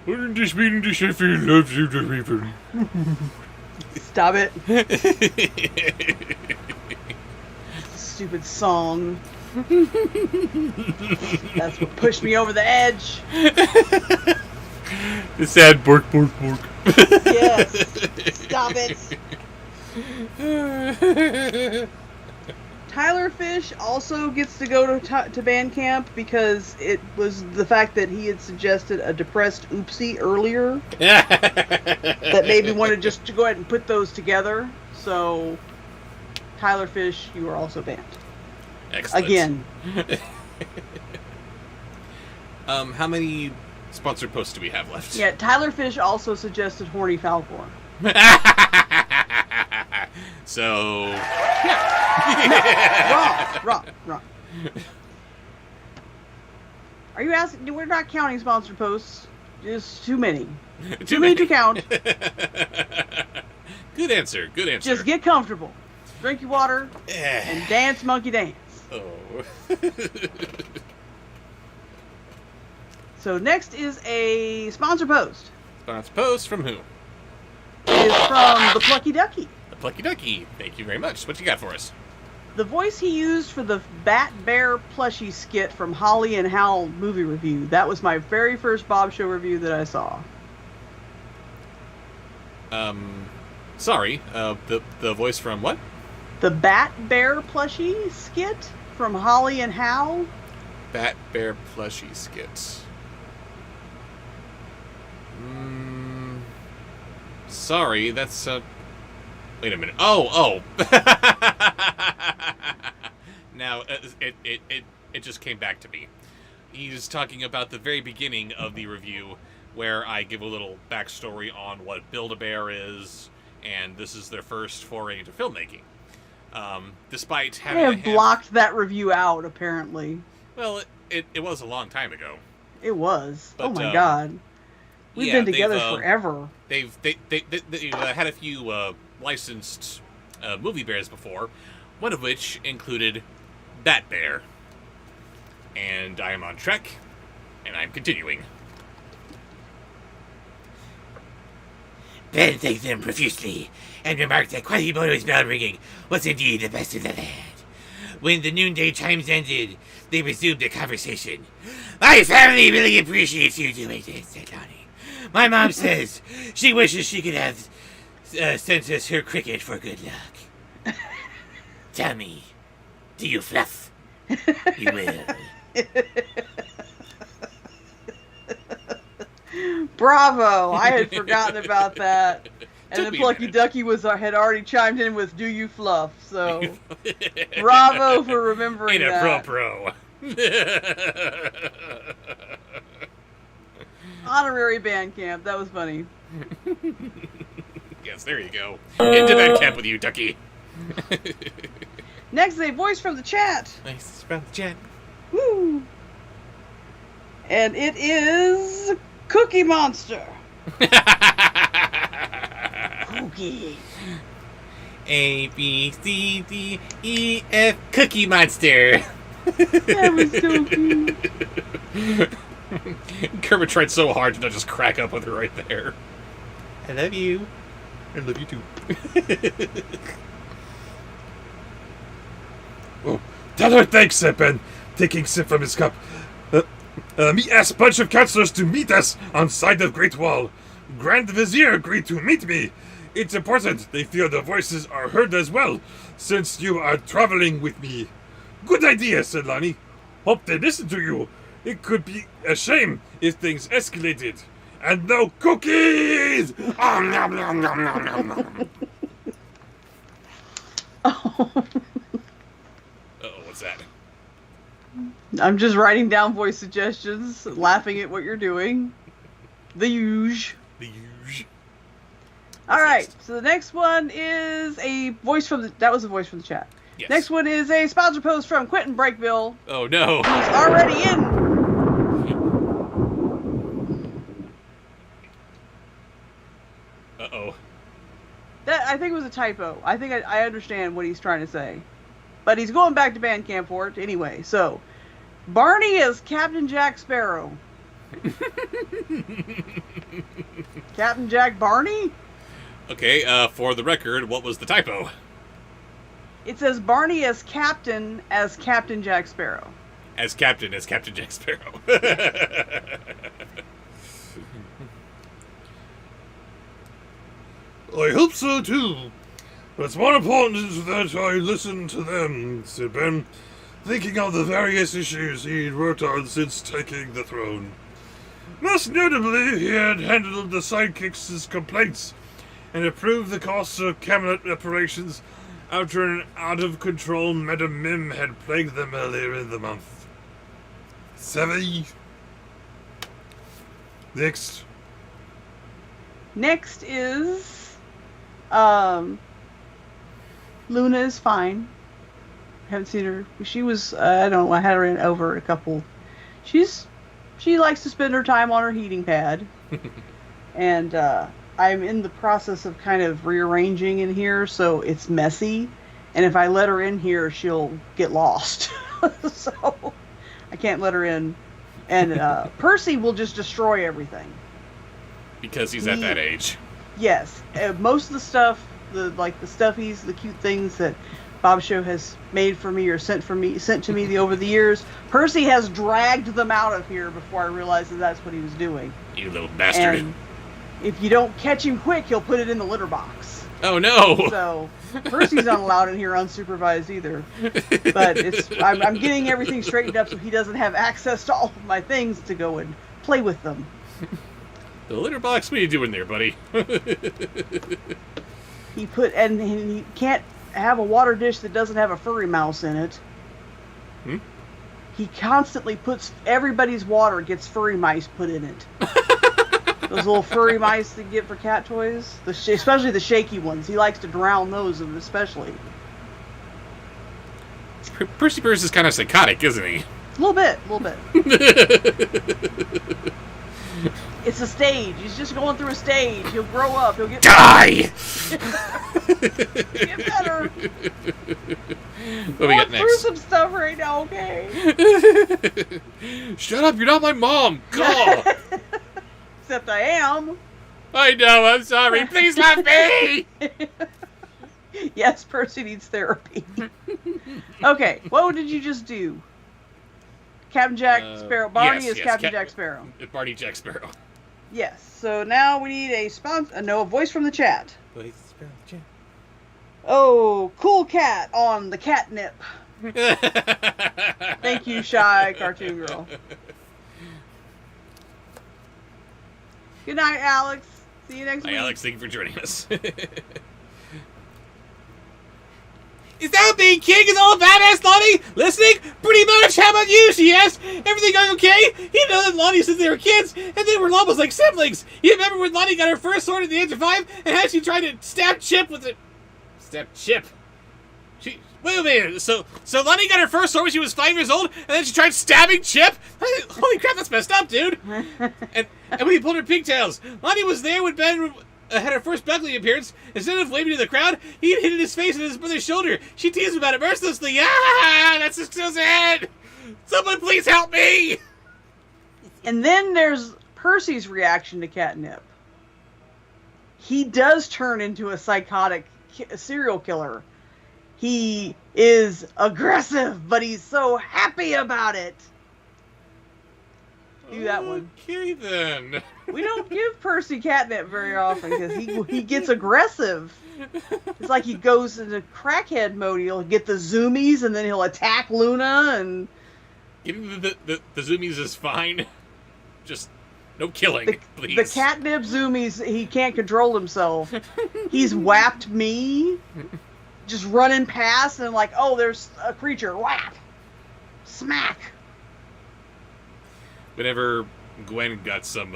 Wouldn't this mean the chef loves you to people? Stop it. Stupid song. That's what pushed me over the edge. The sad bork, bork, bork. Yes. Stop it. Tyler Fish also gets to go to band camp because it was the fact that he had suggested a depressed oopsie earlier that made me want to just to go ahead and put those together. So, Tyler Fish, you are also banned. Excellent. Again. How many sponsored posts do we have left? Yeah, Tyler Fish also suggested Horny Falcor. So... Wrong. Are you asking? We're not counting sponsored posts. Just too many. Too many to count. Good answer. Just get comfortable. Drink your water and dance, monkey dance. Oh. So next is a sponsor post. Sponsor post from who? It is from the Plucky Ducky. The Plucky Ducky. Thank you very much. What you got for us? The voice he used for the Bat Bear plushie skit from Holly and Hal movie review. That was my very first Bobsheaux review that I saw. Sorry. The voice from what? The Bat Bear plushie skit from Holly and Hal. Bat Bear plushie skits. Sorry, that's wait a minute. Oh. Now it just came back to me. He's talking about the very beginning of the review, where I give a little backstory on what Build-A-Bear is, and this is their first foray into filmmaking. Despite having I have blocked that review out, apparently. Well, it was a long time ago. It was. But, oh my god. We've been together forever. They've had a few licensed movie bears before, one of which included Bat Bear. And I am on track, and I'm continuing. Ben thanked them profusely, and remarked that Quasimodo's bell ringing was indeed the best in the land. When the noonday chimes ended, they resumed their conversation. "My family really appreciates you doing this," said Lonnie. "My mom says she wishes she could have sent us her cricket for good luck. Tell me, do you fluff? You will." Bravo! I had forgotten about that. And Took the me a Plucky minute. Ducky had already chimed in with "Do you fluff?" So, bravo for remembering Ain't a that. pro. Honorary band camp. That was funny. Yes, there you go. Into that camp with you, Ducky. Next is a voice from the chat. Nice from the chat. Woo! And it is Cookie Monster. Cookie. A, B, C, D, E, F, Cookie Monster. That was so cute. Kermit tried so hard to not just crack up with her right there. I love you. I love you too. Oh, tell her thanks, Ben, taking sip from his cup. Me asked bunch of counselors to meet us on side of Great Wall. Grand Vizier agreed to meet me. It's important they feel the voices are heard as well, since you are traveling with me. Good idea, said Lonnie. Hope they listen to you. It could be a shame if things escalated. And no cookies! Nom, nom, nom, nom, nom, nom. Oh. Uh-oh, what's that? I'm just writing down voice suggestions, laughing at what you're doing. The huge. The huge. All right. So the next one is a voice from the. That was a voice from the chat. Yes. Next one is a sponsor post from Quentin Breakville. Oh no. Who's already in. Uh-oh. That I think it was a typo. I think I understand what he's trying to say, but he's going back to Bandcamp for it anyway. So, Barney is Captain Jack Sparrow. Captain Jack Barney? Okay, for the record, what was the typo? It says Barney as Captain Jack Sparrow. As Captain Jack Sparrow. I hope so too. But it's more important that I listen to them, said Ben, thinking of the various issues he'd worked on since taking the throne. Most notably, he had handled the sidekicks' complaints and approved the costs of cabinet reparations after an out-of-control Madam Mim had plagued them earlier in the month. Savvy. Next. Next is Luna is fine. Haven't seen her. She was I don't know. I had her in over a couple. She likes to spend her time on her heating pad, and I'm in the process of kind of rearranging in here, so it's messy. And if I let her in here, she'll get lost. So I can't let her in. And Percy will just destroy everything. Because he's at that age. Yes, most of the stuff, the stuffies, the cute things that Bobsheaux has made for me or sent to me over the years, Percy has dragged them out of here before I realized that that's what he was doing. You little bastard. And if you don't catch him quick, he'll put it in the litter box. Oh no! So Percy's not allowed in here unsupervised either. But I'm getting everything straightened up so he doesn't have access to all of my things to go and play with them. The litter box? What are you doing there, buddy? He can't have a water dish that doesn't have a furry mouse in it. He constantly puts everybody's water gets furry mice put in it. Those little furry mice that you get for cat toys, especially the shaky ones. He likes to drown those, especially. Percy Burns is kind of psychotic, isn't he? A little bit. It's a stage. He's just going through a stage. He'll grow up. He'll get Die! get better. What do we got Through next? some stuff right now, okay? Shut up! You're not my mom. God. Except I am. I know. I'm sorry. Please let me. Yes, Percy needs therapy. Okay, what did you just do? Captain Jack Sparrow. Barney is Captain Jack Sparrow. Barney Jack Sparrow. Yes. So now we need a voice from the chat. Oh, cool cat on the catnip. Thank you, Shy Cartoon Girl. Good night, Alex. See you next week. Hi, Alex. Thank you for joining us. Is that being king is all badass Lonnie? Listening? Pretty much. How about you? She asked. Everything going okay? You know that Lonnie since they were kids, and they were almost like siblings. You remember when Lonnie got her first sword at the age of 5, and how she tried to stab Chip with it? Stab Chip? Wait a minute. So Lonnie got her first sword when she was 5 years old, and then she tried stabbing Chip? Holy crap, that's messed up, dude. And when he pulled her pigtails, Lonnie was there when Ben had her first Buckley appearance. Instead of waving to the crowd, he hit his face on his brother's shoulder. She teased him about it mercilessly. Ah, that's just so sad. Someone please help me. And then there's Percy's reaction to catnip. He does turn into a psychotic serial killer. He is aggressive, but he's so happy about it. Do that one. Okay, then. We don't give Percy catnip very often because he gets aggressive. It's like he goes into crackhead mode. He'll get the zoomies and then he'll attack Luna and... Getting the zoomies is fine. Just no killing, please. The catnip zoomies, he can't control himself. He's whapped me. Just running past and like, oh, there's a creature. Whap! Smack! Whenever Gwen got some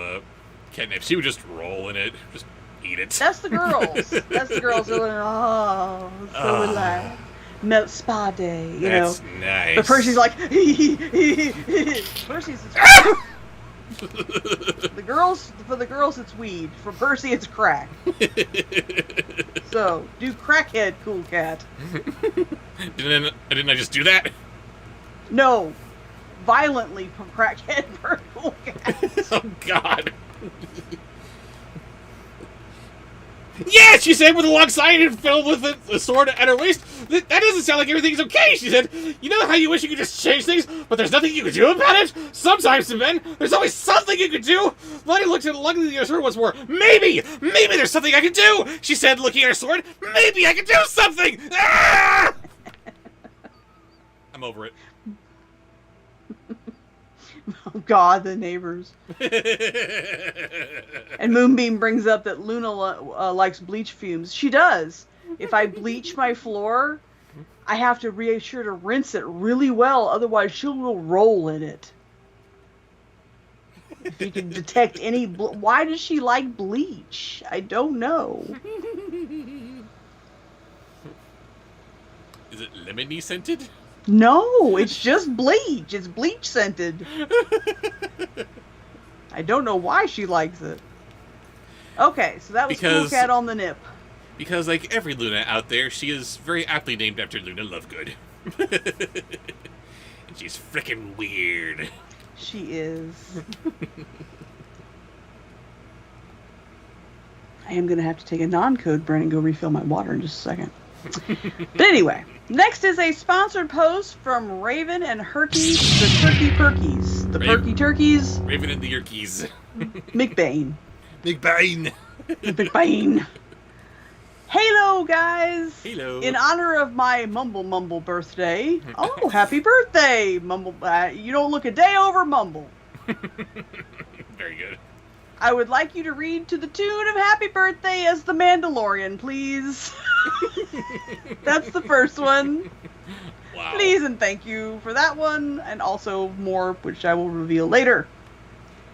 catnip, she would just roll in it. Just Eat it. That's the girls. That's the girls who are, so relaxed. Melt spa day, you That's know. nice. But Percy's like, Percy's the girls, for the girls it's weed. For Percy it's crack. So, do crackhead, cool cat. Didn't I just do that? No. Violently from crackhead per cool cat. Oh, God. Yeah, she said with a long sign and filled with a sword at her waist. That doesn't sound like everything's okay, she said. You know how you wish you could just change things, but there's nothing you could do about it? Sometimes to men, there's always something you could do. Lonnie looked at her sword once more. Maybe there's something I can do, she said, looking at her sword. Maybe I can do something! Ah! I'm over it. Oh God, the neighbors. And Moonbeam brings up that Luna likes bleach fumes. She does. If I bleach my floor, I have to be sure to rinse it really well, otherwise she will roll in it. If you can detect any... Why does she like bleach? I don't know. Is it lemony scented? No, it's just bleach. It's bleach scented. I don't know why she likes it. Okay, so that was Cool Cat on the nip. Because, like every Luna out there, she is very aptly named after Luna Lovegood. And she's frickin' weird. She is. I am going to have to take a non-code break and go refill my water in just a second. But anyway, next is a sponsored post from Raven and Herky, the Turkey Perkies. The Perky Turkeys. Raven and the Yerkies. McBain. McBain. McBain. Hello, guys. Hello. In honor of my Mumble birthday. Oh, happy birthday, Mumble. You don't look a day over Mumble. Very good. I would like you to read to the tune of Happy Birthday as the Mandalorian, please. That's the first one. Wow. Please and thank you for that one, and also more, which I will reveal later.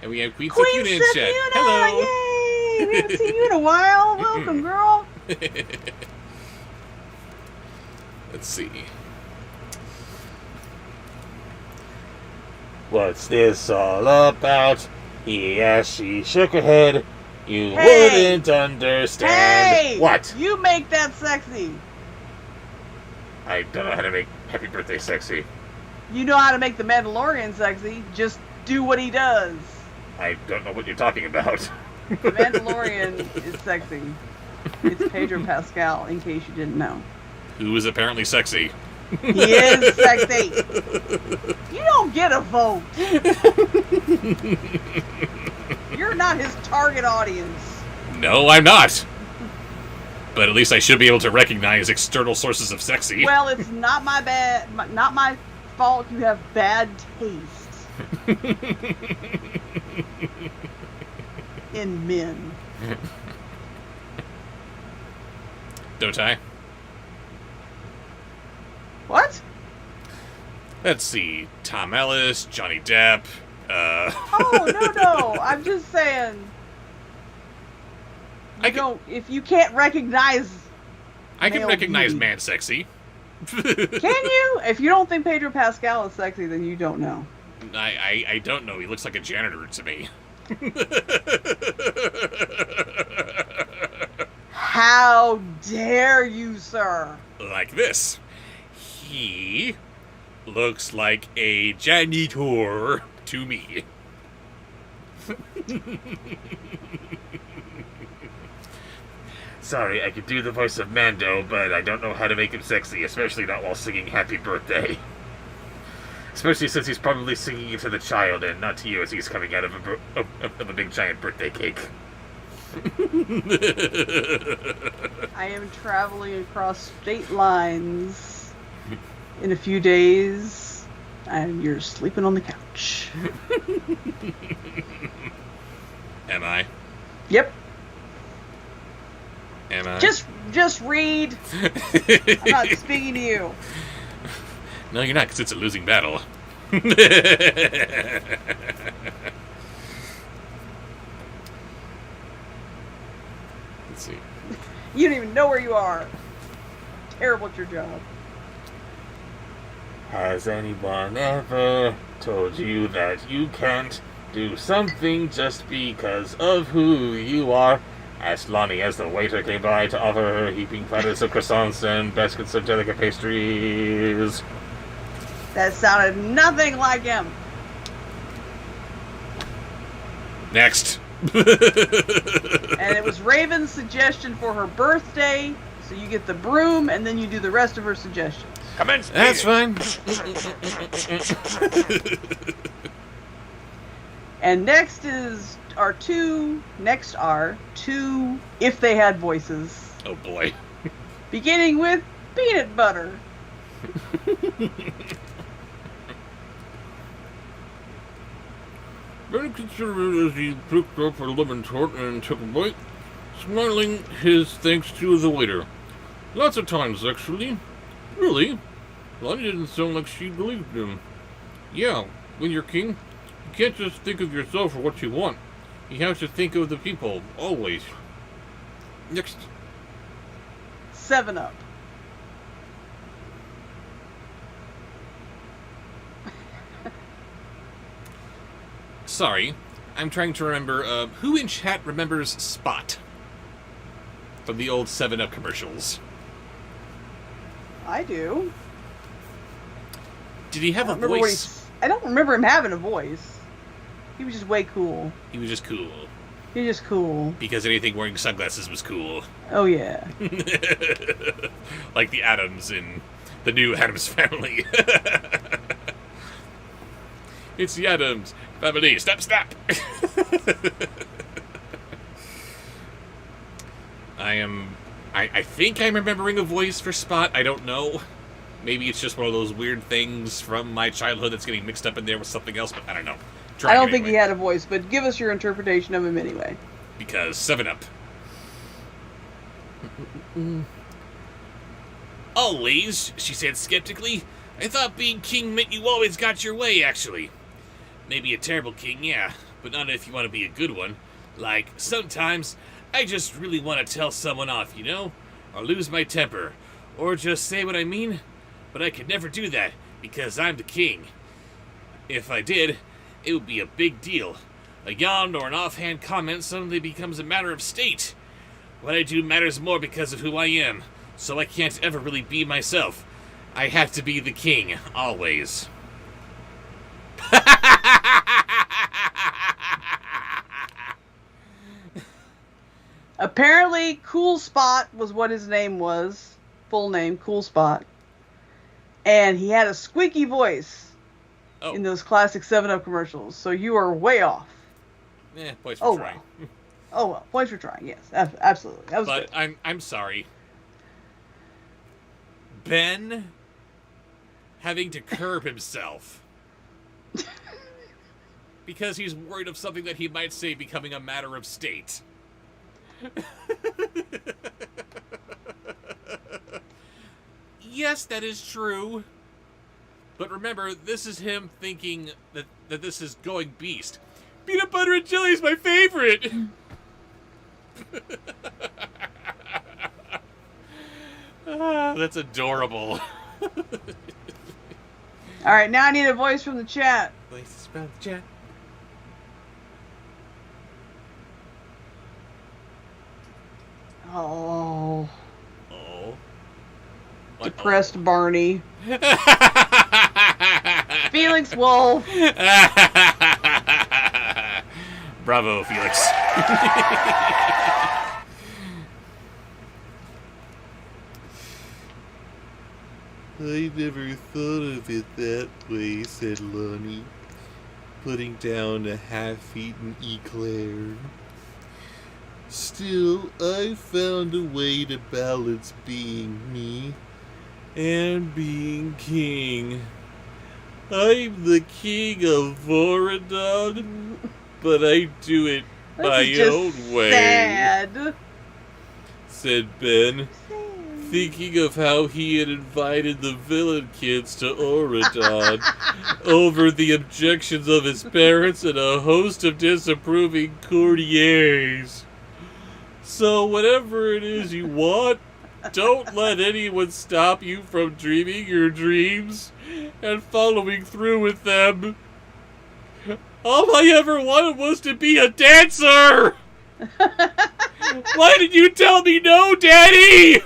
And we have Queen Queen Sefuna in chat. Sefuna! Hello. Yay! We haven't seen you in a while. Welcome, girl. Let's see. What's this all about? Yes, she shook her head. You Hey! wouldn't understand. Hey! What? You make that sexy. I don't know how to make Happy Birthday sexy. You know how to make the Mandalorian sexy. Just do what he does. I don't know what you're talking about. The Mandalorian is sexy. It's Pedro Pascal, in case you didn't know. Who is apparently sexy. He is sexy. You don't get a vote. You're not his target audience. No, I'm not. But at least I should be able to recognize external sources of sexy. Well, it's not not my fault you have bad taste in men. Don't I? What? Let's see. Tom Ellis, Johnny Depp. Oh, no. I'm just saying. If you can't recognize. I can male recognize beauty. man sexy. Can you? If you don't think Pedro Pascal is sexy, then you don't know. I don't know. He looks like a janitor to me. How dare you, sir? Like this. He looks like a janitor to me. Sorry, I could do the voice of Mando, but I don't know how to make him sexy, especially not while singing Happy Birthday. Especially since he's probably singing it to the child and not to you as he's coming out of a big giant birthday cake. I am traveling across state lines in a few days, and you're sleeping on the couch. Am I? Yep. Am I? Just read. I'm not speaking to you. No, you're not, because it's a losing battle. Let's see. You don't even know where you are. Terrible at your job. Has anyone ever told you that you can't do something just because of who you are? Asked Lonnie as the waiter came by to offer her heaping platters of croissants and baskets of delicate pastries. That sounded nothing like him. Next. And it was Raven's suggestion for her birthday, so you get the broom, and then you do the rest of her suggestions. Commence. That's fine. And next are two if they had voices. Oh boy. Beginning with peanut butter. Very considerate as he picked up a lemon tart and took a bite, smiling his thanks to the waiter. Lots of times, actually. Really? Lonnie didn't sound like she believed him. Yeah, when you're king, you can't just think of yourself or what you want. You have to think of the people, always. Next. 7-Up. Sorry, I'm trying to remember, who in chat remembers Spot? From the old 7-Up commercials. I do. Did he have a voice? I don't remember him having a voice. He was just way cool. He was just cool. He was just cool. Because anything wearing sunglasses was cool. Oh, yeah. Like the Addams in the new Addams Family. It's the Addams Family. Snap, snap! I think I'm remembering a voice for Spot. I don't know. Maybe it's just one of those weird things from my childhood that's getting mixed up in there with something else, but I don't know. I don't think he had a voice, but give us your interpretation of him anyway. Because 7-Up. Always, she said skeptically. I thought being king meant you always got your way, actually. Maybe a terrible king, yeah, but not if you want to be a good one. Like, sometimes, I just really want to tell someone off, you know? Or lose my temper. Or just say what I mean. But I could never do that, because I'm the king. If I did, it would be a big deal. A yawn or an offhand comment suddenly becomes a matter of state. What I do matters more because of who I am, so I can't ever really be myself. I have to be the king, always. Apparently, Cool Spot was what his name was. Full name, Cool Spot. And he had a squeaky voice in those classic 7-Up commercials. So you are way off. Points for trying. Well. Oh, well. Points for trying, yes. Absolutely. That was but good. I'm sorry. Ben having to curb himself. Because he's worried of something that he might say becoming a matter of state. Yes, that is true. But remember, this is him thinking that this is going beast. Peanut butter and jelly is my favorite! That's adorable. Alright, now I need a voice from the chat. Voices from the chat. Oh. Oh. Depressed Barney. Felix Wolf. Bravo, Felix. I never thought of it that way, said Lonnie, putting down a half-eaten eclair. Still, I found a way to balance being me and being king. I'm the king of Voradon, but I do it my own way, sad. said Ben, thinking of how he had invited the villain kids to Oradon over the objections of his parents and a host of disapproving courtiers. So whatever it is you want, don't let anyone stop you from dreaming your dreams and following through with them. All I ever wanted was to be a dancer! Why did you tell me no, Daddy?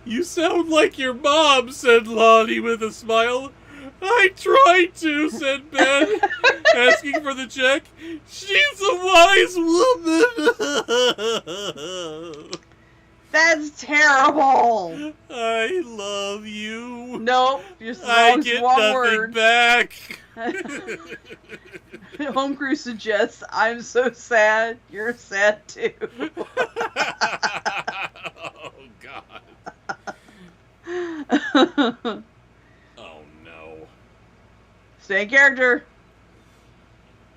You sound like your mom, said Lonnie with a smile. I tried to, said Ben, asking for the check. She's a wise woman. That's terrible. I love you. Nope, just I get one nothing word. back. Home Crew suggests, I'm so sad, you're sad too. Oh, God. Oh, no. Stay in character.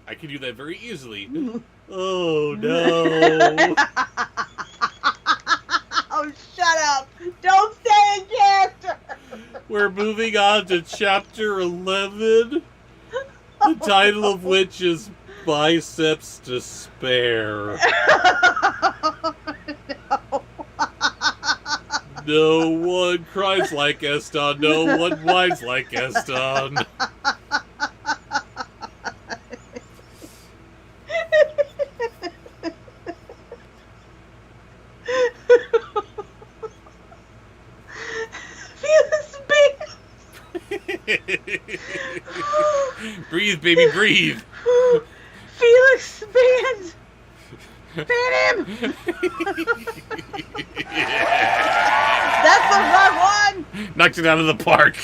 I can do that very easily. Oh, no. Oh, shut up. Don't stay in character. We're moving on to chapter 11, the title of which is Biceps to Spare. No one cries like Eston, no one whines like Eston. Breathe, baby, breathe. Felix, band! Ban him! That's the wrong one! Knocked it out of the park.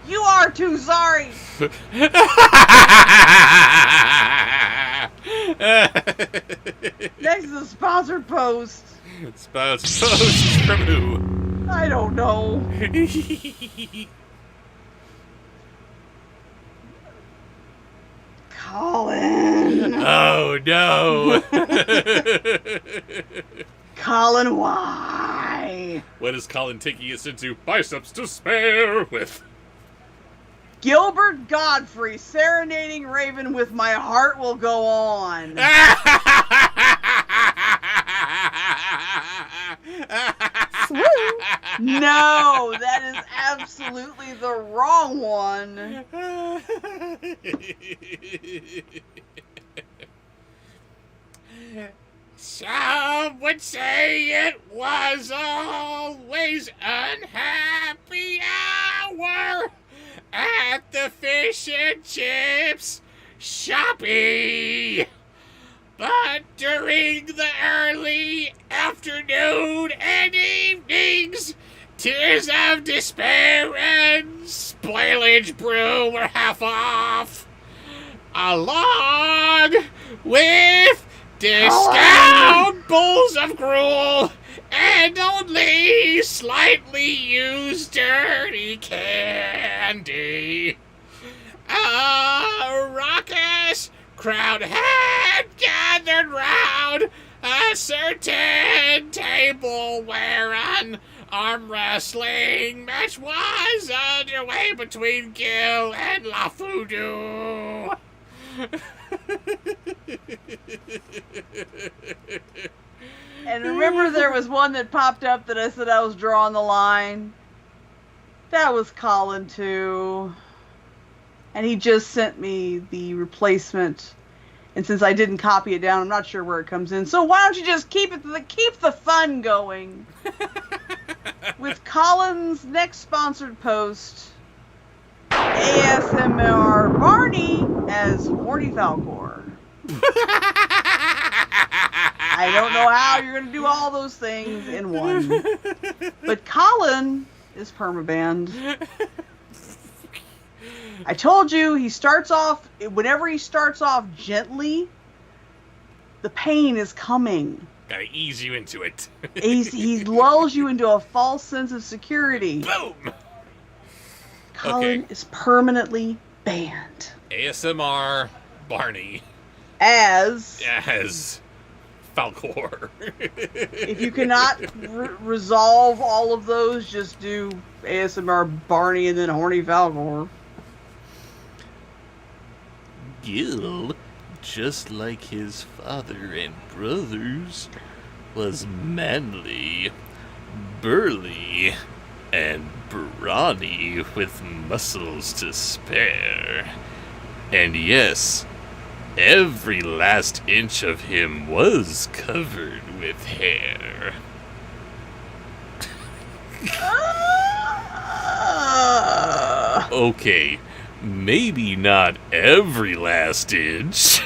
You are too sorry! Next is a sponsored post. Spouse post from who? I don't know. Colin. Oh no. Colin, why? What is Colin taking us into Biceps to Spare with? Gilbert Godfrey serenading Raven with My Heart Will Go On. No, that is absolutely the wrong one. Some would say it was always unhappy hour at the fish and chips shopping. But during the early afternoon and evenings, tears of despair and spoilage brew were half off, along with discount bowls of gruel and only slightly used dirty candy. A raucous crowd had gathered round a certain table where an arm wrestling match was underway between Gil and La Fudu. And remember there was one that popped up that I said I was drawing the line? That was Colin too. And he just sent me the replacement. And since I didn't copy it down, I'm not sure where it comes in. So why don't you just keep the fun going with Colin's next sponsored post, ASMR Barney as Horny Falcor. I don't know how you're going to do all those things in one. But Colin is permabanned. I told you, whenever he starts off gently, the pain is coming. Gotta ease you into it. He lulls you into a false sense of security. Boom! Colin is permanently banned. ASMR Barney As Falcor. if you cannot resolve all of those, just do ASMR Barney and then Horny Falcor. Gil, just like his father and brothers, was manly, burly, and brawny with muscles to spare. And yes, every last inch of him was covered with hair. Okay, maybe not every last inch.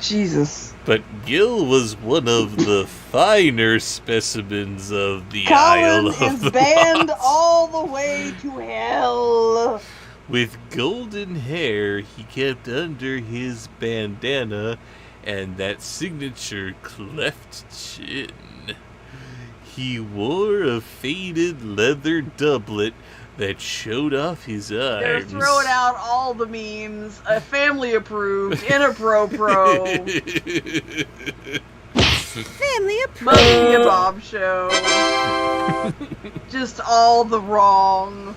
Jesus. But Gil was one of the finer specimens of the Colin Isle of is the banned Lost. all the way to hell. With golden hair he kept under his bandana and that signature cleft chin. He wore a faded leather doublet that showed off his arms. They're throwing out all the memes. Family approved, pro. Family approved. Must be a Bobsheaux. Just all the wrong.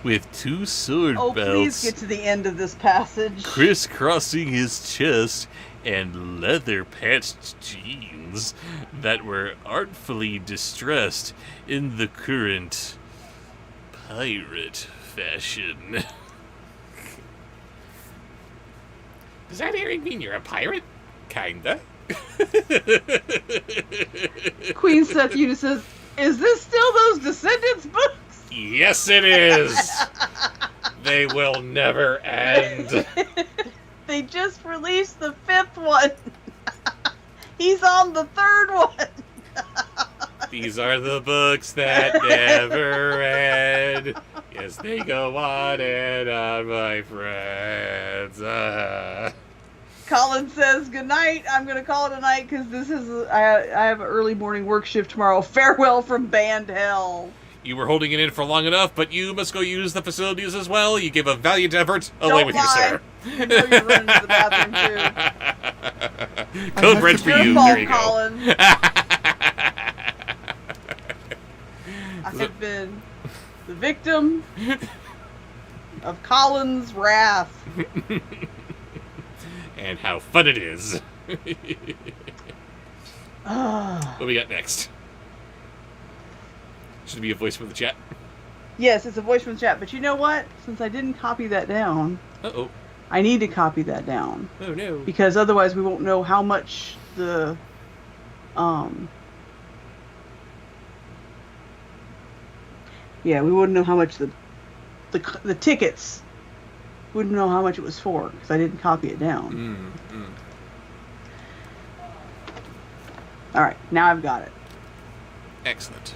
With two sword Oh, please belts get to the end of this passage. crisscrossing his chest and leather-patched jeans that were artfully distressed in the current pirate fashion. Does that Eric mean you're a pirate? Kinda. Queen Seth Una says, "Is this still those Descendants books?" Yes, it is. They will never end. They just released the 5th one. He's on the 3rd one. These are the books that never end. Yes, they go on and on, my friends. Colin says, "Good night. I'm going to call it a night because this is I have an early morning work shift tomorrow. Farewell from band hell." You were holding it in for long enough, but you must go use the facilities as well. You gave a valiant effort. Don't Away with you, lie. sir. You know you're running to the bathroom too. Code red for Your you. fault, There you go. Colin. I have been the victim of Colin's wrath. And how fun it is. What do we got next? Should it be a voice from the chat? Yes, it's a voice from the chat, but you know what? Since I didn't copy that down, Uh-oh. I need to copy that down. Oh, no. Because otherwise we won't know how much the we wouldn't know how much the tickets, wouldn't know how much it was for because I didn't copy it down. All right, now I've got it. Excellent.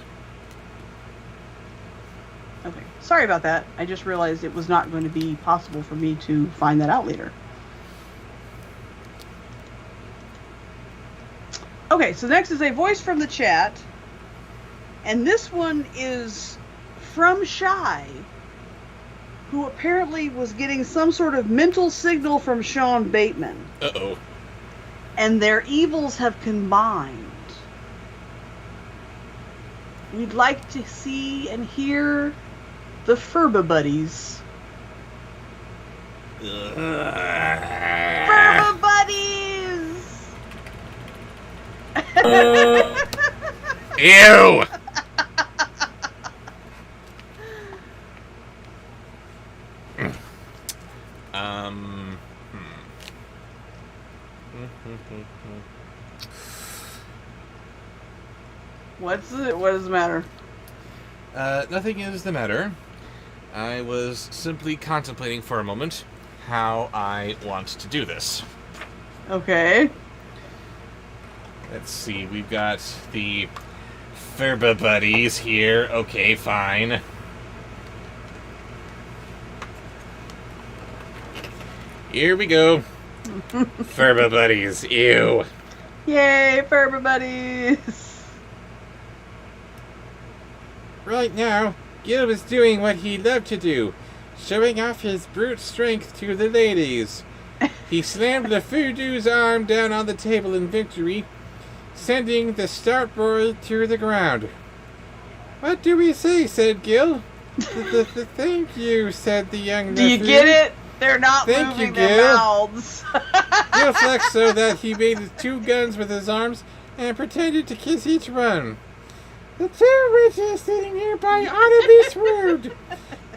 Okay, sorry about that. I just realized it was not going to be possible for me to find that out later. Okay, so next is a voice from the chat, and this one is from Shy, who apparently was getting some sort of mental signal from Sean Bateman, Uh-oh. and their evils have combined. We'd like to see and hear the Furba Buddies. Furba Buddies! Ew! What does the matter? Nothing is the matter. I was simply contemplating for a moment how I want to do this. Okay. Let's see, we've got the Furba Buddies here. Okay, fine. Here we go. Furba Buddies. Ew. Yay, Furba Buddies! Right now, Gil is doing what he loved to do, showing off his brute strength to the ladies. He slammed the Fudu's arm down on the table in victory, sending the stout boy to the ground. "What do we say?" said Gil. Thank you," said the young Do you nephew. get it? They're not Thank moving you, their Gil. mouths. Gil flexed so that he made his 2 guns with his arms and pretended to kiss each one. The 2 witches sitting nearby ought to be swooned.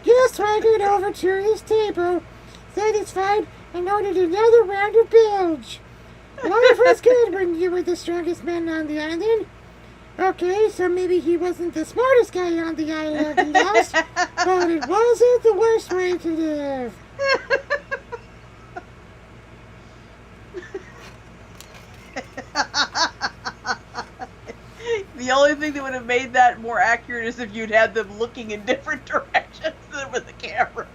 Gil swaggered over to his table, satisfied, and ordered another round of bilge. Life was good when you were the strongest man on the island. Okay, so maybe he wasn't the smartest guy on the island of Lost, but it wasn't the worst way to live. The only thing that would have made that more accurate is if you'd had them looking in different directions than with the camera.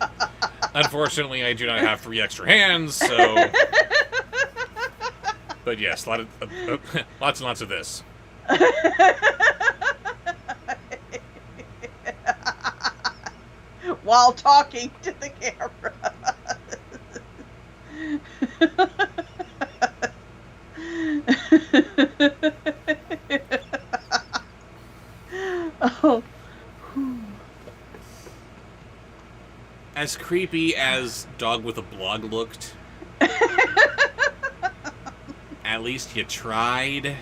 Unfortunately, I do not have 3 extra hands, so... But yes, lots and lots of this. While talking to the camera. Oh. As creepy as Dog with a Blog looked, at least you tried.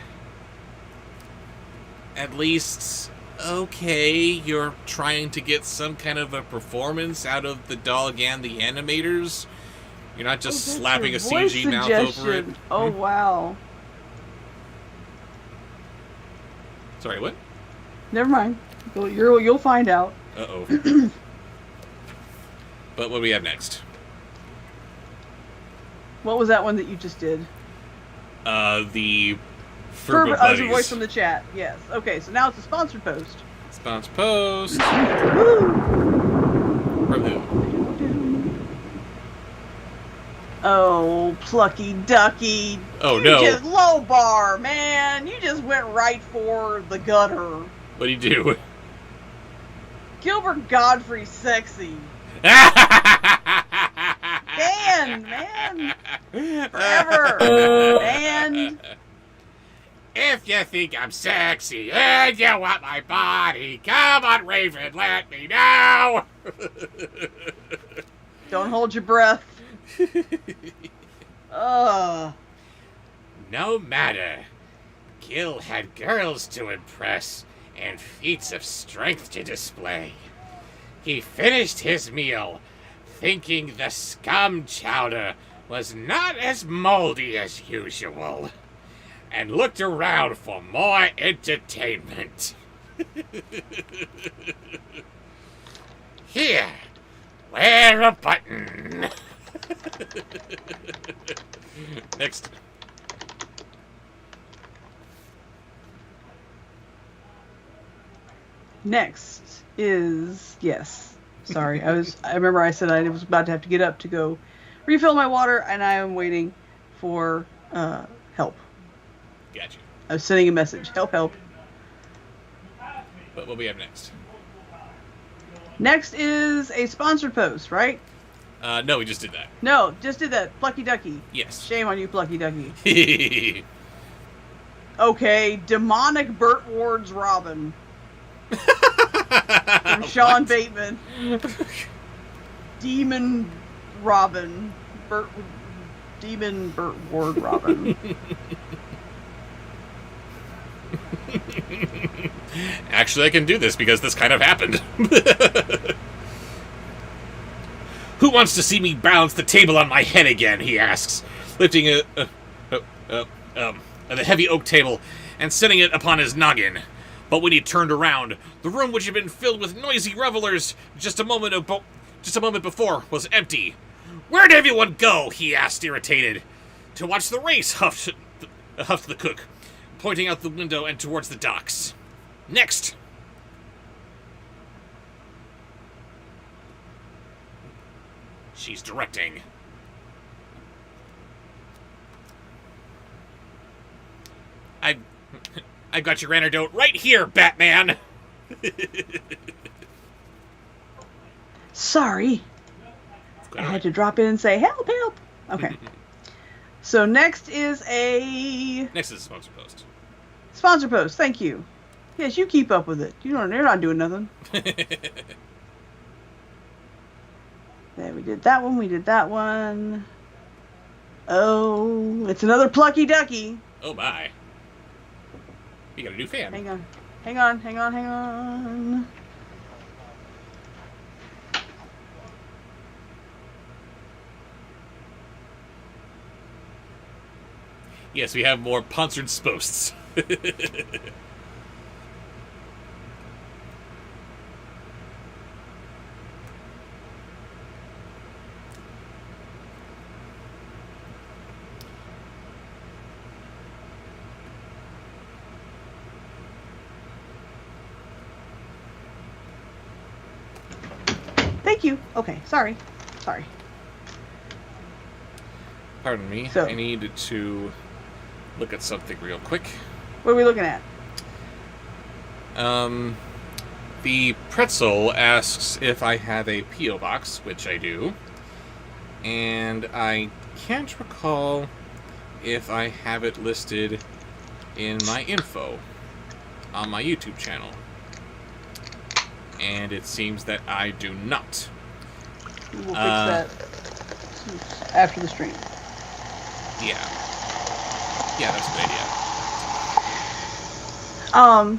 At least, okay, you're trying to get some kind of a performance out of the dog and the animators. You're not just slapping a CG mouth over it. Oh, wow. Sorry, what? Never mind. You'll find out. Uh-oh. But what do we have next? What was that one that you just did? The For Furbo a Buddies. voice from the chat. Yes. Okay, so now it's a sponsored post. Sponsor post. Woo! From who? Oh, plucky ducky. Oh, You no. just low bar, man. You just went right for the gutter. What do you do? Gilbert Godfrey's sexy. Banned, man. Forever. Banned. If you think I'm sexy and you want my body, come on, Raven, let me know. Don't hold your breath. Ugh. No matter. Gil had girls to impress and feats of strength to display. He finished his meal, thinking the scum chowder was not as moldy as usual, and looked around for more entertainment. Here, wear a button. Next. Next is yes. Sorry, I remember I said I was about to have to get up to go refill my water, and I am waiting for help. Gotcha. I was sending a message. Help, help. But what do we have next? Next is a sponsored post, right? No, we just did that. No, just did that. Plucky Ducky. Yes. Shame on you, Plucky Ducky. Okay, demonic Burt Ward's Robin. From Sean Bateman. Demon Robin. Demon Burt Ward Robin. Actually, I can do this because this kind of happened. Who wants to see me balance the table on my head again, he asks, lifting the heavy oak table and setting it upon his noggin. But when he turned around, the room which had been filled with noisy revelers just a moment before was empty. Where'd everyone go, he asked, irritated. To watch the race, huffed the cook, pointing out the window and towards the docks. Next. She's directing. I've got your antidote right here, Batman! Sorry. I had to drop in and say, help, help. Okay. So next is a... Next is a sponsor post. Sponsor post, thank you. Yes, you keep up with it. You're not doing nothing. Then we did that one. We did that one. Oh, it's another plucky ducky. Oh my. You got a new fan. Hang on. Hang on, hang on, hang on. Yes, we have more sponsored posts. Thank you. Okay, sorry. Sorry. Pardon me. So- I needed to look at something real quick. What are we looking at? The pretzel asks if I have a P.O. box, which I do. And I can't recall if I have it listed in my info on my YouTube channel. And it seems that I do not. We'll fix that after the stream. Yeah. Yeah, that's a good idea.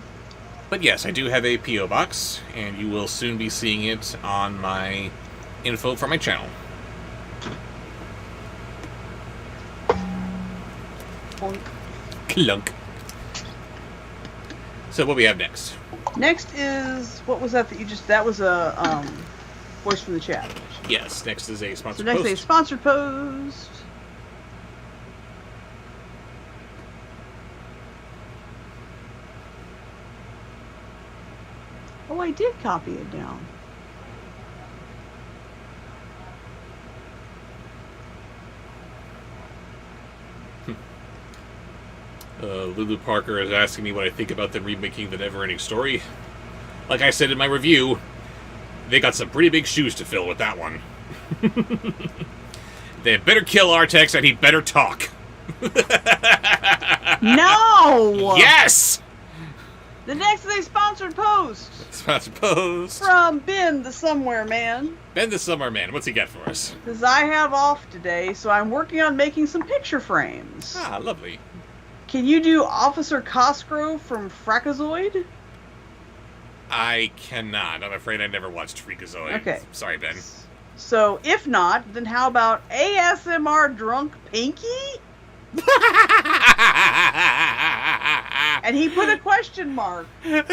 But yes, I do have a P.O. box, and you will soon be seeing it on my info for my channel. Clunk. So what we have next? Next is, what was that you just, that was a voice from the chat. Yes, next is a So sponsored next post. is a sponsored post. Oh, I did copy it down. Lulu Parker is asking me what I think about them remaking The Neverending Story. Like I said in my review, they got some pretty big shoes to fill with that one. They better kill Artex and he better talk. No! Yes! The next is a sponsored post Sponsored post. from Ben the Somewhere Man. Ben the Summer Man, what's he got for us? Says, I have off today, so I'm working on making some picture frames. Ah, lovely. Can you do Officer Cosgrove from Frakazoid? I cannot. I'm afraid I never watched Freakazoid. Okay. Sorry, Ben. So, if not, then how about ASMR Drunk Pinky? And he put a question mark. And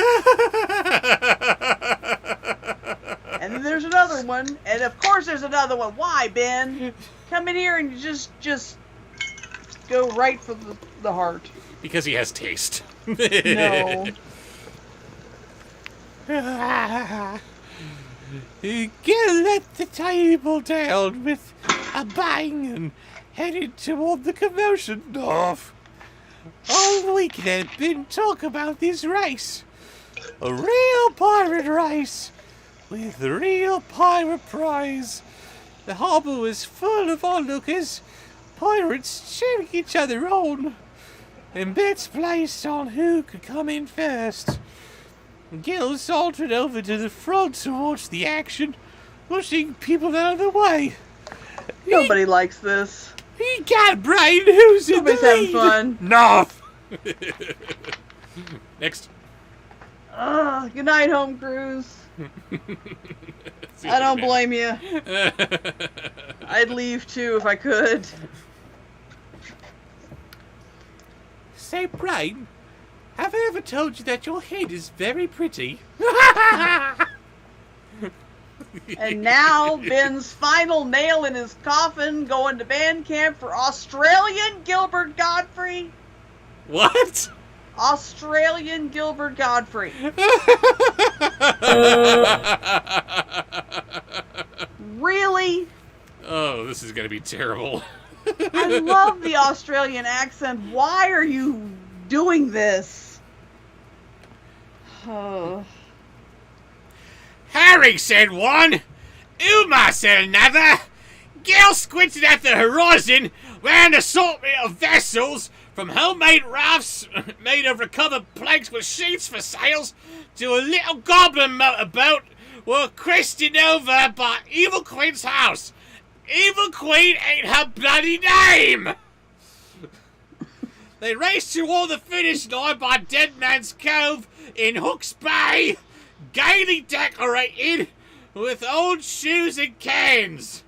then there's another one. And of course there's another one. Why, Ben? Come in here and just go right for the heart. Because he has taste. No. Get let the table down with a bang and headed toward the commotion off. All week there'd been talk about this race. A real pirate race with a real pirate prize. The harbour was full of onlookers, pirates cheering each other on, and bets placed on who could come in first. Gil sauntered over to the front to watch the action, pushing people out of the way. Nobody likes this. He got Brian, who's in the Nobody's having lead. fun. No. Next. Good night, home cruise. I don't blame you. I'd leave too if I could. Say, Brian, have I ever told you that your head is very pretty? And now Ben's final nail in his coffin, going to band camp for Australian Gilbert Godfrey. What? Australian Gilbert Godfrey. Really? Oh, this is going to be terrible. I love the Australian accent. Why are you doing this? Oh. Harry said one. Uma said another. Gil squinted at the horizon, where an assortment of vessels, from homemade rafts made of recovered planks with sheets for sails, to a little goblin motorboat were questioned over by Evil Queen's house. Evil Queen ain't her bloody name! They raced toward the finish line by Dead Man's Cove in Hooks Bay, gaily decorated with old shoes and cans.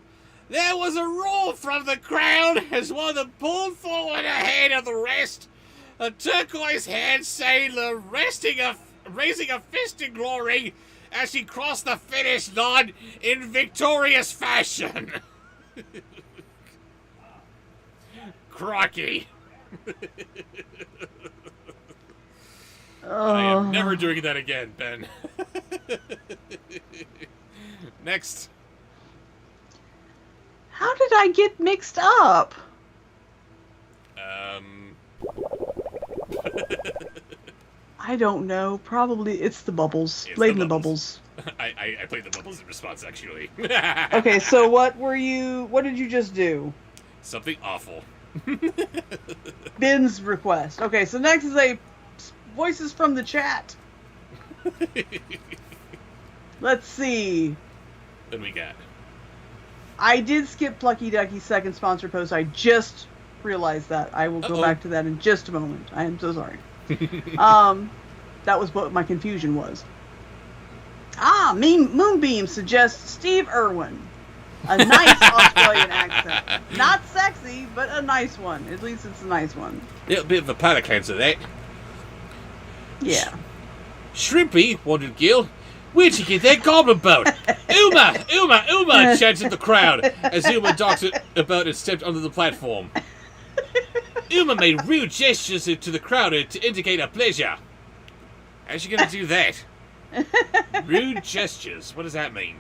There was a roar from the crowd as one of them pulled forward ahead of the rest, a turquoise-haired sailor raising a fist in glory as she crossed the finish line in victorious fashion. Crikey. I am never doing that again, Ben. Next. How did I get mixed up? I don't know. Probably it's the bubbles. It's Blame the the bubbles. I played the bubbles in response, actually. Okay, so what did you just do? Something awful. Ben's request. Okay, so next is a voices from the chat. Let's see. What do we got? I did skip Plucky Ducky's second sponsor post. I just realized that. I will go back to that in just a moment. I am so sorry. That was what my confusion was. Moonbeam suggests Steve Irwin. A nice Australian accent. Not sexy, but a nice one. At least it's a nice one. Little bit of a palate cleanser there. Yeah. Shrimpy, wondered Gil. Where'd you get that goblin boat? Uma, shouted the crowd as Uma darted about and stepped onto the platform. Uma made rude gestures to the crowd to indicate her pleasure. How's she gonna do that? Rude gestures, what does that mean?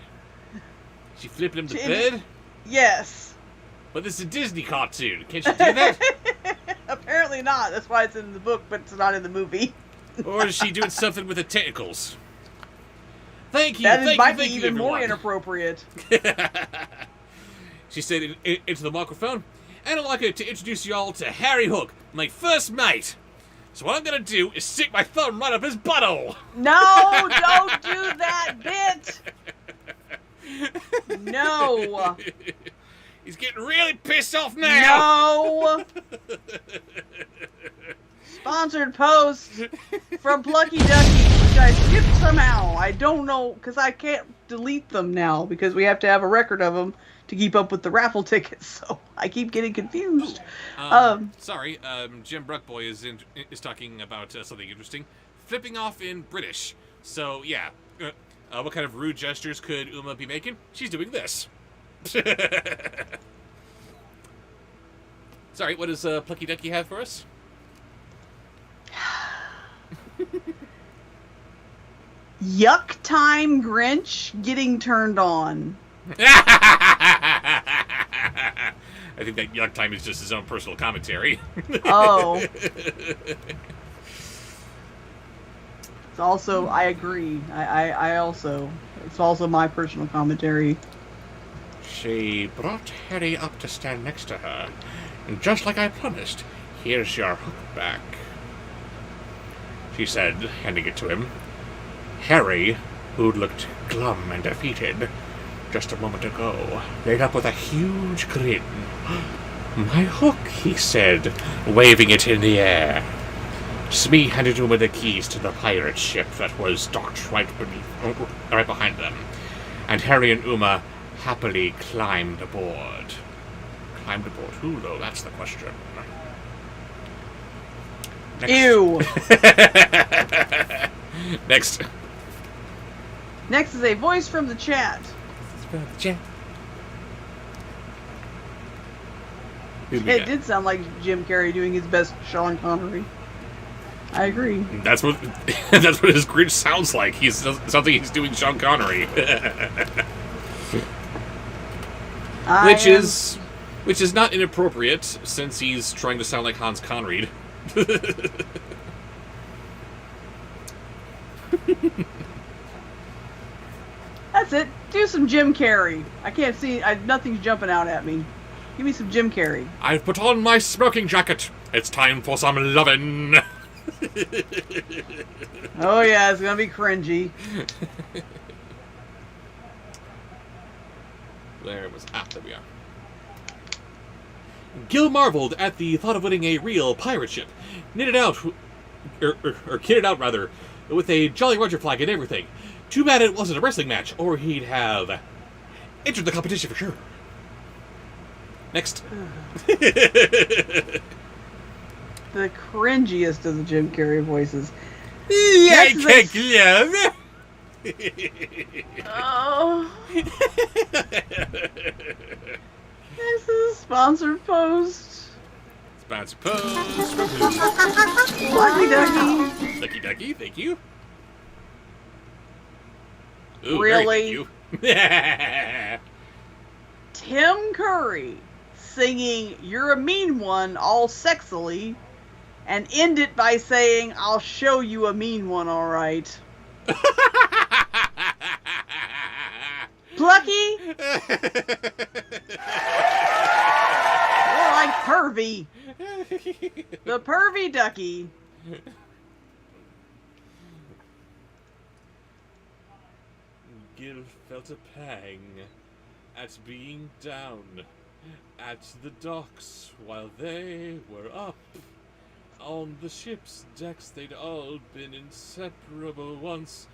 She flipping him the bird? Yes. But this is a Disney cartoon. Can she do that? Apparently not. That's why it's in the book, but it's not in the movie. Or is she doing something with the tentacles? Thank you. That might be thank you, even more everyone. inappropriate. She said into the microphone, and I'd like to introduce you all to Harry Hook, my first mate. So what I'm gonna do is stick my thumb right up his butthole. No, don't do that bit. No. He's getting really pissed off now. No. Sponsored post from Plucky Ducky, which I skipped somehow. I don't know, because I can't delete them now, because we have to have a record of them to keep up with the raffle tickets, so I keep getting confused. Sorry, Jim Bruckboy is talking about something interesting. Flipping off in British. So, yeah. What kind of rude gestures could Uma be making? She's doing this. Sorry, what does Plucky Ducky have for us? Yuck time Grinch getting turned on. I think that Yuck Time is just his own personal commentary. Oh. It's also, I agree. I also, it's also my personal commentary. She brought Harry up to stand next to her. And just like I promised, here's your hook back, she said, handing it to him. Harry, who looked glum and defeated just a moment ago, laid up with a huge grin. My hook, he said, waving it in the air. Smee handed Uma the keys to the pirate ship that was docked right behind them, and Harry and Uma happily climbed aboard. Climbed aboard who, though? That's the question. Next. Ew. Next. Next is a voice from the chat. It did sound like Jim Carrey doing his best Sean Connery. I agree. That's what his Grinch sounds like. He's something he's doing Sean Connery. Which is not inappropriate since he's trying to sound like Hans Conried. That's it. Do some Jim Carrey. I can't see. Nothing's jumping out at me. Give me some Jim Carrey. I've put on my smoking jacket. It's time for some lovin'. Oh yeah, it's gonna be cringy. Where was... there we are. Gil marveled at the thought of winning a real pirate ship. Kitted out, rather, with a Jolly Roger flag and everything. Too bad it wasn't a wrestling match, or he'd have entered the competition for sure. Next. The cringiest of the Jim Carrey voices. Oh. This is a sponsored post. Sponsored post from who? Lucky Ducky. Lucky Ducky, thank you. Ooh, Really? Thank you. Tim Curry singing "You're a Mean One" all sexily, and end it by saying, "I'll show you a mean one, all right." Plucky? More like pervy. The pervy ducky. Gil felt a pang at being down at the docks while they were up. On the ship's decks they'd all been inseparable once,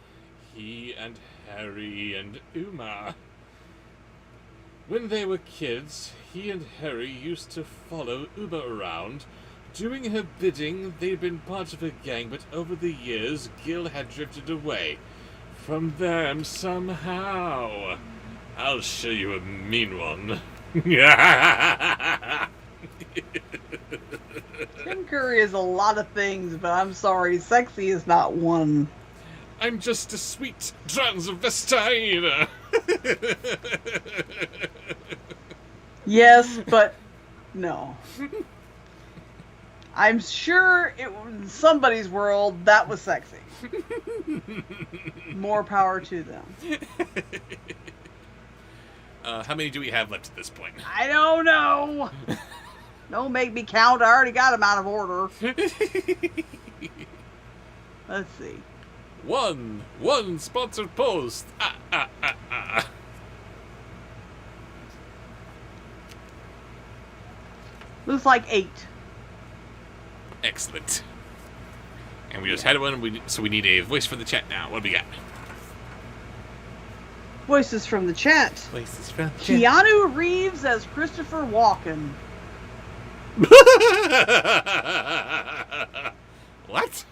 he and Harry and Uma. When they were kids, he and Harry used to follow Uma around. Doing her bidding, they'd been part of a gang, but over the years, Gil had drifted away from them somehow. I'll show you a mean one. Tim Curry is a lot of things, but I'm sorry, sexy is not one. I'm just a sweet transvestite. Yes, but no. I'm sure in somebody's world that was sexy. More power to them. How many do we have left at this point? I don't know. Don't make me count. I already got them out of order. Let's see. One sponsored post. Looks like 8. Excellent. And we just had one, so we need a voice for the chat now. What do we got? Voices from the chat. Voices from the chat. Keanu Reeves as Christopher Walken. What?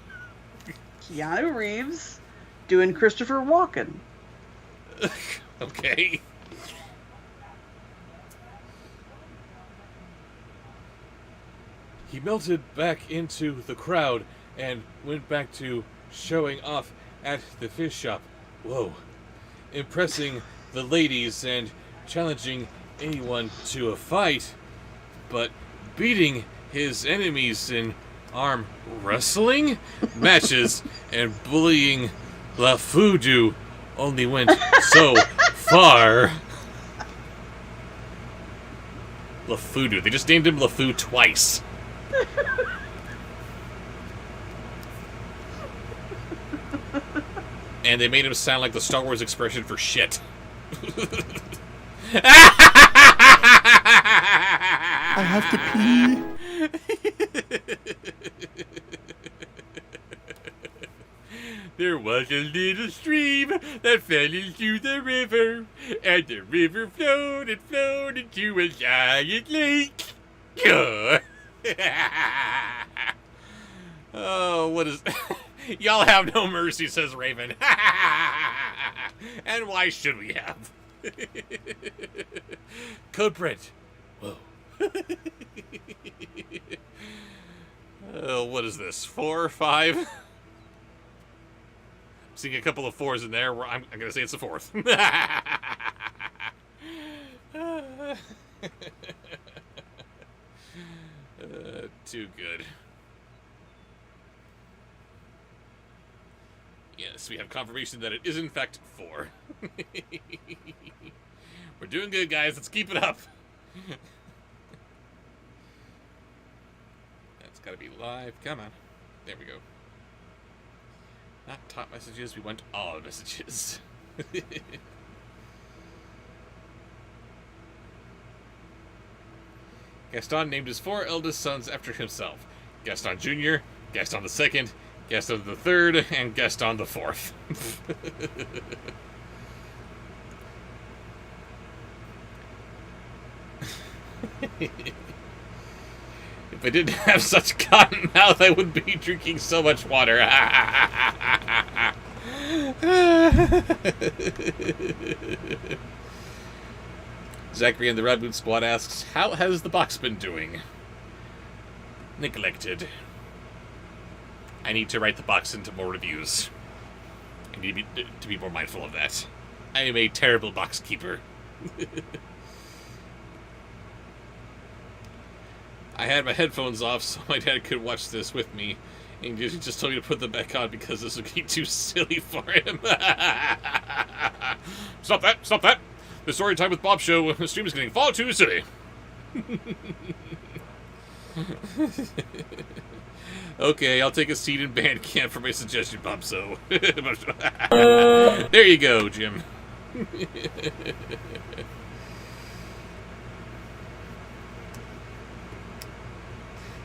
Keanu Reeves doing Christopher Walken. Okay. He melted back into the crowd and went back to showing off at the fish shop. Whoa. Impressing the ladies and challenging anyone to a fight, but beating his enemies in arm wrestling matches and bullying LaFudu only went so far. LaFudu. They just named him LaFu twice. And they made him sound like the Star Wars expression for shit. I have to pee. There was a little stream that fell into the river, and the river flowed and flowed into a giant lake. Oh, what is... Y'all have no mercy, says Raven. And why should we have? Code print. Whoa. Oh, what is this? 4 or 5? I'm seeing a couple of 4s in there. I'm going to say it's a 4th. Too good. Yes, we have confirmation that it is in fact 4. We're doing good, guys. Let's keep it up. That's got to be live. Come on. There we go. Not top messages. We want all messages. Gaston named his 4 eldest sons after himself. Gaston Jr., Gaston II, Gaston III, and Gaston IV. If I didn't have such cotton mouth, I wouldn't be drinking so much water. Zachary and the Red Boot Squad asks, how has the box been doing? Neglected. I need to write the box into more reviews. I need to be more mindful of that. I am a terrible box keeper. I had my headphones off so my dad could watch this with me. And he just told me to put them back on because this would be too silly for him. Stop that! Stop that! The Storytime with Bobsheaux stream is getting far too silly. Okay, I'll take a seat in band camp for my suggestion, Bobsheaux. There you go, Jim.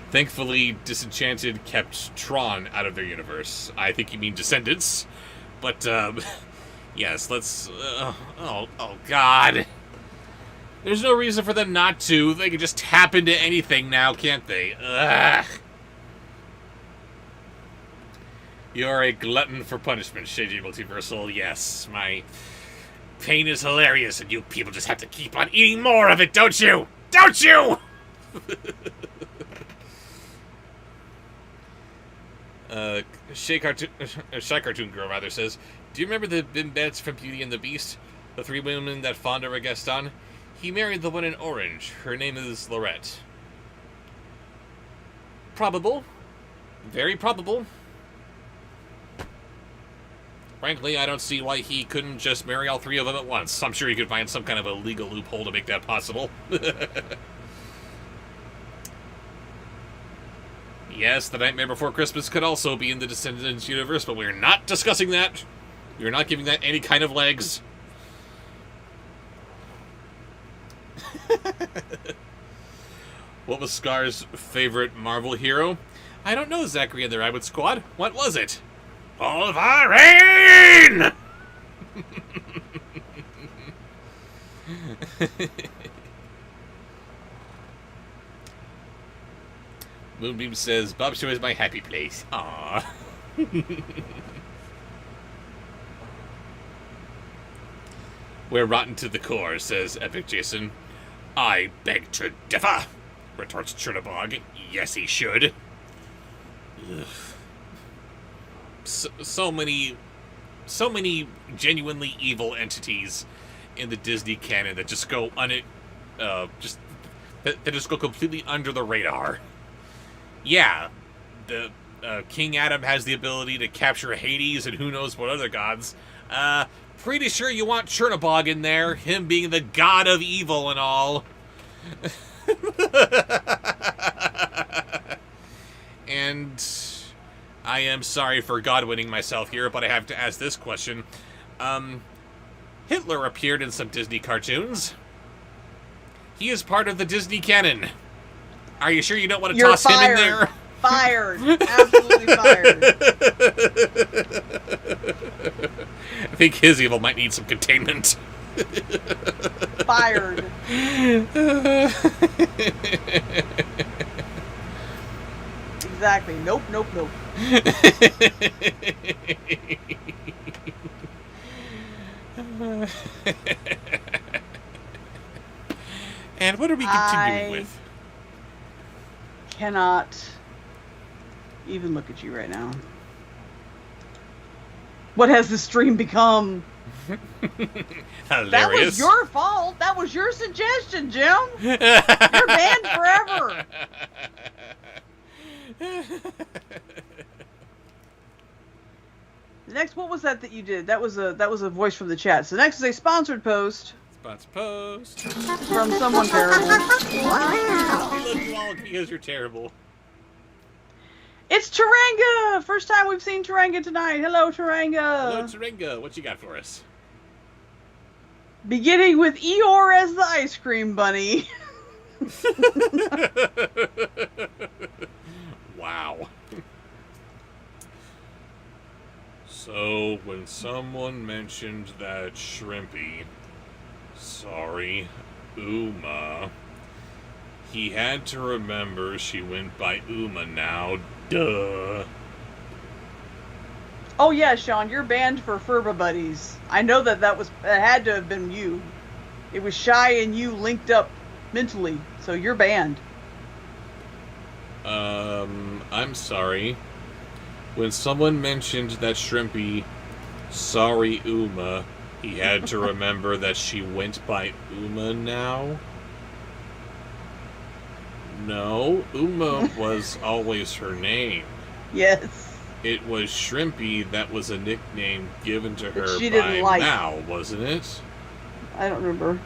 Thankfully, Disenchanted kept Tron out of their universe. I think you mean Descendants. But, yes, let's... oh, God. There's no reason for them not to. They can just tap into anything now, can't they? Ugh. You're a glutton for punishment, Shady Multiversal. Yes, my pain is hilarious, and you people just have to keep on eating more of it, don't you? Don't you? Shy Cartoon Girl rather says, do you remember the Bimbets from Beauty and the Beast? The 3 women that fawned over Gaston? He married the one in orange. Her name is Lorette. Probable. Very probable. Frankly, I don't see why he couldn't just marry all 3 of them at once. I'm sure he could find some kind of a legal loophole to make that possible. Yes, The Nightmare Before Christmas could also be in the Descendants universe, but we're not discussing that. We're not giving that any kind of legs. What was Scar's favorite Marvel hero? I don't know, Zachary and the Rabbit Squad. What was it? Wolverine! Moonbeam says, Bobsheaux is my happy place. Aww. We're rotten to the core, says Epic Jason. I beg to differ, retorts Chernobog. Yes, he should. Ugh. So many genuinely evil entities in the Disney canon that just go that just go completely under the radar. Yeah, the King Adam has the ability to capture Hades and who knows what other gods. Pretty sure you want Chernobog in there, him being the god of evil and all. And I am sorry for God-winning myself here, but I have to ask this question. Hitler appeared in some Disney cartoons. He is part of the Disney canon. Are you sure you don't want to toss him in there? Fired. Absolutely fired. I think his evil might need some containment. Fired. Exactly. Nope, nope, nope. And what are we continuing with? Cannot even look at you right now. What has the stream become? Hilarious. That was your fault. That was your suggestion, Jim. You're banned forever. Next, what was that you did? That was a voice from the chat. So next is a sponsored post. Sponsored post from someone terrible. Wow. We love you all because you're terrible. It's Taranga! First time we've seen Taranga tonight. Hello, Taranga. Hello, Taranga. What you got for us? Beginning with Eeyore as the ice cream bunny. Wow. So, when someone mentioned that Shrimpy, sorry, Uma, he had to remember she went by Uma now, duh. Oh yeah, Sean, you're banned for Furba Buddies. I know that had to have been you. It was Shy and you linked up mentally, so you're banned. I'm sorry. When someone mentioned that Shrimpy, sorry Uma, he had to remember that she went by Uma now? No, Uma was always her name. Yes. It was Shrimpy that was a nickname given to her she by didn't like. Mal, wasn't it? I don't remember.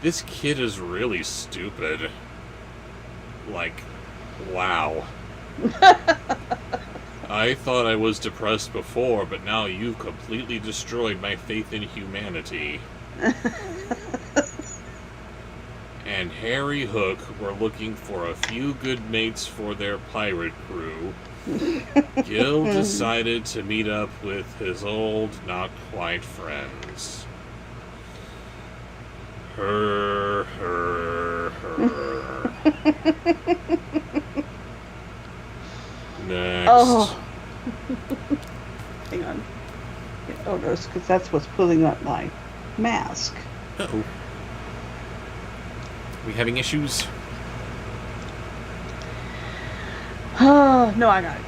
This kid is really stupid. Like, wow. I thought I was depressed before, but now you've completely destroyed my faith in humanity. And Harry Hook were looking for a few good mates for their pirate crew. Gil decided to meet up with his old, not quite friends. Her. Next. Oh. Hang on. Oh no, because that's what's pulling up my mask. Uh-oh. We having issues? No, I got it.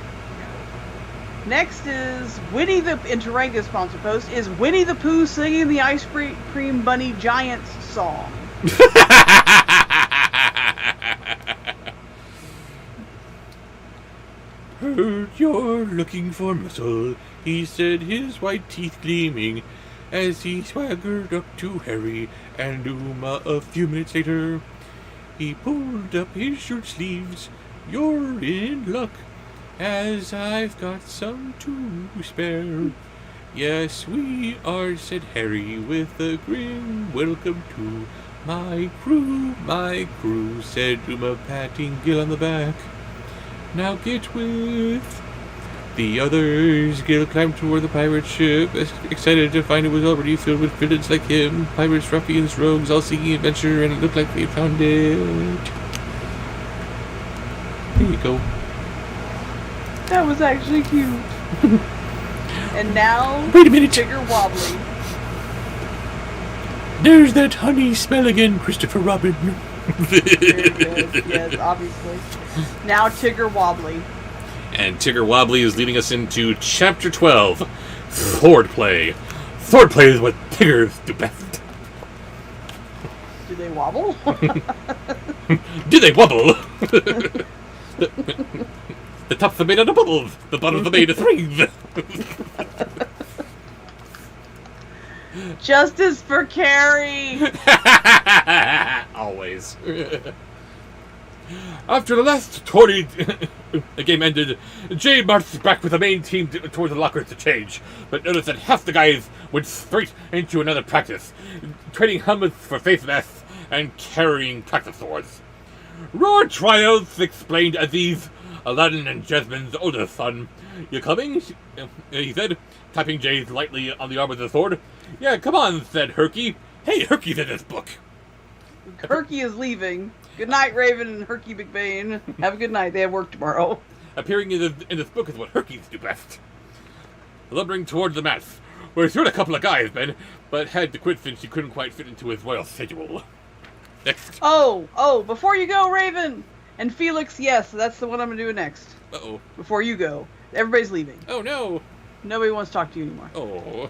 Next is Winnie the, and to rank this sponsor post, is Winnie the Pooh singing the Ice Cream Bunny Giants song. Heard you're looking for muscle, he said, his white teeth gleaming, as he swaggered up to Harry and Uma a few minutes later. He pulled up his shirt sleeves. You're in luck, as I've got some to spare. Yes, we are, said Harry with a grin. Welcome to my crew, said Uma, patting Gil on the back. Now get with the others. Gil climbed toward the pirate ship, excited to find it was already filled with villains like him. Pirates, ruffians, rogues, all seeking adventure, and it looked like they found it. There you go. That was actually cute. And now, Wait a minute. Tigger Wobbly. There's that honey smell again, Christopher Robin. Very good. Yes, obviously. Now Tigger Wobbly. And Tigger Wobbly is leading us into Chapter 12, Swordplay. Swordplay is what Tiggers do best. Do they wobble? Do they wobble? The tops are made out of bubbles. The bottoms are made of rings. Justice for Carrie. Always. After the last tourney game ended, Jay marched back with the main team towards the lockers to change, but noticed that half the guys went straight into another practice, trading helmets for face masks and carrying practice swords. Roar Trials, explained Aziz, Aladdin and Jasmine's oldest son. You coming? He said, tapping Jay lightly on the arm with the sword. Yeah, come on, said Herky. Hey, Herky's in this book. Herky is leaving. Good night, Raven and Herky McBain. Have a good night. They have work tomorrow. Appearing in this book is what Herkies do best. Lumbering towards the mats, where he's heard a couple of guys, Ben, but had to quit since he couldn't quite fit into his royal schedule. Next. Oh, before you go, Raven! And Felix, yes, that's the one I'm going to do next. Uh-oh. Before you go. Everybody's leaving. Oh, no. Nobody wants to talk to you anymore. Oh.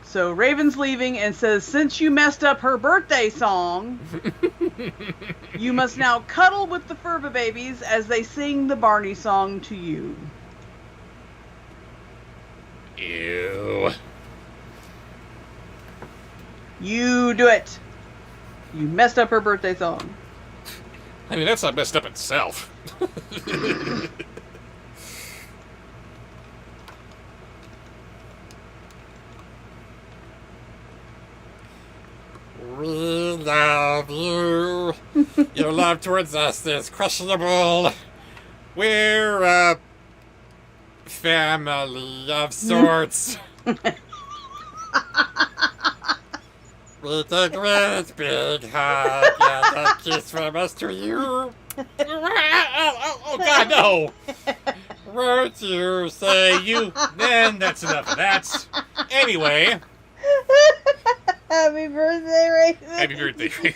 So Raven's leaving and says, since you messed up her birthday song, you must now cuddle with the Furba babies as they sing the Barney song to you. Ew. You do it. You messed up her birthday song. I mean, that's not messed up itself. love you. Your love towards us is questionable. We're a family of sorts. With a great big hug and a kiss from us to you. Oh, God, no. Won't you say you? Then that's enough of that. Anyway. Happy birthday, Raven. Happy birthday, Raven.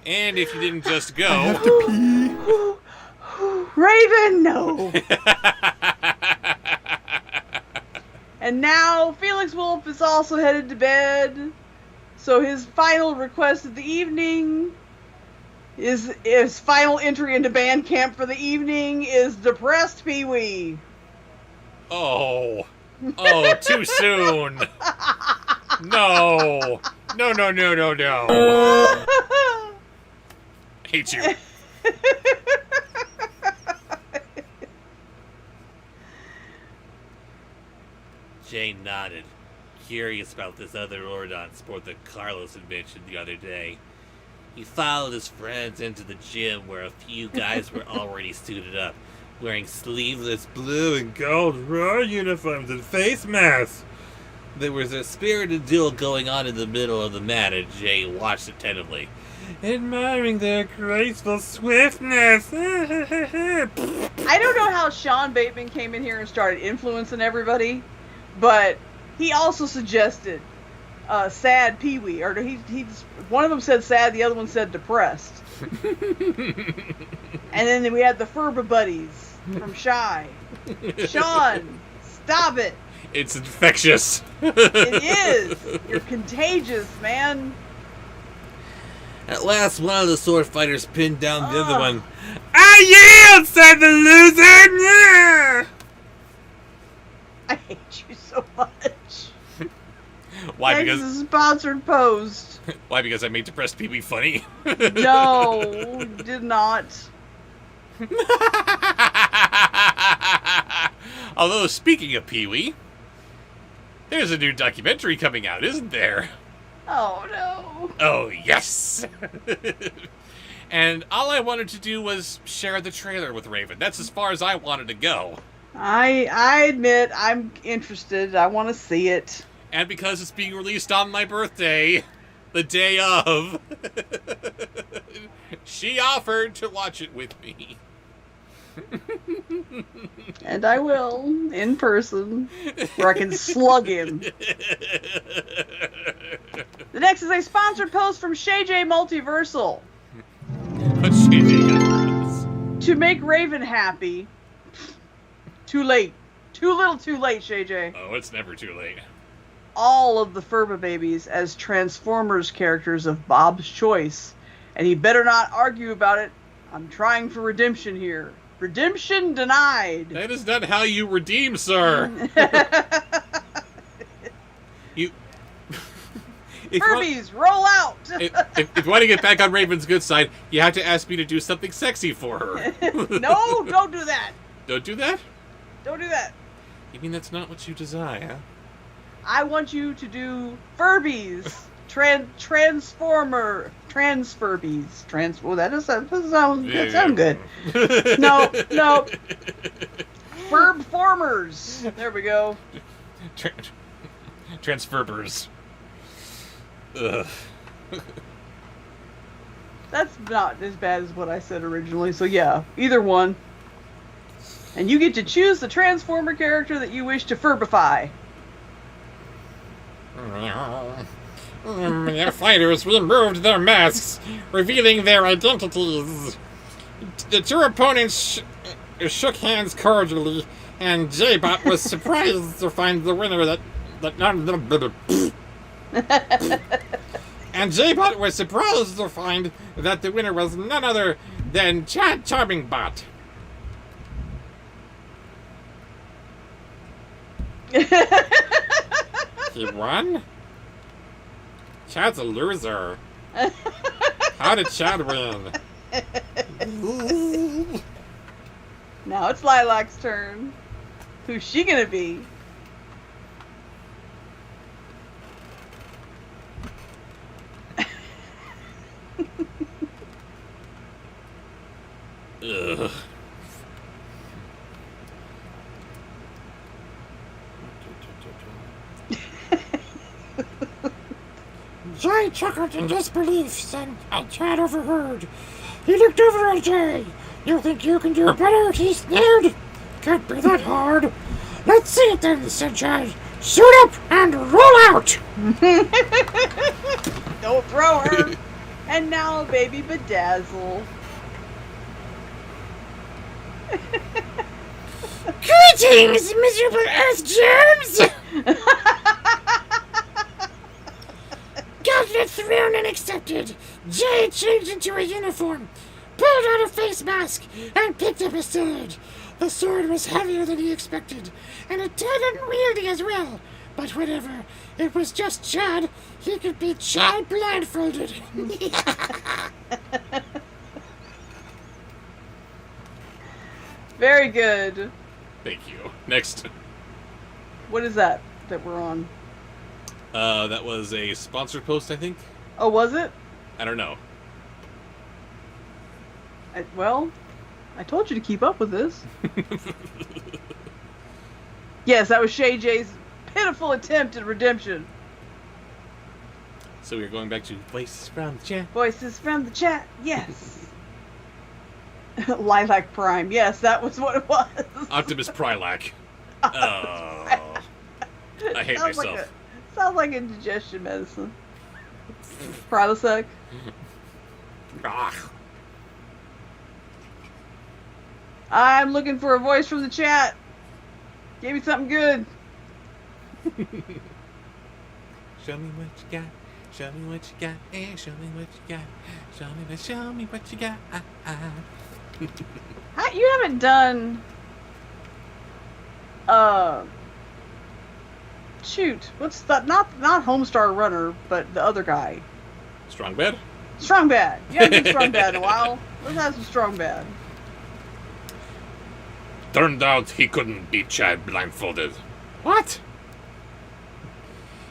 And if you didn't just go... Raven, no. And now Felix Wolf is also headed to bed. So his final request of the evening is his final entry into band camp for the evening is Depressed Pee-wee. Oh, too soon. No. Hate you. Jane nodded, curious about this other Ordon sport that Carlos had mentioned the other day. He followed his friends into the gym where a few guys were already suited up, wearing sleeveless blue and gold raw uniforms and face masks. There was a spirited duel going on in the middle of the mat, and Jay watched attentively, admiring their graceful swiftness. I don't know how Sean Bateman came in here and started influencing everybody, but he also suggested sad Pee-wee, or one of them said sad, the other one said depressed. And then we had the Furba buddies from Shy. Sean, stop it. It's infectious. It is. You're contagious, man. At last, one of the sword fighters pinned down the other one. I yield, said the loser! Yeah. I hate you so much. Why? Thanks, Because this is a sponsored post. Why? Because I made Depressed Pee-wee funny. No, did not. Although, speaking of Pee-wee, there's a new documentary coming out, isn't there? Oh no. Oh, yes! And all I wanted to do was share the trailer with Raven. That's as far as I wanted to go. I admit I'm interested. I want to see it. And because it's being released on my birthday, the day of, she offered to watch it with me. And I will, in person, where I can slug him. The next is a sponsored post from Shay J Multiversal. But she did. To make Raven happy. Too late. Too little too late, Shay J. Oh, it's never too late. All of the Furba babies as Transformers characters of Bob's choice. And he better not argue about it. I'm trying for redemption here. Redemption denied. That is not how you redeem, sir. You... Furbies, roll out! if you want to get back on Raven's good side, you have to ask me to do something sexy for her. No, don't do that. Don't do that? Don't do that. You mean that's not what you desire? I want you to do Furbies. Transfurbies. Oh, that sound good. No. Furbformers. There we go. Transferbers. Ugh. That's not as bad as what I said originally, so yeah, either one. And you get to choose the Transformer character that you wish to Furbify. The fighters removed their masks, revealing their identities. The two opponents shook hands cordially, and J-Bot was surprised to find the winner And J-Bot was surprised to find that the winner was none other than Chad Charming Bot. He won? Chad's a loser. How did Chad win? Now it's Lilac's turn. Who's she gonna be? Ugh. Jay chuckled in disbelief, then Chad overheard. He looked over at Jay. You think you can do better? He sneered. Can't be that hard. Let's see it then, said Chad. Suit up and roll out. Don't throw her. And now, baby bedazzle. Greetings, miserable earth germs! Gauntlet thrown and accepted. Jay changed into a uniform, pulled out a face mask, and picked up a sword. The sword was heavier than he expected, and a tad unwieldy as well. But whatever, it was just Chad. He could beat Chad blindfolded. Very good. Thank you. Next. What is that we're on? That was a sponsored post, I think. Oh, was it? I don't know. Well, I told you to keep up with this. Yes, that was Shay J's pitiful attempt at redemption. So we're going back to Voices from the Chat. Voices from the chat, yes. Lilac Prime, yes, that was what it was. Optimus Prylac. Oh. I hate myself. Sounds like indigestion medicine. Prilosec. Ah. I'm looking for a voice from the chat. Give me something good. Show me what you got. Show me what you got. Hey, show me what you got. Show me what you got. You haven't done. Shoot, what's that? Not Homestar Runner, but the other guy. Strong Bad? Strong Bad. You haven't done Strong Bad in a while. Let's have some Strong Bad. Turned out he couldn't beat Chad blindfolded. What?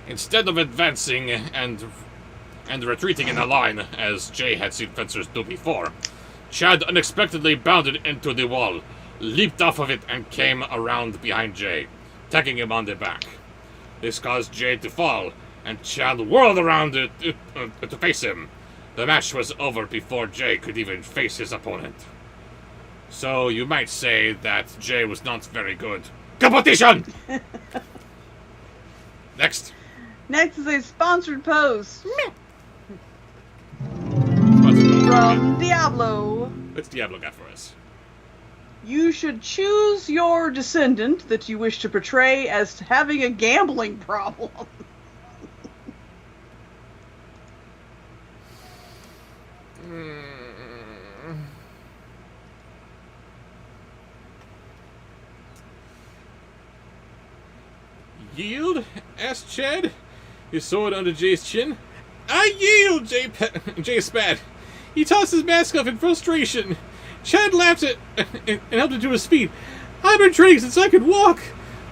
Instead of advancing and retreating in a line, as Jay had seen fencers do before, Chad unexpectedly bounded into the wall, leaped off of it, and came around behind Jay, tagging him on the back. This caused Jay to fall, and Chad whirled around to face him. The match was over before Jay could even face his opponent. So you might say that Jay was not very good. Competition! Next. Next is a sponsored post Sponsored from Diablo. What's Diablo got for us? You should choose your descendant that you wish to portray as having a gambling problem. Yield? asked Chad, his sword under Jay's chin. I yield, Jay spat. He tossed his mask off in frustration. Chad laughed and helped him to his feet. I've been training since I could walk.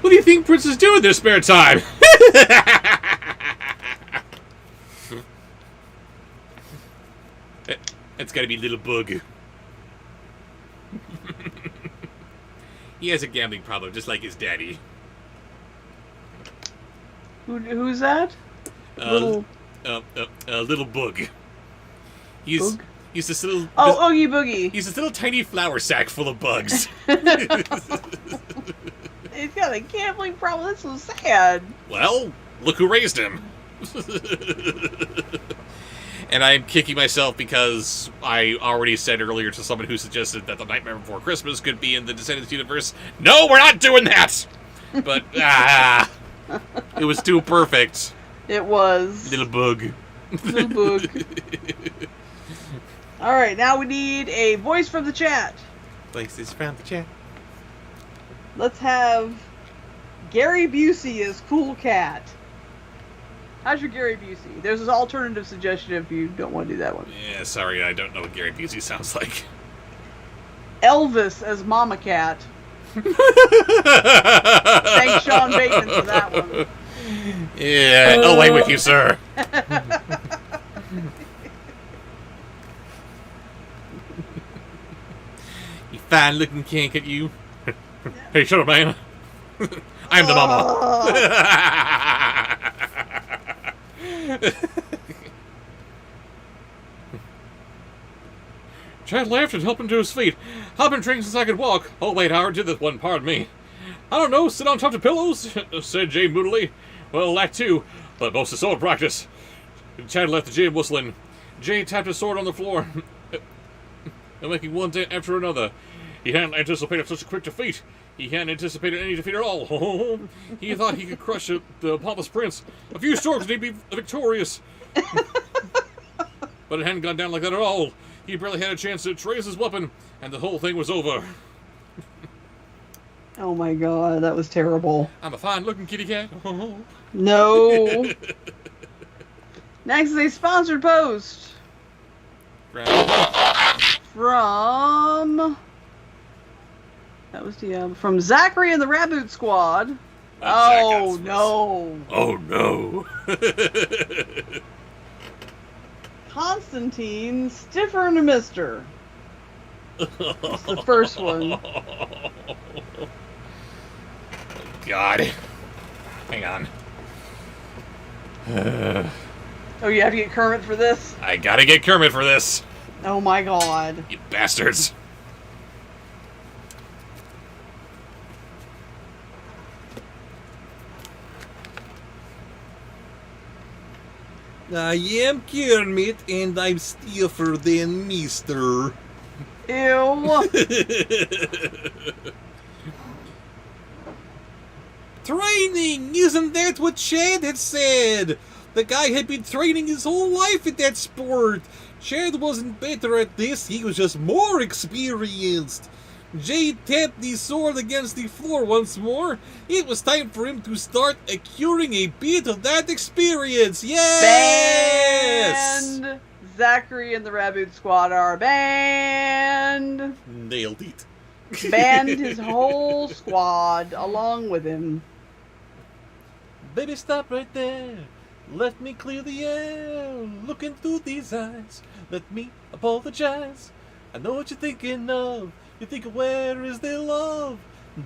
What do you think princes do in their spare time? It's gotta be Little Bug. He has a gambling problem, just like his daddy. Who's that? Little Bug. Bug? He's this little... Oh, Oogie Boogie. He's this little tiny flour sack full of bugs. He's got a gambling problem. That's so sad. Well, look who raised him. And I'm kicking myself because I already said earlier to someone who suggested that The Nightmare Before Christmas could be in the Descendants universe. No, we're not doing that! But, it was too perfect. It was. Little Bug. Little Bug. Alright, now we need a voice from the chat. Voices from the chat. Let's have Gary Busey as Cool Cat. How's your Gary Busey? There's an alternative suggestion if you don't want to do that one. Yeah, sorry, I don't know what Gary Busey sounds like. Elvis as Mama Cat. Thanks, Sean Bateman, for that one. Yeah, away with you, sir. You fine-looking kink at you. Hey, shut up, man. I'm the mama. Chad laughed and helped him to his feet. I've been drinking since I could walk. Oh, wait, I already did this one, pardon me. I don't know, sit on top of pillows, said Jay moodily. Well, that too, but most is sword practice. Chad left the gym whistling. Jay tapped his sword on the floor, and making one dent after another. He hadn't anticipated such a quick defeat. He hadn't anticipated any defeat at all. He thought he could crush the pompous prince. A few strokes and he'd be victorious. But it hadn't gone down like that at all. He barely had a chance to raise his weapon, and the whole thing was over. Oh my god, that was terrible. I'm a fine-looking kitty cat. No. Next is a sponsored post from... That was the from Zachary and the Raboot Squad. Oh no! Oh no! Constantine, stiffer than a mister. That's the first one. God. Hang on. Oh, you have to get Kermit for this? I gotta get Kermit for this. Oh my god. You bastards. I am Kermit, and I'm stiffer than Mister. Ew. Training! Isn't that what Chad had said? The guy had been training his whole life in that sport. Chad wasn't better at this, he was just more experienced. Jay tapped the sword against the floor once more. It was time for him to start accruing a bit of that experience. Yes! Banned. Zachary and the Raboot Squad are banned. Nailed it. Banned his whole squad along with him. Baby, stop right there. Let me clear the air. Look into these eyes. Let me apologize. I know what you're thinking of. You think, where is the love?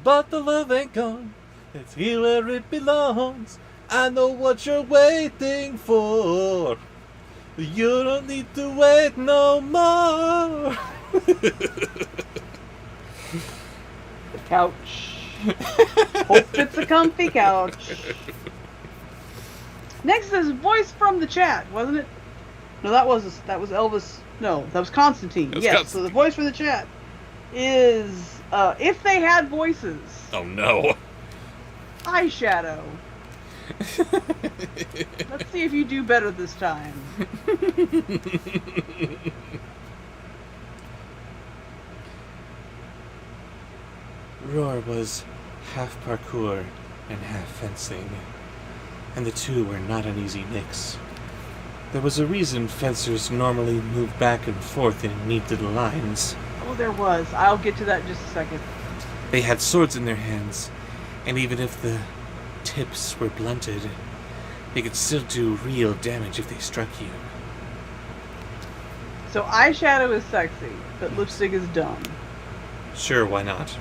But the love ain't gone. It's here where it belongs. I know what you're waiting for. You don't need to wait no more. The couch. Hope it's a comfy couch. Next is voice from the chat, wasn't it? No, that was Elvis. No, that was Constantine. Yes, Constantine. So the voice for the chat is if they had voices. Oh no. Eyeshadow. Let's see if you do better this time. Roar was half parkour and half fencing, and the two were not an easy mix. There was a reason fencers normally move back and forth in neat little lines. Oh, there was. I'll get to that in just a second. They had swords in their hands, and even if the tips were blunted, they could still do real damage if they struck you. So eyeshadow is sexy, but lipstick is dumb. Sure, why not?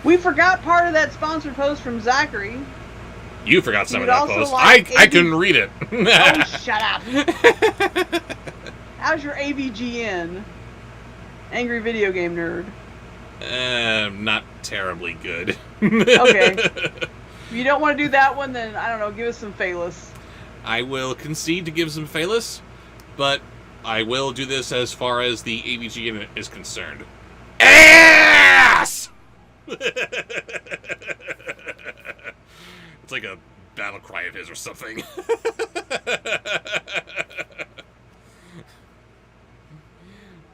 We forgot part of that sponsored post from Zachary. You forgot some of You'd that also post. like I couldn't read it. Oh, shut up. How's your AVGN? Angry Video Game Nerd. Not terribly good. Okay. If you don't want to do that one, then, I don't know, give us some Phalus. I will concede to give some Phalus, but I will do this as far as the AVG is concerned. Ass! It's like a battle cry of his or something.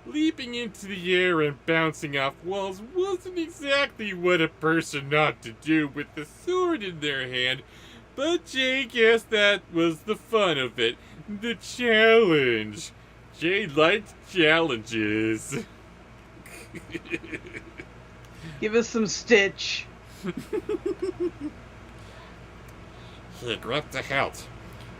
Leaping into the air and bouncing off walls wasn't exactly what a person ought to do with the sword in their hand, but Jay guessed that was the fun of it, the challenge. Jay liked challenges. Give us some Stitch. He gripped the hilt.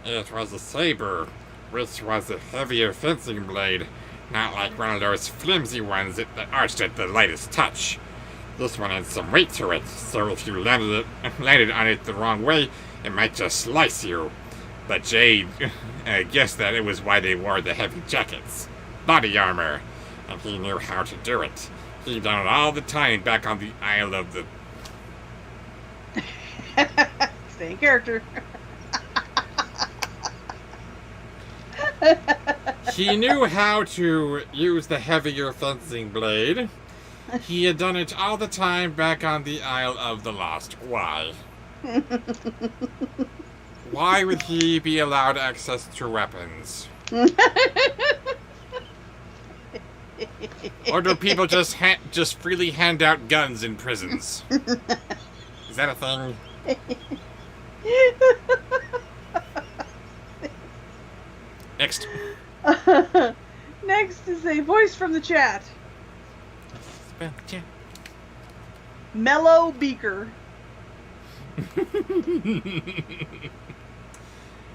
It was a saber, which was a heavier fencing blade, Not like one of those flimsy ones that arched at the lightest touch. This one had some weight to it, so if you landed on it the wrong way, it might just slice you. But Jade guessed that it was why they wore the heavy jackets. Body armor. And he knew how to do it. He done it all the time back on the Isle of the... Stay in character. He knew how to use the heavier fencing blade. He had done it all the time back on the Isle of the Lost. Why? Why would he be allowed access to weapons? Or do people just freely hand out guns in prisons? Is that a thing? Next. Next is a voice from the chat. Mellow Beaker.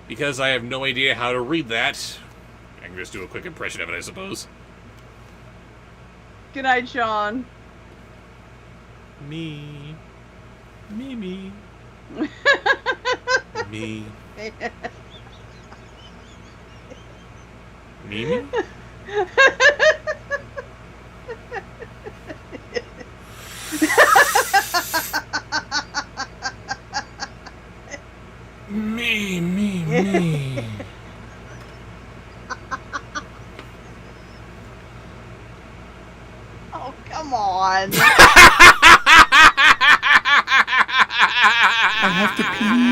Because I have no idea how to read that, I can just do a quick impression of it, I suppose. Good night, Sean. Me. Me. Me. Mimi? Me. Oh, come on. I have to pee.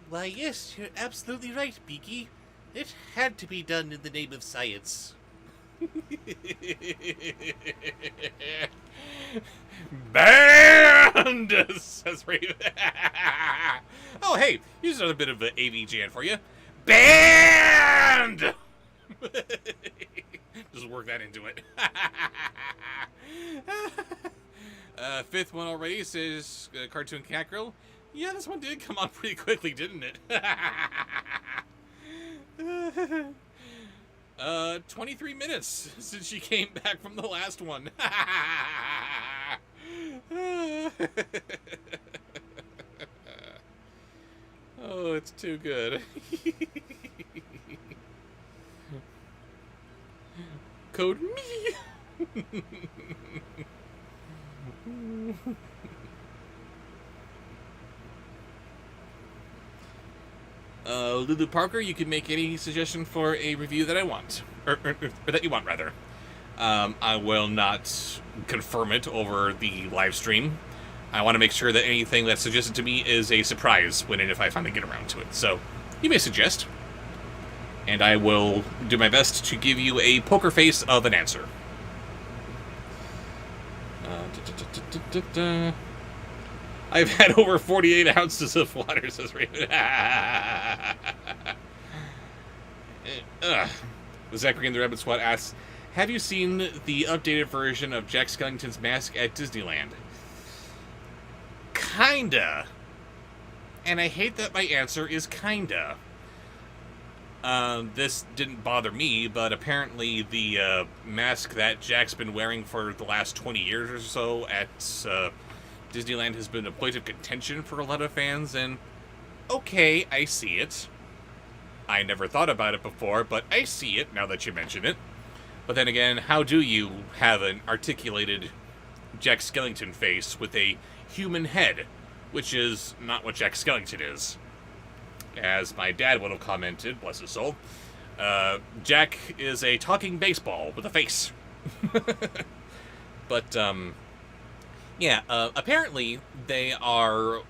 Why, yes, you're absolutely right, Beaky. It had to be done in the name of science. Banned! Says Raven. Oh, hey, here's another bit of AVGN for you. Banned! Just work that into it. Fifth one already says Cartoon Cat Girl. Yeah, this one did come on pretty quickly, didn't it? 23 minutes since she came back from the last one. Oh, it's too good. Code me. Lulu Parker, you can make any suggestion for a review that I want. Or that you want, rather. I will not confirm it over the live stream. I want to make sure that anything that's suggested to me is a surprise when and if I finally get around to it. So, you may suggest. And I will do my best to give you a poker face of an answer. I've had over 48 ounces of water, says Raven. Zachary and the Rabbit Swat asks, have you seen the updated version of Jack Skellington's mask at Disneyland? Kinda. And I hate that my answer is kinda. This didn't bother me, but apparently the mask that Jack's been wearing for the last 20 years or so at Disneyland has been a point of contention for a lot of fans, and okay, I see it. I never thought about it before, but I see it now that you mention it. But then again, how do you have an articulated Jack Skellington face with a human head, which is not what Jack Skellington is? As my dad would have commented, bless his soul, Jack is a talking baseball with a face. But, yeah, apparently they are,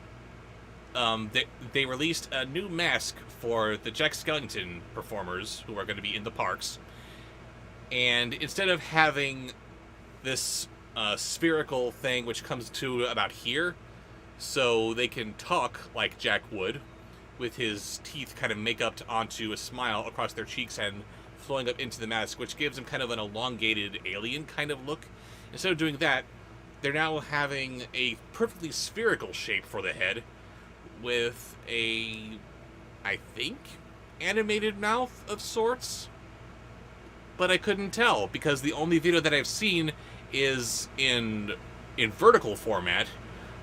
they released a new mask for the Jack Skellington performers who are going to be in the parks. And instead of having this spherical thing which comes to about here, so they can talk like Jack would, with his teeth kind of make up onto a smile across their cheeks and flowing up into the mask, which gives him kind of an elongated alien kind of look. Instead of doing that, they're now having a perfectly spherical shape for the head with a, I think, animated mouth of sorts. But I couldn't tell because the only video that I've seen is in vertical format,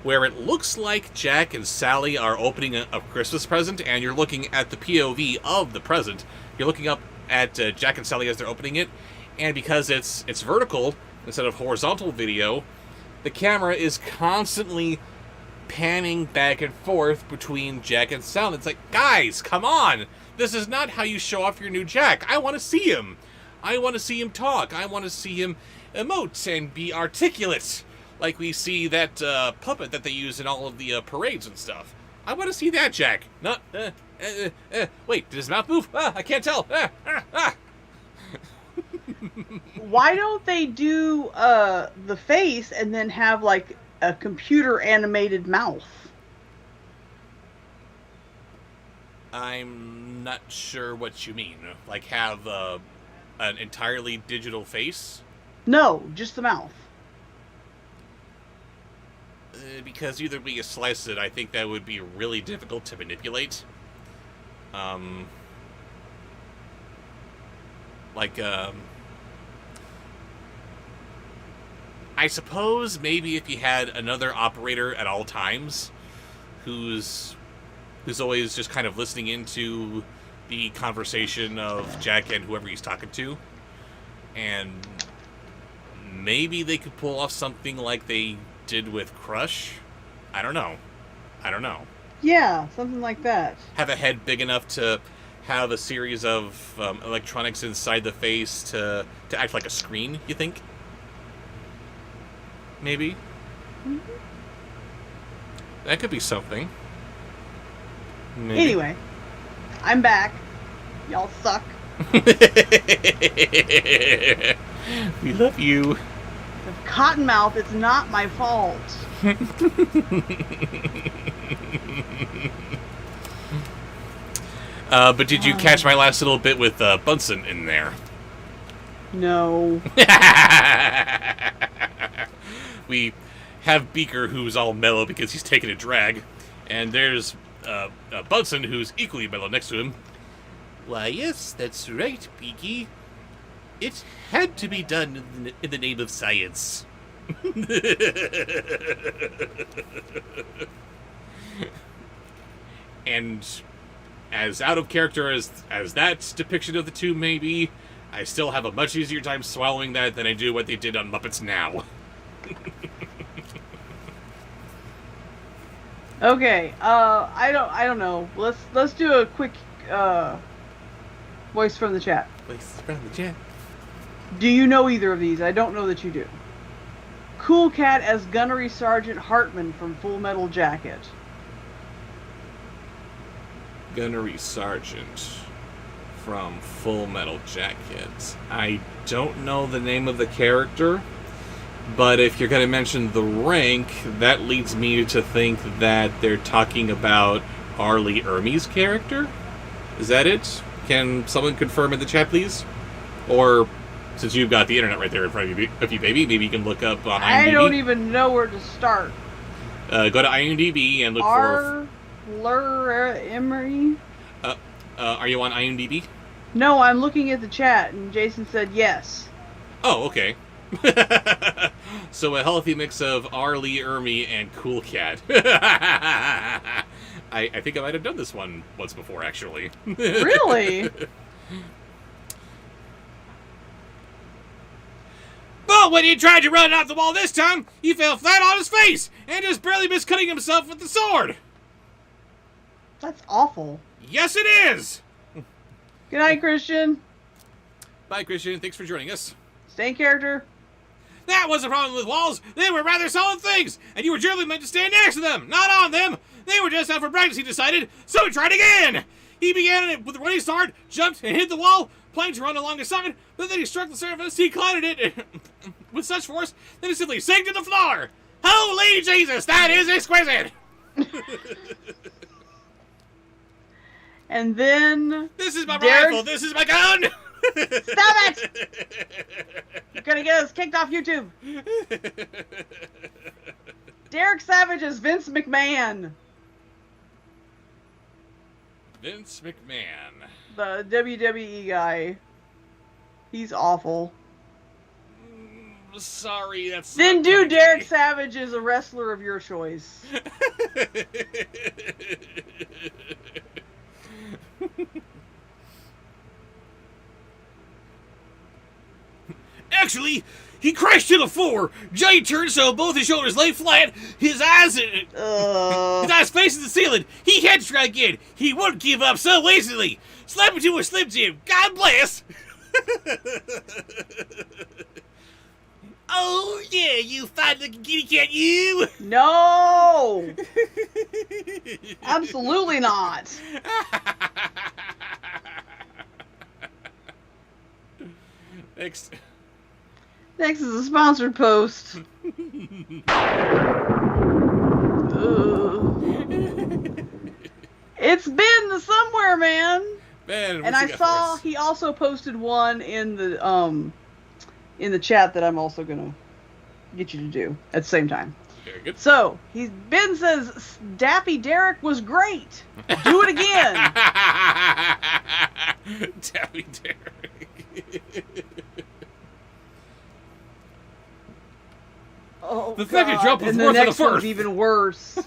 where it looks like Jack and Sally are opening a Christmas present, and you're looking at the POV of the present. You're looking up at Jack and Sally as they're opening it, and because it's vertical instead of horizontal video, the camera is constantly panning back and forth between Jack and Sally. It's like, guys, come on! This is not how you show off your new Jack. I want to see him. I want to see him talk. I want to see him emote and be articulate, like we see that puppet that they use in all of the parades and stuff. I want to see that Jack. Not, wait, did his mouth move? I can't tell. Why don't they do the face and then have like a computer animated mouth? I'm not sure what you mean. Like have an entirely digital face? No, just the mouth. Because either way you slice it, I think that would be really difficult to manipulate. I suppose maybe if you had another operator at all times who's always just kind of listening into the conversation of Jack and whoever he's talking to, and maybe they could pull off something like they did with Crush. I don't know. Yeah, something like that. Have a head big enough to have a series of electronics inside the face to act like a screen, you think? Maybe? Mm-hmm. That could be something. Maybe. Anyway, I'm back. Y'all suck. We love you. Cottonmouth, it's not my fault. But did you catch my last little bit with Bunsen in there? No. We have Beaker, who's all mellow because he's taking a drag, and there's Bunsen, who's equally mellow next to him. Why, yes, that's right, Beaky. It had to be done in the name of science. And as out of character as that depiction of the two may be, I still have a much easier time swallowing that than I do what they did on Muppets Now. Okay, I don't know. Let's do a quick voice from the chat. Voice from the chat. Do you know either of these? I don't know that you do. Cool Cat as Gunnery Sergeant Hartman from Full Metal Jacket. Gunnery Sergeant from Full Metal Jacket. I don't know the name of the character, but if you're going to mention the rank, that leads me to think that they're talking about R. Lee Ermey's character? Is that it? Can someone confirm in the chat, please? Or, since you've got the internet right there in front of you, baby, maybe you can look up on IMDb. I don't even know where to start. Go to IMDb and look for... R. Emery? Are you on IMDb? No, I'm looking at the chat, and Jason said yes. Oh, okay. So a healthy mix of R. Lee Ermey and Cool Cat. I think I might have done this one once before, actually. Really? But when he tried to run off the wall this time, he fell flat on his face and just barely missed cutting himself with the sword. That's awful. Yes, it is! Good night, Christian. Bye, Christian. Thanks for joining us. Stay in character. That was the problem with walls. They were rather solid things, and you were generally meant to stand next to them, not on them. They were just out for practice, he decided, so he tried again. He began it with a running start, jumped and hit the wall, planned to run along the side, but then he struck the surface, he collided it with such force that it simply sank to the floor. Holy Jesus, that is exquisite! And then This is my Derek- rifle. This is my gun. Stop it! You're gonna get us kicked off YouTube. Derek Savage is Vince McMahon, Vince McMahon. the WWE guy. He's awful. Sorry, that's. Then not do coming to Derek me. Savage as a wrestler of your choice. Actually, he crashed to the floor. Jay turned so both his shoulders lay flat. His eyes facing the ceiling. He had to try again. He wouldn't give up so easily. Slap into a Slim Jim. God bless. Oh yeah, you fine-looking kitty cat, you. No! Absolutely not. Next. Next is a sponsored post. It's been somewhere, man. Man, And I saw he also posted one in the chat that I'm also gonna get you to do at the same time. Very good. So Ben says Daffy Derek was great. Do it again. Daffy Derek. Oh, The second God. jump was and the worse than the next one's first. even worse.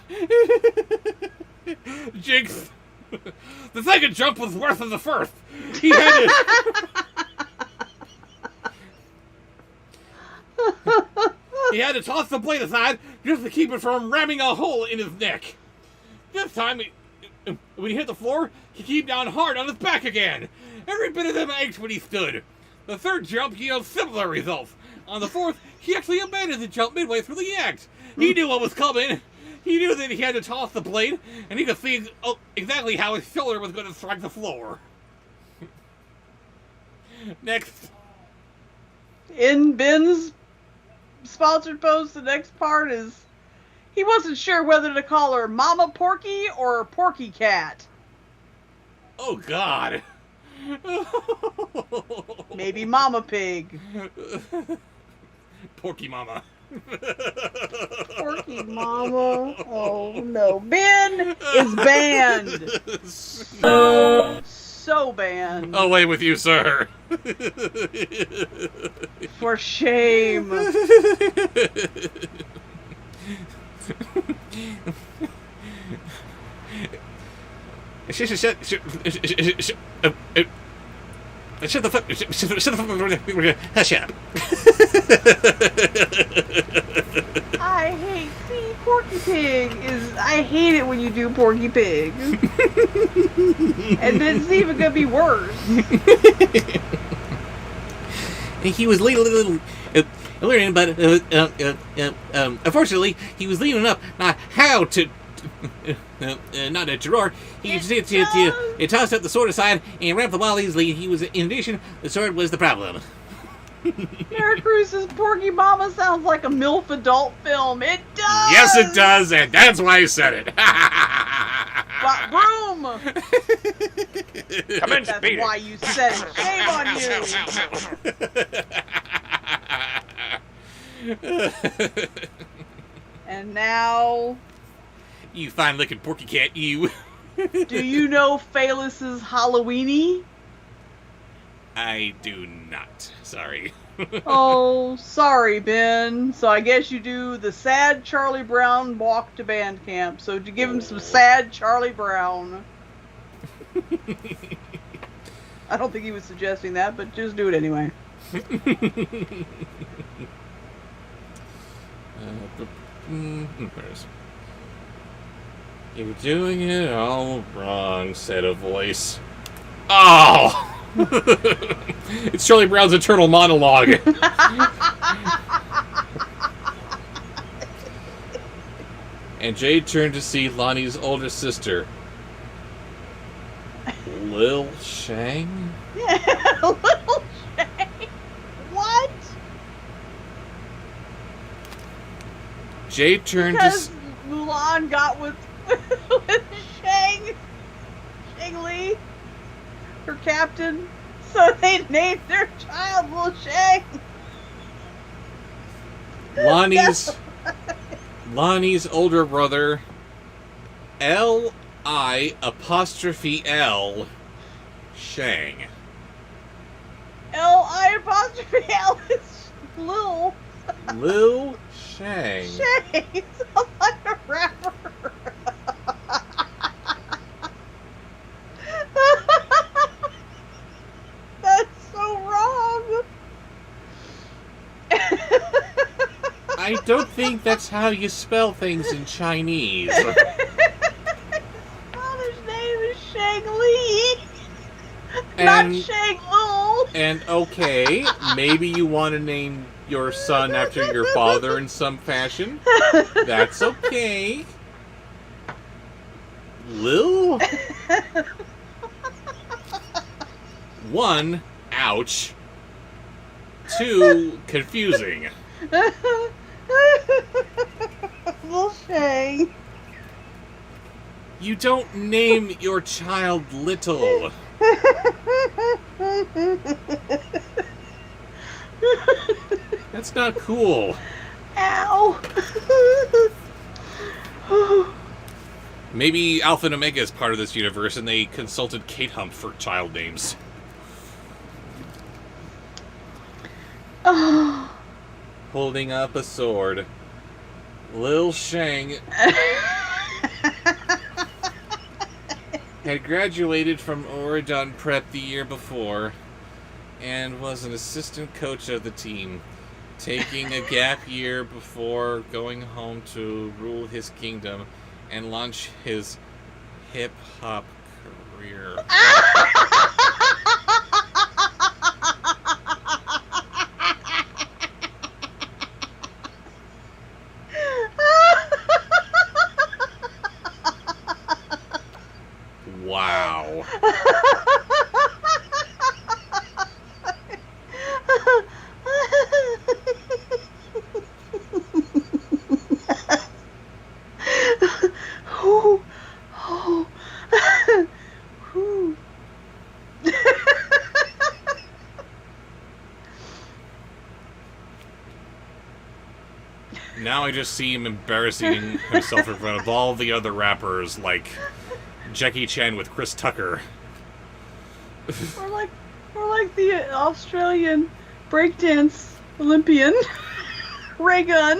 Jinx. The second jump was worse than the first. He had He had to toss the blade aside just to keep it from ramming a hole in his neck. This time, when he hit the floor, he came down hard on his back again. Every bit of him ached when he stood. The third jump yielded similar results. On the fourth, he actually abandoned the jump midway through the act. He knew what was coming. He knew that he had to toss the blade, and he could see exactly how his shoulder was going to strike the floor. Next. In Ben's sponsored post, the next part is he wasn't sure whether to call her Mama Porky or Porky Cat. Oh, God. Maybe Mama Pig. Porky Mama. Porky Mama. Oh, no. Ben is banned. So banned. Away with you, sir. For shame. Shut the fuck. Hush up. I hate. See, Porky Pig is. I hate it when you do Porky Pig. And then it's even gonna be worse. He was learning, but unfortunately, he was leaning up not how to. Not a drawer. He tossed up the sword aside and wrapped the ball easily. He was, in addition, the sword was the problem. Mary Cruz's Porky Mama sounds like a MILF adult film. It does! Yes, it does, and that's why I said it. Broom! Come in, That's speed why you said it. Shame on you! And now, You fine-looking porky cat, you. do you know Phalus's Halloweeny? I do not. Sorry. Oh, sorry, Ben. So I guess you do the sad Charlie Brown walk to band camp. So to give him some sad Charlie Brown. I don't think he was suggesting that, but just do it anyway. You're doing it all wrong, said a voice. Oh! It's Charlie Brown's eternal monologue. And Jay turned to see Lonnie's older sister, Lil Shang? Yeah, Little Shang. What? Jay turned Because Mulan got with Shang. Shang Shang Li, her captain. So they named their child Lil Shang. Lonnie's older brother, L-I-L Shang. L-I-L is Lil. Lil Shang. Shang. Sounds like a rapper. That's so wrong. I don't think that's how you spell things in Chinese. His father's name is Shang Li, not Shang Lul. And okay, maybe you want to name your son after your father in some fashion. That's okay. Lil? 1, ouch. 2, confusing. Lil Shang. You don't name your child Little. That's not cool. Ow. Maybe Alpha and Omega is part of this universe and they consulted Kate Hump for child names. Oh. Holding up a sword. Lil Shang had graduated from Oregon Prep the year before and was an assistant coach of the team, taking a gap year before going home to rule his kingdom and launch his hip-hop career. Wow. Now I just see him embarrassing himself in front of all the other rappers, like Jackie Chan with Chris Tucker. Or like the Australian breakdance Olympian, Ray Gun.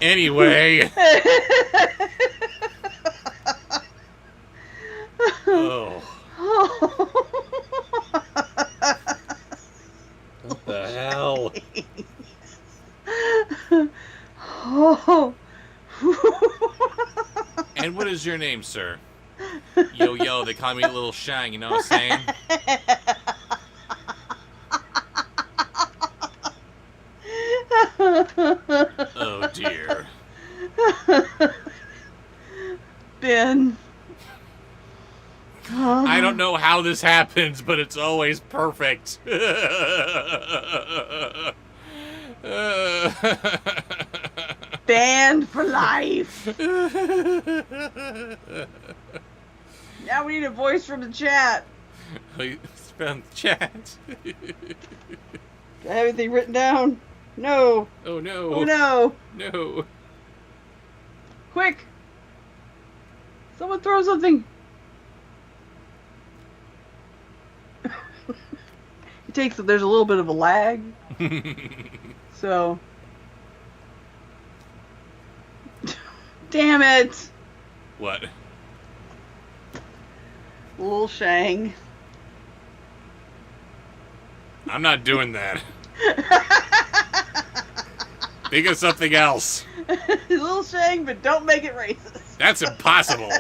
Anyway. Oh. What the hell? Oh. And what is your name, sir? Yo, they call me Little Shang, you know what I'm saying? Oh, dear. Ben. I don't know how this happens, but it's always perfect. Banned for life. Now we need a voice from the chat. From the chat. Do I have anything written down? No. Oh no. Oh no. No. Quick. Someone throw something. It takes, there's a little bit of a lag. So. Damn it. What? Lil Shang. I'm not doing that. Think of something else. Lil Shang, but don't make it racist. That's impossible.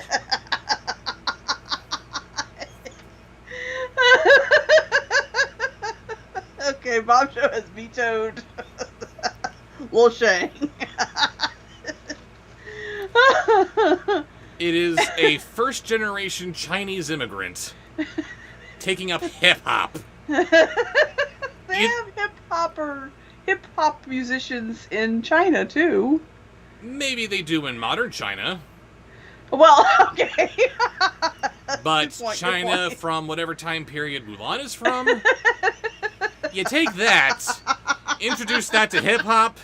Okay, Bobsheaux has vetoed Lil Shang. It is a first-generation Chinese immigrant taking up hip-hop. They have hip-hop musicians in China, too. Maybe they do in modern China. Well, okay. But Good point, China from whatever time period Mulan is from, you take that, introduce that to hip-hop,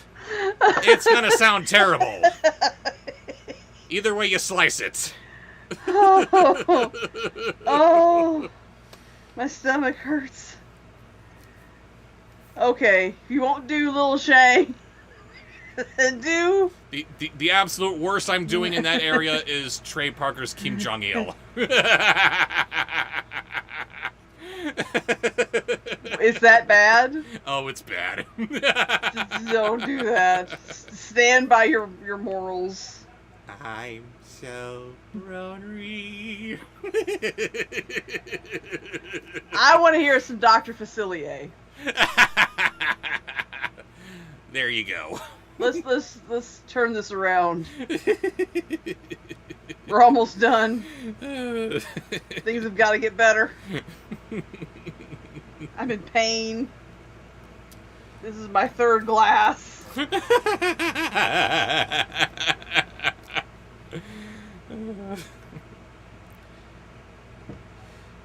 it's gonna sound terrible. Either way you slice it. Oh, my stomach hurts. Okay, if you won't do Little Shang, then do... The absolute worst I'm doing in that area is Trey Parker's Kim Jong-il. Is that bad? Oh, it's bad. Don't do that. Stand by your morals. I'm so ornery. I want to hear some Dr. Facilier. There you go. Let's turn this around. We're almost done. Things have got to get better. I'm in pain. This is my third glass.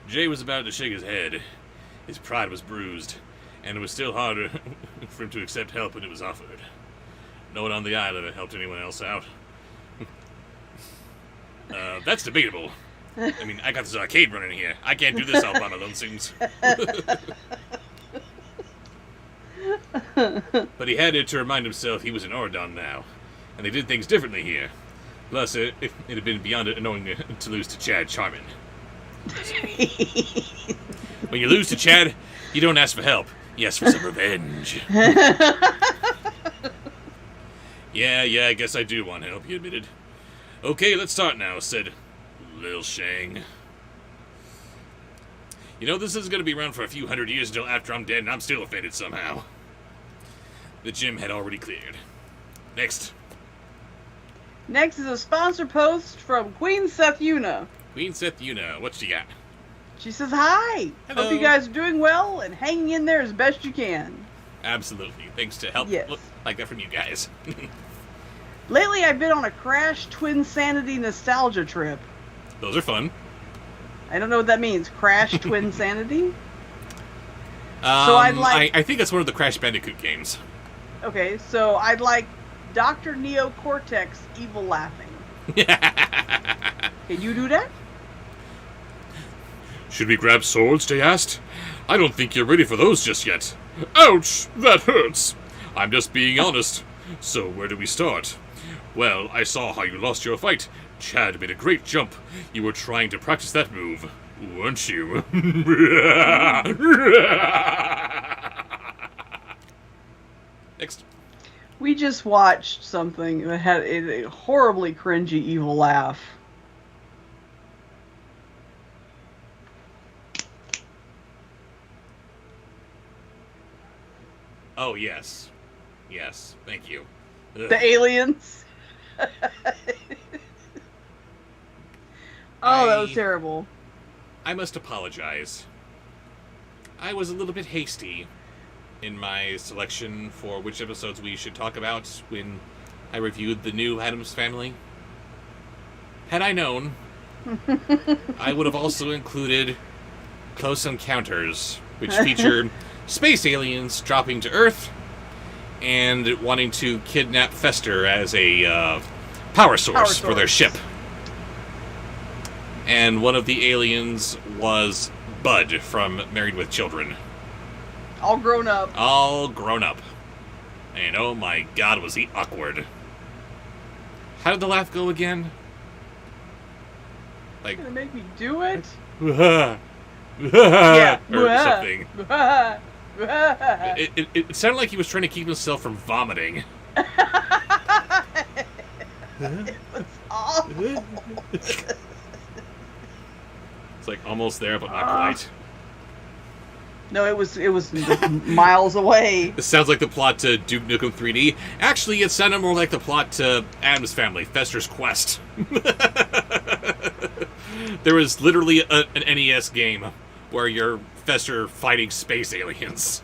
Jay was about to shake his head. His pride was bruised, and it was still harder for him to accept help when it was offered. No one on the island had helped anyone else out. That's debatable. I mean, I got this arcade running here. I can't do this all by my lonesomes. But he had to remind himself he was in Oradon now, and they did things differently here. Plus, it had been beyond annoying to lose to Chad Charmin. When you lose to Chad, you don't ask for help. You ask for some revenge. Yeah, I guess I do want help, he admitted. Okay, let's start now, said Lil Shang. You know, this is going to be around for a few hundred years until after I'm dead, and I'm still offended somehow. The gym had already cleared. Next. Next is a sponsor post from Queen Seth Yuna. Queen Seth Yuna, what you got? She says, hi. Hello. Hope you guys are doing well and hanging in there as best you can. Absolutely. Thanks to help Yes. look like that from you guys. Lately, I've been on a Crash Twin Sanity nostalgia trip. Those are fun. I don't know what that means. Crash Twin Sanity? So I'd like... I think that's one of the Crash Bandicoot games. Okay, so I'd like Dr. Neo Cortex Evil Laughing. Can you do that? Should we grab swords, Jay asked. I don't think you're ready for those just yet. Ouch! That hurts! I'm just being honest. So where do we start? Well, I saw how you lost your fight. Chad made a great jump. You were trying to practice that move, weren't you? Next. We just watched something that had a horribly cringy evil laugh. Oh, yes. Yes, thank you. Ugh. The aliens. Oh, that was terrible. I must apologize. I was a little bit hasty in my selection for which episodes we should talk about when I reviewed the new Addams Family. Had I known, I would have also included Close Encounters, which featured space aliens dropping to Earth and wanting to kidnap Fester as a power source for their ship. And one of the aliens was Bud from Married with Children. All grown up. All grown up. And oh my god, was he awkward. How did the laugh go again? Like... Gonna make me do it? Yeah. Or something. It sounded like he was trying to keep himself from vomiting. It was awful. It's like almost there, but not quite. No, it was miles away. This sounds like the plot to Duke Nukem 3D. Actually, it sounded more like the plot to Addams Family, Fester's Quest. There was literally an NES game where you're Fester fighting space aliens.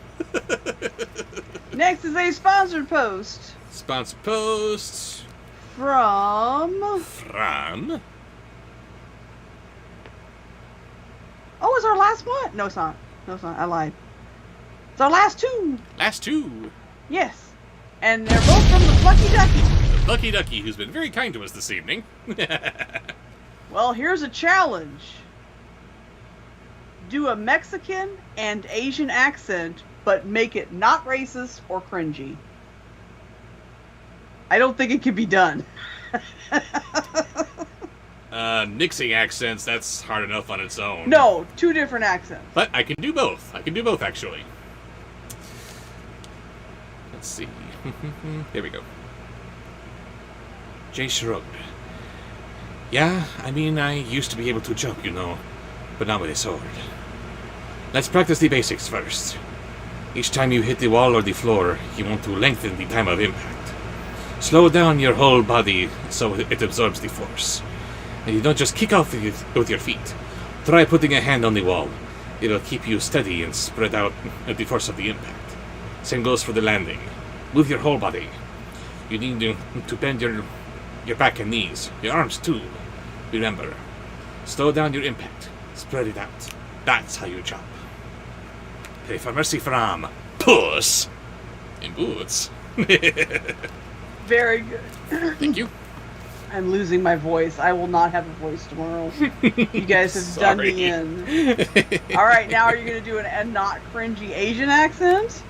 Next is a sponsored post. Sponsored post. from... From... Oh, it's our last one? No, it's not. No, it's not. I lied. It's our last two. Last two. Yes. And they're both from the Plucky Ducky. Lucky Ducky, who's been very kind to us this evening. Well, here's a challenge. Do a Mexican and Asian accent, but make it not racist or cringy. I don't think it can be done. Mixing accents, that's hard enough on its own. No, two different accents. But I can do both. I can do both, actually. Let's see. Here we go. Jay shrugged. Yeah, I mean, I used to be able to jump, you know, but not with a sword. Let's practice the basics first. Each time you hit the wall or the floor, you want to lengthen the time of impact. Slow down your whole body so it absorbs the force. And you don't just kick off with your feet. Try putting a hand on the wall. It'll keep you steady and spread out the force of the impact. Same goes for the landing. Move your whole body. You need to bend your back and knees. Your arms too. Remember, slow down your impact. Spread it out. That's how you jump. Pray for mercy from Puss in Boots. Very good. Thank you. I'm losing my voice. I will not have a voice tomorrow. You guys have done me in. All right, now are you going to do a not cringy Asian accent?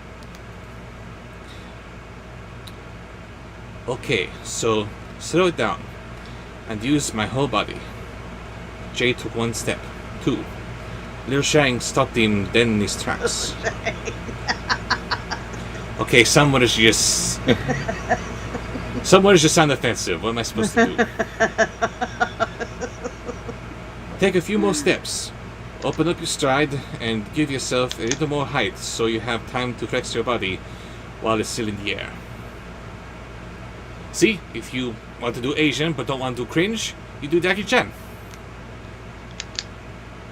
Okay, so slow it down and use my whole body. Jay took one step. 2. Liu Shang stopped him dead in his tracks. Okay, some words just... some words just sound offensive. What am I supposed to do? Take a few more steps. Open up your stride and give yourself a little more height so you have time to flex your body while it's still in the air. See, if you want to do Asian but don't want to do cringe, you do Jackie Chan.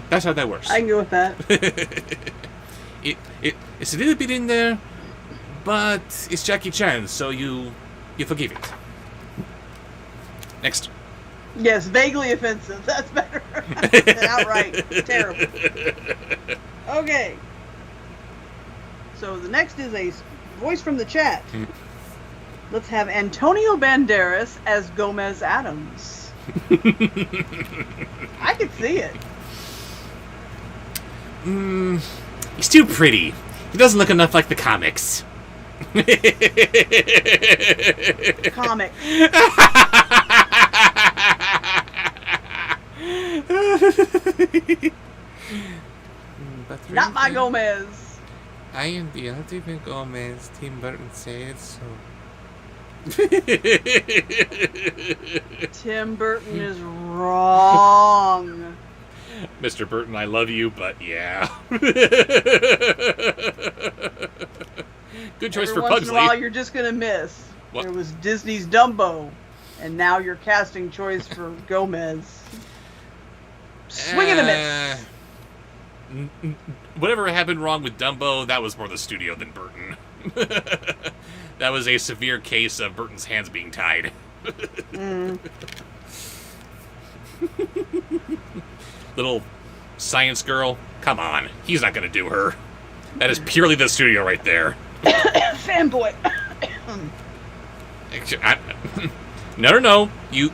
That's how that works. I can go with that. It's a little bit in there, but it's Jackie Chan, so you forgive it. Next. Yes, vaguely offensive. That's better. Outright terrible. Okay. So the next is a voice from the chat. Let's have Antonio Banderas as Gomez Adams. I could see it. He's too pretty. He doesn't look enough like the comics. Comic. Not my Gomez. I am the ultimate Gomez. Tim Burton said so. Tim Burton is wrong. Mr. Burton, I love you, but yeah. Good choice for Every once Pugsley. in a while, you're just gonna miss. What? There was Disney's Dumbo, and now you're casting choice for Gomez. Swing and a miss. Whatever happened wrong with Dumbo, that was more the studio than Burton. That was a severe case of Burton's hands being tied. Little science girl, come on. He's not going to do her. That is purely the studio right there. Fanboy. No. You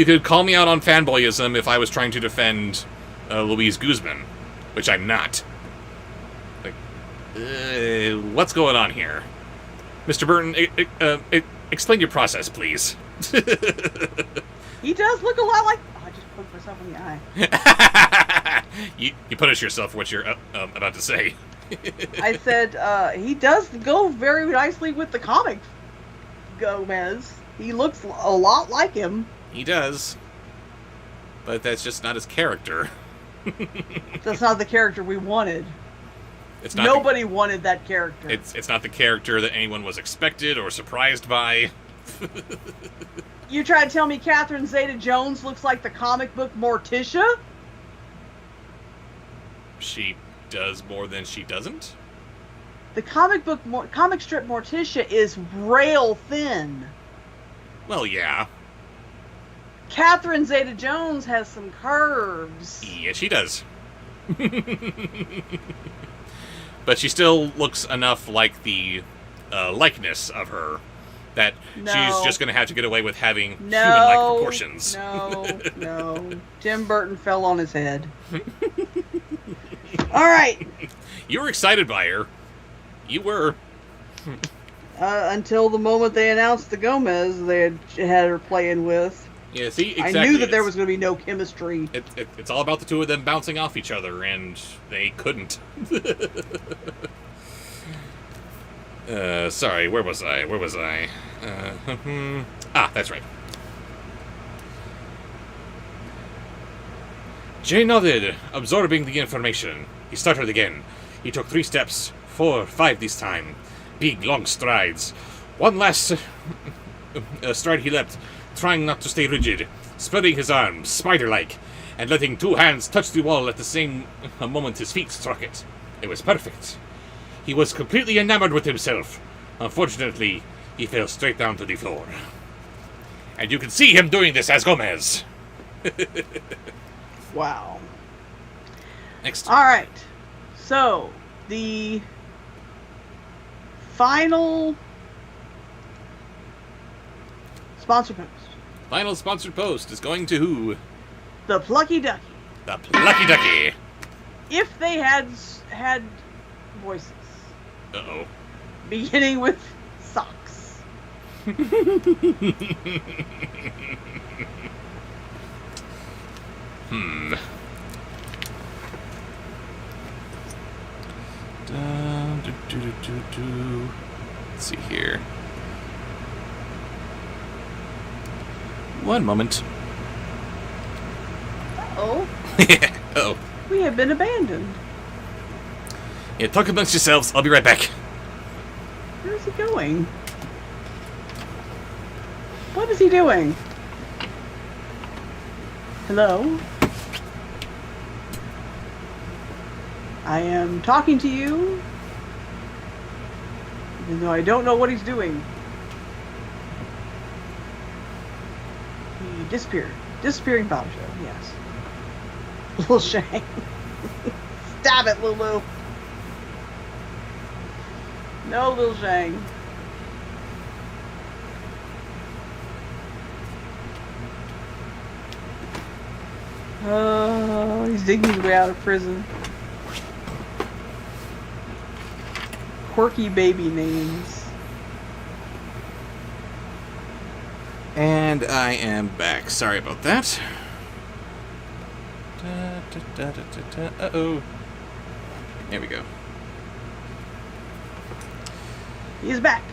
could call me out on fanboyism if I was trying to defend Louise Guzman, which I'm not. Like, what's going on here, Mr. Burton? Explain your process, please. He does look a lot like. Oh, I just poked myself in the eye. You punish yourself for what you're about to say. I said he does go very nicely with the comic Gomez. He looks a lot like him. He does. But that's just not his character. That's not the character we wanted. It's not Nobody wanted that character. It's not the character that anyone was expected or surprised by. You try to tell me Catherine Zeta-Jones looks like the comic book Morticia? She does more than she doesn't? The comic strip Morticia is rail thin. Well, yeah. Catherine Zeta-Jones has some curves. Yeah, she does. But she still looks enough like the likeness of her that she's just going to have to get away with having human-like proportions. No. Tim Burton fell on his head. All right. You were excited by her. You were. Until the moment they announced the Gomez they had her playing with. Yeah, see, exactly. I knew that there was going to be no chemistry. It's all about the two of them bouncing off each other, and they couldn't. Sorry, where was I? That's right. Jay nodded, absorbing the information. He stuttered again. He took 3 steps, 4, 5 this time. Big, long strides. One last stride he leapt, trying not to stay rigid, spreading his arms, spider-like, and letting 2 hands touch the wall at the same moment his feet struck it. It was perfect. He was completely enamored with himself. Unfortunately, he fell straight down to the floor. And you can see him doing this as Gomez. Wow. Next. All right. So, the final sponsor post. Final sponsored post is going to who? The Plucky Ducky. The Plucky Ducky. If they had voices. Uh-oh. Beginning with socks. Let's see here. One moment. Oh, Oh. we have been abandoned. Yeah, talk amongst yourselves. I'll be right back. Where is he going? What is he doing? Hello? I am talking to you, even though I don't know what he's doing. He disappeared. Disappearing Bobsheaux, yes. Little Shang. Stab it, Lulu. No, Lil Shang. Oh, he's digging his way out of prison. Quirky baby names. And I am back. Sorry about that. Uh-oh. There we go. He's back.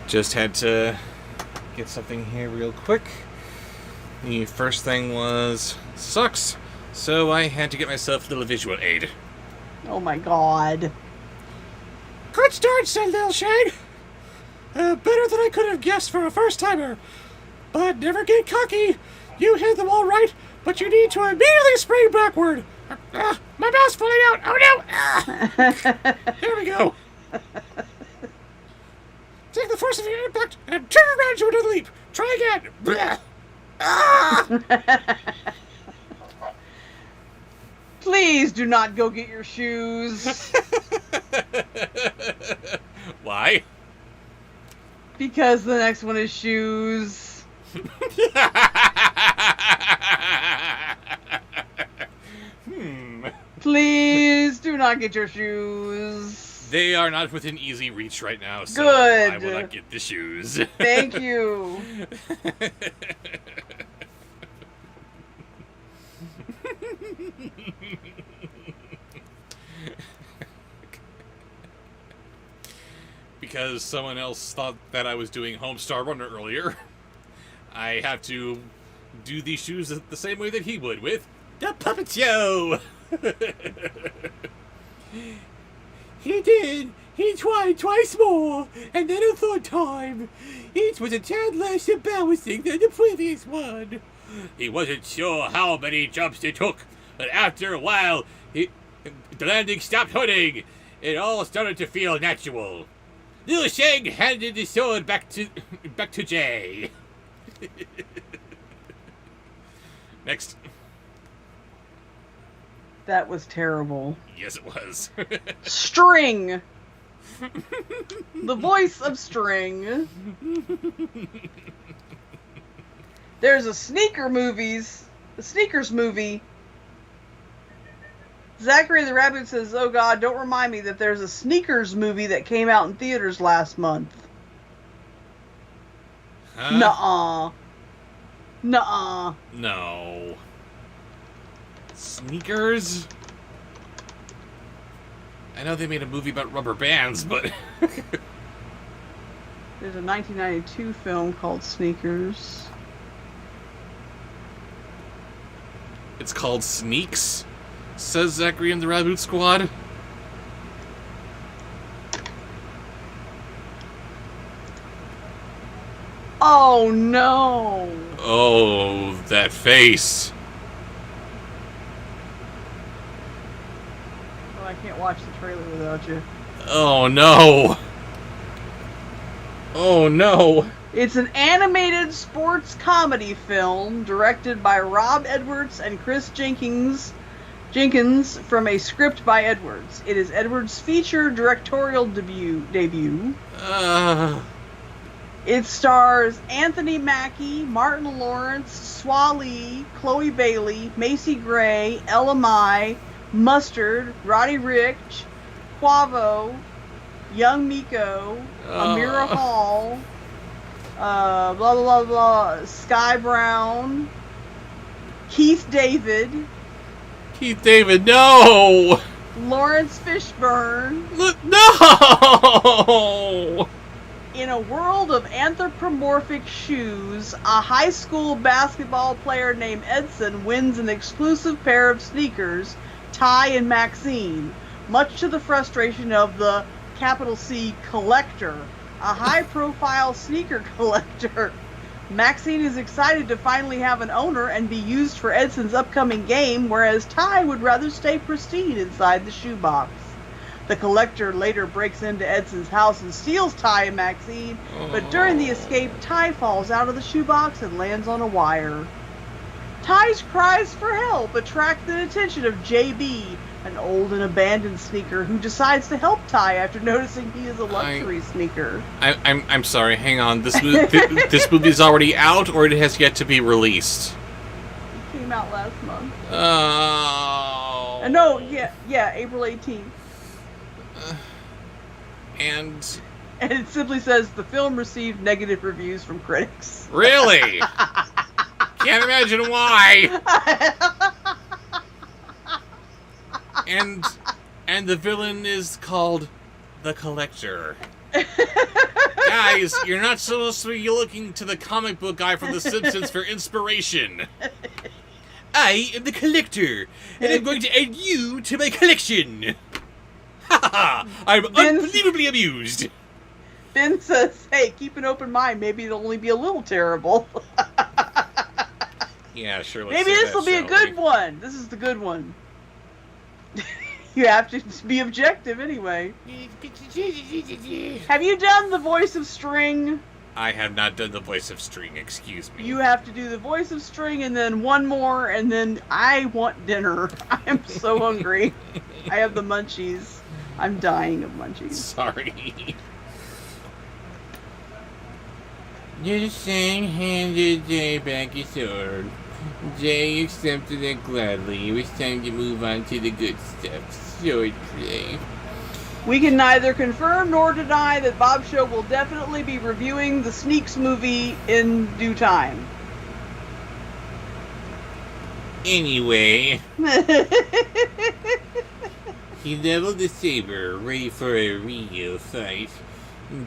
Just had to get something here real quick. The first thing was sucks, so I had to get myself a little visual aid. Oh my god. Good start, said Lil Shang. Better than I could have guessed for a first-timer. But never get cocky. You hit them all right, but you need to immediately spring backward. My mouth's falling out. Oh no! There we go. Take the force of your impact and turn around to another leap. Try again. Please do not go get your shoes. Why? Because the next one is shoes. Please do not get your shoes. They are not within easy reach right now, so Good. I will not get the shoes. Thank you. Because someone else thought that I was doing Homestar Runner earlier, I have to do these shoes the same way that he would, with the Puppet Show! He did. He tried twice more, and then a third time. Each was a tad less embarrassing than the previous one. He wasn't sure how many jumps it took, but after a while, the landing stopped hurting. It all started to feel natural. Lil Shang handed the sword back to Jay. Next. That was terrible. Yes, it was. String! The voice of String. There's a Sneakers movie. Zachary the Rabbit says, "Oh God, don't remind me that there's a Sneakers movie that came out in theaters last month." Huh? Nuh-uh. Nuh-uh. No. Sneakers? I know they made a movie about rubber bands, but... There's a 1992 film called Sneakers. It's called Sneaks, says Zachary and the Raboot Squad. Oh no! Oh, that face. Oh, I can't watch the trailer without you. Oh no. Oh no. It's an animated sports comedy film directed by Rob Edwards and Chris Jenkins from a script by Edwards. It is Edwards' feature directorial debut. It stars Anthony Mackie, Martin Lawrence, Swa Lee, Chloe Bailey, Macy Gray, Ella Mai, Mustard, Roddy Rich, Quavo, Young Miko, Amira Hall, blah blah blah blah, Sky Brown, Keith David, no! Lawrence Fishburne. No! In a world of anthropomorphic shoes, a high school basketball player named Edson wins an exclusive pair of sneakers, Ty and Maxine, much to the frustration of the capital C collector, a high-profile sneaker collector. Maxine is excited to finally have an owner and be used for Edson's upcoming game, whereas Ty would rather stay pristine inside the shoebox. The collector later breaks into Edson's house and steals Ty and Maxine, but during the escape, Ty falls out of the shoebox and lands on a wire. Ty's cries for help attract the attention of JB, an old and abandoned sneaker who decides to help Ty after noticing he is a luxury sneaker. I'm sorry, hang on. This movie's already out, or it has yet to be released? It came out last month. Oh. No, yeah, April 18th. And it simply says the film received negative reviews from critics. Really? Can't imagine why. And the villain is called the Collector. Guys, you're not supposed to be looking to the comic book guy from The Simpsons for inspiration. I am the Collector, and I'm going to add you to my collection. I'm unbelievably amused. Ben says, hey, keep an open mind. Maybe it'll only be a little terrible. Yeah, sure. Maybe this will be a good one. This is the good one. You have to be objective anyway. Have you done the voice of String? I have not done the voice of String, excuse me. You have to do the voice of String and then one more, and then I want dinner. I am so hungry. I have the munchies. I'm dying of munchies. Sorry. The Sang handed Jay back his sword. Jay accepted it gladly. It was time to move on to the good stuff. Sword play. We can neither confirm nor deny that Bobsheaux will definitely be reviewing the Sneaks movie in due time. Anyway, he leveled the saber, ready for a real fight.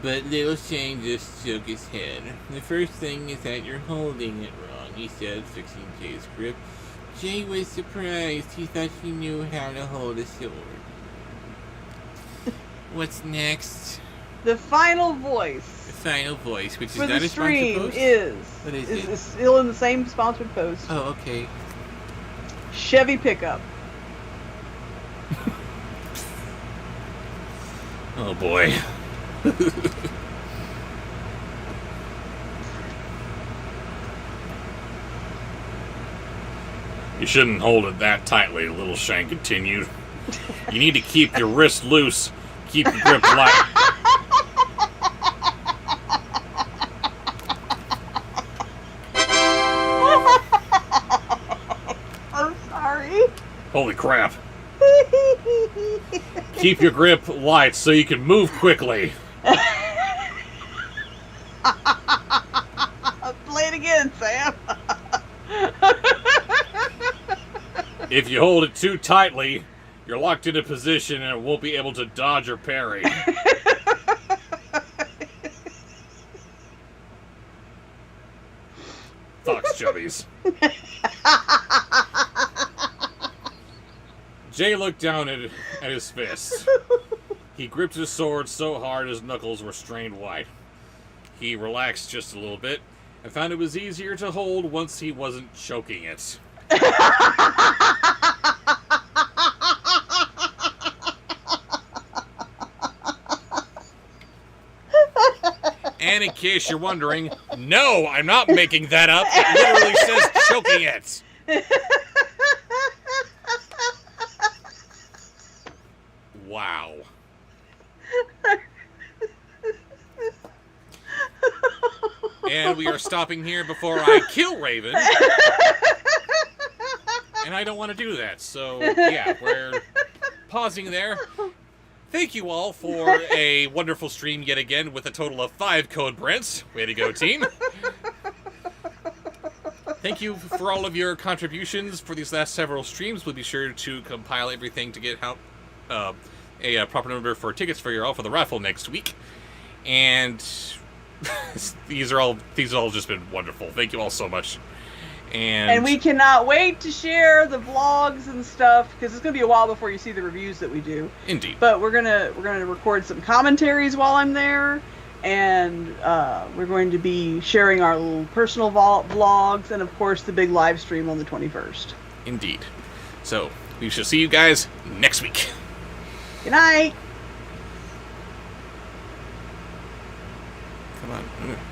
But Little Shane just shook his head. The first thing is that you're holding it wrong, he said, fixing Jay's grip. Jay was surprised. He thought he knew how to hold a sword. What's next? The final voice. The final voice, which is for not the a sponsored stream post? What is it? is still in the same sponsored post. Oh, okay. Chevy pickup. Oh boy. You shouldn't hold it that tightly, Little Shane continued. You need to keep your wrist loose. Keep your grip light. I'm sorry. Holy crap. Keep your grip light so you can move quickly. Play it again, Sam. If you hold it too tightly, you're locked in a position and it won't be able to dodge or parry. Fox chubbies. Jay looked down at his fist. He gripped his sword so hard his knuckles were strained wide. He relaxed just a little bit and found it was easier to hold once he wasn't choking it. And in case you're wondering, no, I'm not making that up. It literally says choking it. Wow. And we are stopping here before I kill Raven. And I don't want to do that, so yeah, we're pausing there. Thank you all for a wonderful stream yet again with a total of 5 Code Brents. Way to go, team. Thank you for all of your contributions for these last several streams. We'll be sure to compile everything to get out a proper number for tickets for you all for the raffle next week. And these are all just been wonderful. Thank you all so much. And we cannot wait to share the vlogs and stuff, because it's going to be a while before you see the reviews that we do. Indeed. But we're gonna record some commentaries while I'm there, and we're going to be sharing our little personal vlogs, and of course the big live stream on the 21st. Indeed. So we shall see you guys next week. Good night. Come on.